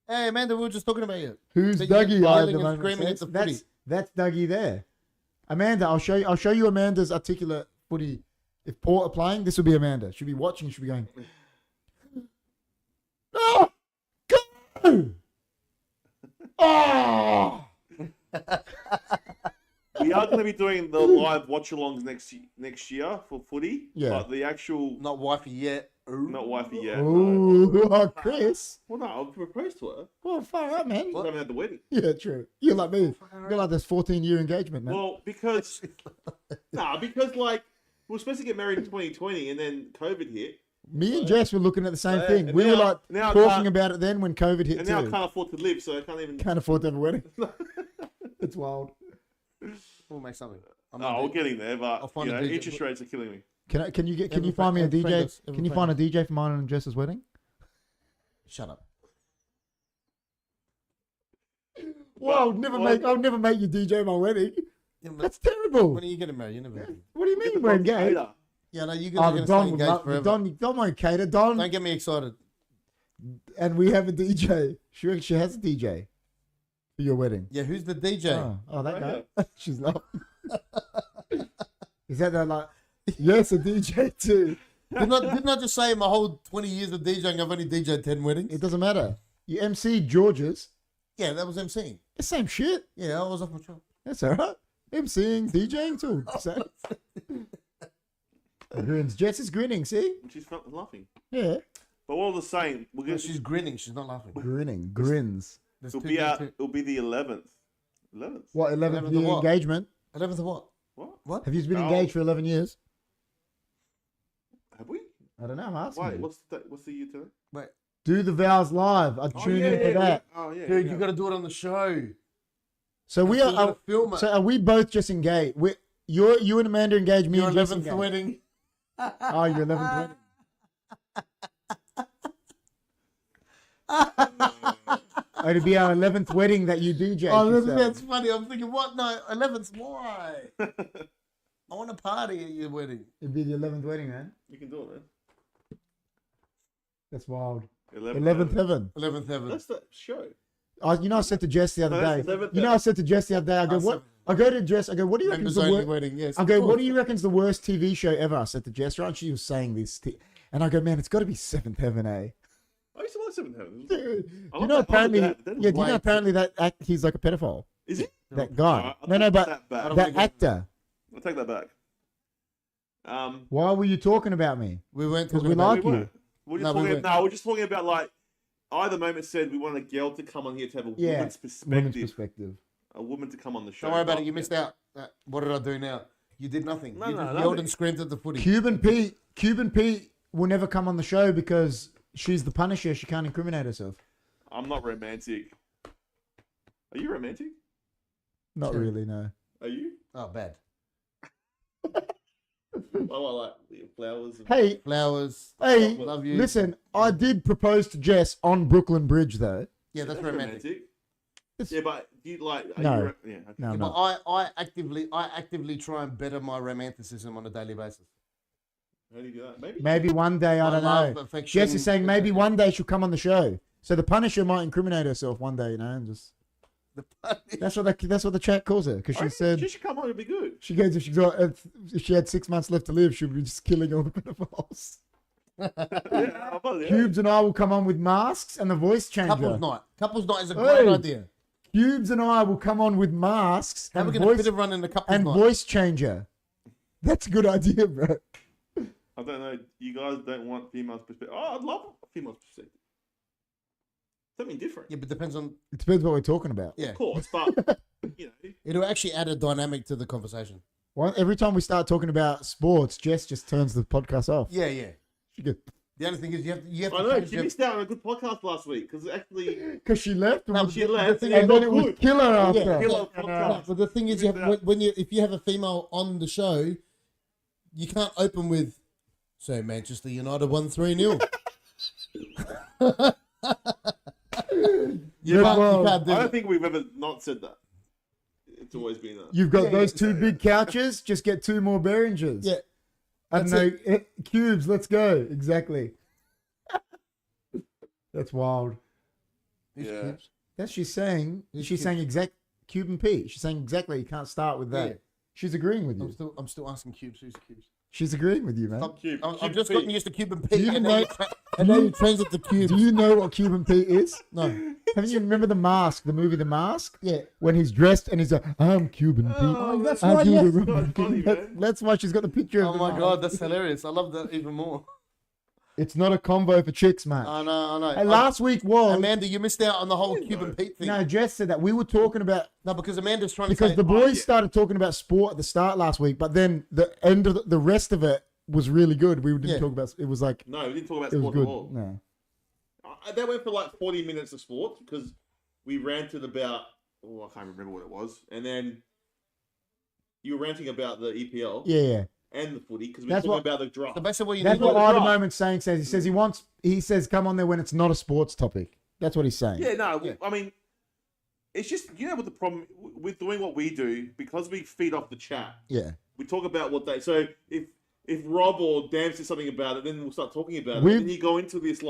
Hey, Amanda, we were just talking about you. Who's So you're Dougie? yelling and screaming at the footy. That's Dougie there. Amanda, I'll show you Amanda's articulate footy. If Port are playing, this will be Amanda. She'll be watching. She'll be going, "Oh, go! Oh!" We are going to be doing the live watch-alongs next year for footy. Yeah. But the actual Not wifey yet. Ooh. not wifey yet. No. Ooh, oh, Chris. Well, no, I'll propose to her. Well, far out, man. We haven't had the wedding. Yeah, true. You're like me. You're like this 14-year engagement, man. Well, because because like we were supposed to get married in 2020 and then COVID hit, Me and Jess were looking at the same thing. and We were now- like now I talking can't- about it then when COVID hit and too. now I can't afford to live, so I can't even. Can't afford to have a wedding. It's wild. We'll make something. Oh, we're getting there, I'll but find you a know, DJ. interest rates are killing me. Can you Every find me a friend- DJ? friend us, every Can you friend find a DJ for mine and Jess's wedding? Shut up. Well, I'll never make you DJ my wedding. Yeah, but That's terrible. when are you getting married? You never. What do you mean we're engaged? Yeah, no, you Oh, guys are the gonna Don stay would engaged love forever. Don won't cater. Don, Don't get me excited. and we have a DJ. She reckons she has a DJ for your wedding. Yeah, who's the DJ? Oh, that guy. She's laughing. Is that like? Yes, a DJ too. Didn't I just say in my whole 20 years of DJing, I've only DJed 10 weddings? It doesn't matter. You MC George's. Yeah, that was MCing. The same shit. Yeah, I was off my job. That's all right. MCing, DJing too. Same. Grins. Jess is grinning. See? She's laughing. Yeah. But all the same, we're No, gonna. she's grinning. She's not laughing. Grinning. Grins. There's It'll two- be out. two- It'll be the 11th. 11th. What? 11th 11th of year what? engagement. 11th of what? What? What? Have you been Oh. engaged for 11 years? Have we? I don't know. I'm asking. Wait, you. what's the year today? Wait. Do the vows live. I'll tune in for that. Oh yeah. Dude, yeah. you got to do it on the show. So we You are. gotta film it. So are we both just engaged? You and Amanda engaged. Me Your and Jess 11th engaged. wedding. Oh, your 11th wedding. Oh, it'd be our 11th wedding that you DJ. Oh, she said. that's funny. I'm thinking, what? No, 11th. Why? I want to party at your wedding. It'd be the 11th wedding, man. You can do it, man. That's wild. 11th heaven. 11th heaven. That's the show. I said to Jess the other No, that's day. 11th You know, I said to Jess the other day. I go, Oh, what? I go to Jess. I go, what do you reckon's Members the only worst? wedding. Yes. I go, of what course. do you reckon's the worst TV show ever? I said to Jess, right? And she was saying this, and I go, man, it's got to be Seventh Heaven, eh? I used to like Seventh Heaven. Dude, I you love know, that- I apparently, love that. yeah, do you know Wait. apparently that he's like a pedophile. Is it? That guy. I'll No, take but that back. don't that wanna go- actor. I'll take that back. Why were you talking about me? We weren't 'Cause talking we about like we you. weren't. We're just No, we talking. weren't. No, we're just talking about like. I, the moment, said we want a girl to come on here to have a Yeah, woman's Women's perspective. perspective. A woman to come on the show. Don't worry about But- it. You missed out. What did I do now? You did nothing. No, you no, just nothing. yelled and screamed at the footy. Cuban Pete will never come on the show because she's the Punisher. She can't incriminate herself. I'm not romantic. Are you romantic? Not Sure. really, no. Are you? Oh, bad. Oh, I like flowers. And... Hey, Flowers. hey, Love you. listen, I did propose to Jess on Brooklyn Bridge, though. Yeah, that's romantic. Yeah, but do you like? Are No. You yeah. Okay. No, Yeah, I'm but not. I actively try and better my romanticism on a daily basis. How do you do that? Maybe. Maybe one day, I My don't love, know. affection, Jess is saying maybe one day she'll come on the show. So the Punisher might incriminate herself one day, you know, and just The that's what the chat calls her because she said she should come on. It'd be good. she goes if she had 6 months left to live, she'll be just killing all the pedophiles. Yeah, how about that? Cubes and I will come on with masks and the voice changer. Couples night. Couples night is a great Hey. idea. Cubes and I will come on with masks How are and we going to voice fit everyone in the couples and night? voice changer. That's a good idea, bro. I don't know. You guys don't want females' perspective. Oh, I'd love a female's perspective. Something different. Yeah, but depends on. It depends what we're talking about. Yeah, Of course, but you know, it'll actually add a dynamic to the conversation. Every time we start talking about sports, Jess just turns the podcast off. Yeah, yeah. She goes, The only thing is you have to. I know change she your- missed out on a good podcast last week because actually because she left. No, and she left. thing and is- then it was good. killer after. Yeah, Killer yeah, podcast. but the thing is, if you have a female on the show, you can't open with, "So Manchester United won 3-0." You Good can't one. do I don't it. think we've ever not said that. It's always been that. You've got Yeah, those yeah. two big couches. Just get two more Behringers. Yeah, I don't that's know. Cubes. Let's go. Exactly. That's wild. Who's Yeah. Cubes? That's she's saying. Who's She's Cubes? saying exact Cuban P. She's saying exactly. You can't start with that. Yeah. She's agreeing with you. I'm still asking Cubes. Who's Cubes? She's agreeing with you, man. Stop. Cube. I've Cube just P. gotten used to Cuban Do P. you And know- now you transit to Cubes. Do you know what Cuban Pete is? No. Haven't you remember The Mask, the movie The Mask? Yeah. When he's dressed and he's like, I'm Cuban Pete. Oh, that's I'm right, Cuban yes. Pete." That's funny, man. That's why she's got the picture of Oh The my Mask. god, that's hilarious. I love that even more. It's not a combo for chicks, man. I know. Hey, last week was... Amanda, you missed out on the whole didn't Cuban know. Pete thing. No, Jess said that. We were talking about... No, because Amanda's trying to Because say... the boys yeah. started talking about sport at the start last week, but then the end of the rest of it was really good. We didn't Yeah. talk about... It was like... No, we didn't talk about It was sport at good. all. No. That went for like 40 minutes of sport because we ranted about. Oh, I can't remember what it was. And then you were ranting about the EPL Yeah. and the footy because we were That's talking what- about the draft. So basically what you That's need... what the Ida draft. Moment's saying says. He says he says come on there when it's not a sports topic. That's what he's saying. Yeah, no, Yeah. I mean, it's just, you know what the problem with doing what we do, because we feed off the chat. Yeah. We talk about what they. So if Rob or Dan says something about it, then we'll start talking about it. And then you go into this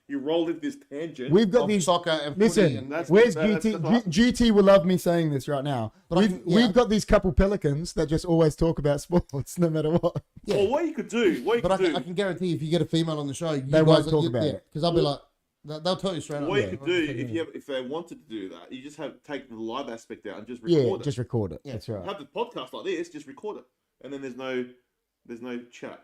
you roll into this tangent. We've got these soccer and listen. and Where's GT? GT will love me saying this right now. But we've got these couple pelicans that just always talk about sports, no matter what. Yeah. Or what you could do. I can guarantee if you get a female on the show, they won't talk about it. Because I'll be like, they'll tell you straight up. What you could do if they wanted to do that, you just take the live aspect out and just record it. Just record it. Yeah. That's right. Have the podcast like this, just record it, and then there's no chat.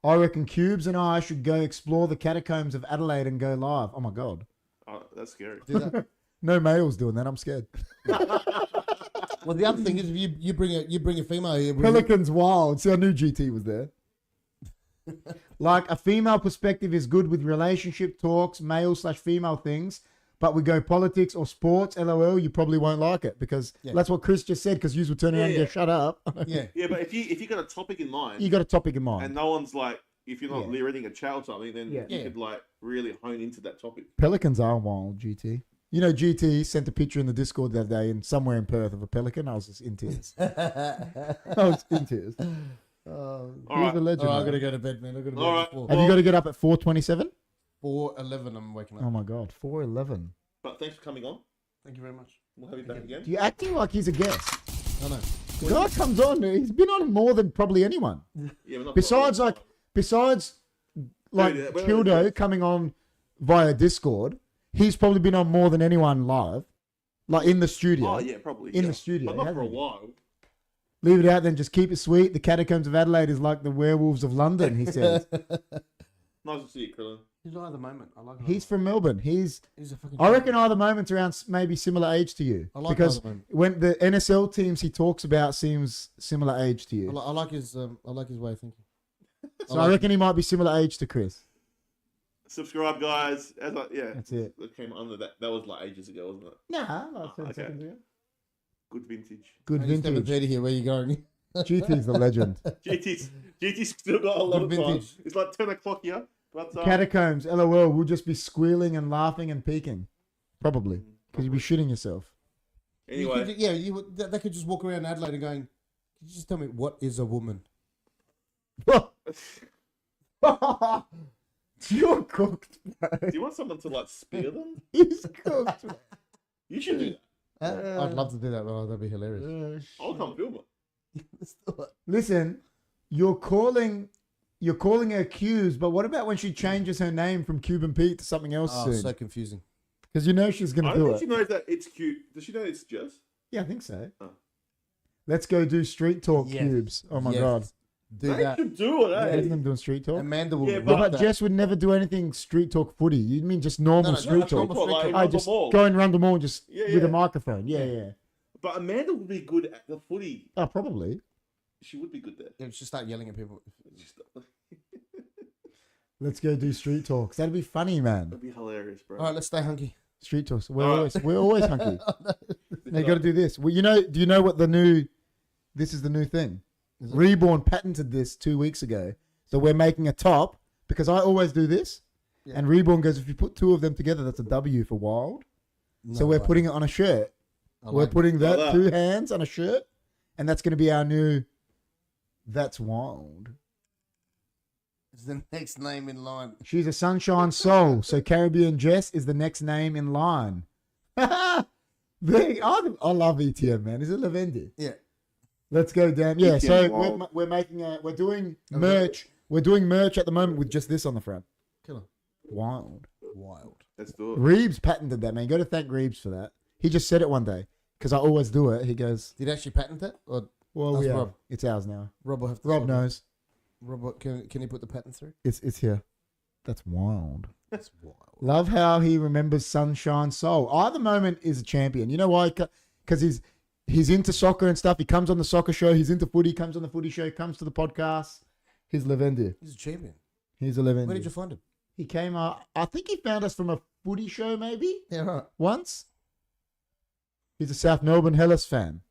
I reckon Cubes and I should go explore the catacombs of Adelaide and go live. Oh my god. Oh, that's scary. Do that. No males doing that. I'm scared. Well, the other thing is, if you bring a female here, Pelican's wild. See, I knew GT was there. Like, a female perspective is good with relationship talks, male/female things, but we go politics or sports, LOL, you probably won't like it, because that's what Chris just said, because you will turn around and go, shut up. Yeah, but if you got a topic in mind, you got a topic in mind, and no one's like, if you're not reading a chat or something, then you could really hone into that topic. Pelicans are wild, GT. You know, GT sent a picture in the Discord the other day, and somewhere in Perth, of a pelican. I was just in tears. I was in tears. He's a legend. I gotta go to bed, man. I gotta All right. Have you got to get up at 4:27? 4:11. I'm waking up. Oh my god, 4:11. But thanks for coming on. Thank you very much. We'll have you back again. You're acting like he's a guest. I know. The guy comes on. He's been on more than probably anyone. Yeah, but not Besides Kildo coming on via Discord, he's probably been on more than anyone live, like in the studio. Oh yeah, probably in the studio. but not for a while. Leave it out, then just keep it sweet. The catacombs of Adelaide is like the werewolves of London, he says. Nice to see you, Krilin. He's either moment. I like. He's from Melbourne. He's a fucking. I reckon either moment's around maybe similar age to you. I like because Either Moment. when the NSL teams he talks about seems similar age to you. I like his way of thinking. So I reckon he might be similar age to Chris. Subscribe, guys. That's it. It came under that. That was like ages ago, wasn't it? Nah, like 10 seconds ago. Good vintage. Good vintage. 7:30 here. Where you going? GT's the legend. GT's still got a lot of time. It's like 10 o'clock here. But, Catacombs, LOL, we'll just be squealing and laughing and peeking. Probably. Because you'll be shitting yourself. Anyway. They could just walk around Adelaide and going, could you just tell me, what is a woman? You're cooked, bro. Do you want someone to like spear them? He's cooked. You should do that. I'd love to do that. Oh, that'd be hilarious. I'll come film it. Listen, you're calling her Cubes, but what about when she changes her name from Cuban Pete to something else soon? So confusing. Because you know she's going to do it. I don't think she knows that it's cute. Does she know it's Jess? Yeah, I think so. Oh. Let's go do street talk, Cubes. Oh my God. Do that. Should do it, eh? Imagine them doing street talk. Amanda will. Yeah, But Jess would never do anything street talk footy. You mean just normal street talk? I just go and run the mall just with a microphone. Yeah. But Amanda would be good at the footy. Oh, probably. She would be good there. Yeah, just start yelling at people. Let's go do street talks. That'd be funny, man. That'd be hilarious, bro. All right, let's stay hunky. Street talks. We're always hunky. Now you got to do this. Well, do you know what this is the new thing? Reborn patented this 2 weeks ago. So we're making a top because I always do this. Yeah. And Reborn goes, if you put two of them together, that's a W for wild. So we're putting it on a shirt. We're putting that 2 hands on a shirt. And that's going to be our new, that's wild. It's the next name in line. She's a sunshine soul. So Caribbean Jess is the next name in line. I love ETM, man. Is it Lavendi? Yeah. Let's go down. Yeah, so we're doing merch. We're doing merch at the moment with just this on the front. Killer. Wild. Let's do it. Reeves patented that, man. You got to thank Reeves for that. He just said it one day because I always do it. He goes, "Did you actually patent that?" Or well, yeah, Rob. It's ours now. Rob will have to. Rob knows. Rob, can he put the patent through? It's here. That's wild. That's wild. Love how he remembers Sunshine Soul. Either moment is a champion. You know why? Because he's into soccer and stuff. He comes on the soccer show. He's into footy. Comes on the footy show. Comes to the podcast. He's Lavendi. He's a champion. He's a Lavendi. Where did you find him? He came out. I think he found us from a footy show, maybe. Yeah, right. Once. He's a South Melbourne Hellas fan.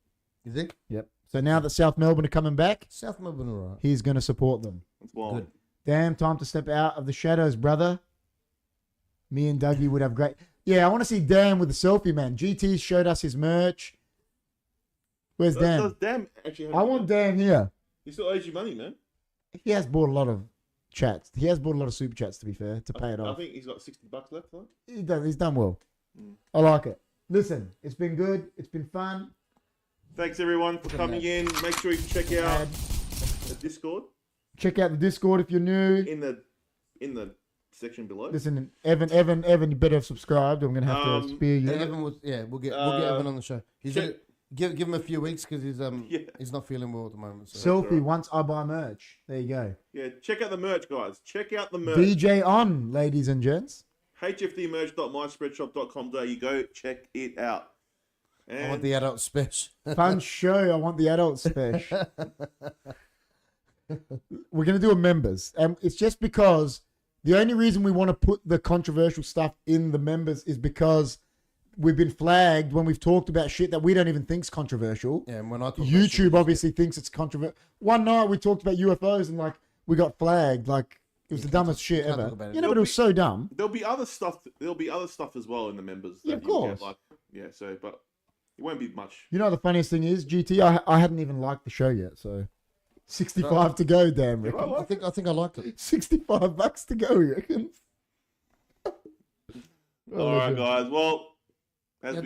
Is he? Yep. So now that South Melbourne are coming back, South Melbourne, all right. He's going to support them. That's wild. Good. Damn, time to step out of the shadows, brother. Me and Dougie would have great. Yeah, I want to see Dan with the selfie, man. GT showed us his merch. Where's Dan? Does Dan actually have I want Dan here. He still owes you money, man. He has bought a lot of chats. He has bought a lot of super chats, to be fair, to pay it I off. think he's got $60 left, right? He's done well. I like it. Listen, it's been good. It's been fun. Thanks, everyone, for coming in. Make sure you check out the Discord. Check out the Discord if you're new. In the section below. Listen, Evan, you better have subscribed. I'm gonna have to spear you. Evan was, we'll get Evan on the show. Give him a few weeks because he's not feeling well at the moment. So. Selfie once I buy merch. There you go. Yeah, check out the merch, guys. Check out the merch. DJ on, ladies and gents. hfdmerch.myspreadshop.com.au. Go check it out. And I want the adult special. Fun show. I want the adult special. We're gonna do a members, and it's just because the only reason we want to put the controversial stuff in the members is because we've been flagged when we've talked about shit that we don't even think's controversial. Yeah, and when I talk YouTube obviously thinks it's controversial. One night we talked about UFOs and like we got flagged. Like it was the dumbest shit ever. You know, but it was so dumb. There'll be other stuff. There'll be other stuff as well in the members. Yeah, of course. So, but it won't be much. You know the funniest thing is, GT, I hadn't even liked the show yet, so 65 to go, damn Rick. I think I liked it. $65 to go, you reckon? All right, guys. Well, as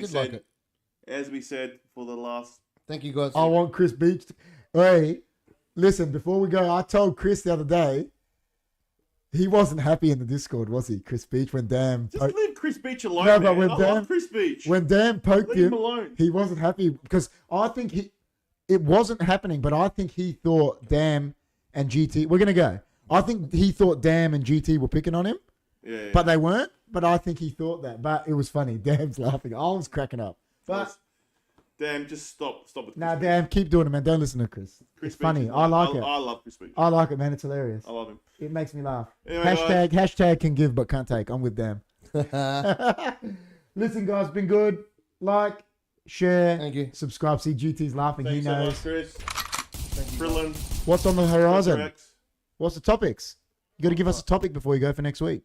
we said for the last. Thank you, guys. I want Chris Beach. Hey, listen, before we go, I told Chris the other day, he wasn't happy in the Discord, was he? Chris Beach, when Dan just leave Chris Beach alone. No, man. but when I Dan, love Chris Beach. When Dan poked leave him, alone. He wasn't happy because I think it wasn't happening, but I think he thought Dam and GT. We're gonna go. I think he thought Dam and GT were picking on him, but they weren't. But I think he thought that. But it was funny. Dam's laughing. I was cracking up. But Dam, just stop with. Nah, Dam, keep doing it, man. Don't listen to Chris. It's funny. I like it. I love Chris Beach. I like it, man. It's hilarious. I love him. It makes me laugh. Anyway, hashtag can give but can't take. I'm with Dam. Listen, guys, been good. Like, share, thank you. Subscribe. See, GT's laughing. Thanks he knows. So much, Chris. Krilin. What's on the horizon? What's the topics? You got to give us a topic before you go for next week.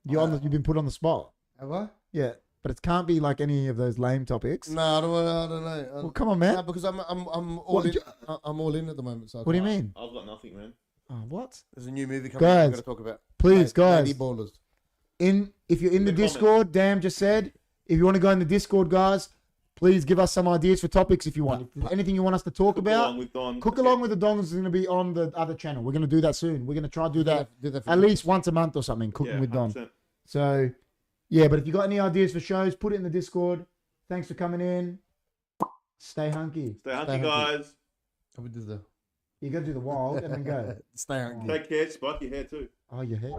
You've been put on the spot. Have I? Yeah, but it can't be like any of those lame topics. No, I don't know. Well, come on, man. No, because I'm all in. I'm all in at the moment. So what do you mean? I've got nothing, man. Oh, what? There's a new movie coming. Guys, I'm going to talk about. Please, guys. Lady Ballers. If you're in the Discord, Dan just said, if you want to go in the Discord, guys, please give us some ideas for topics if you want. If there's anything you want us to talk about, Cook Along with the Dons is going to be on the other channel. We're going to do that soon. We're going to try to do that at least once a month or something, Cooking with Don. 100%. So, yeah, but if you got any ideas for shows, put it in the Discord. Thanks for coming in. Stay hunky. Stay hunky, guys. I would do the. You got to do the wild and then go. Stay hunky. Take care. Spike your hair too. Oh, your hair.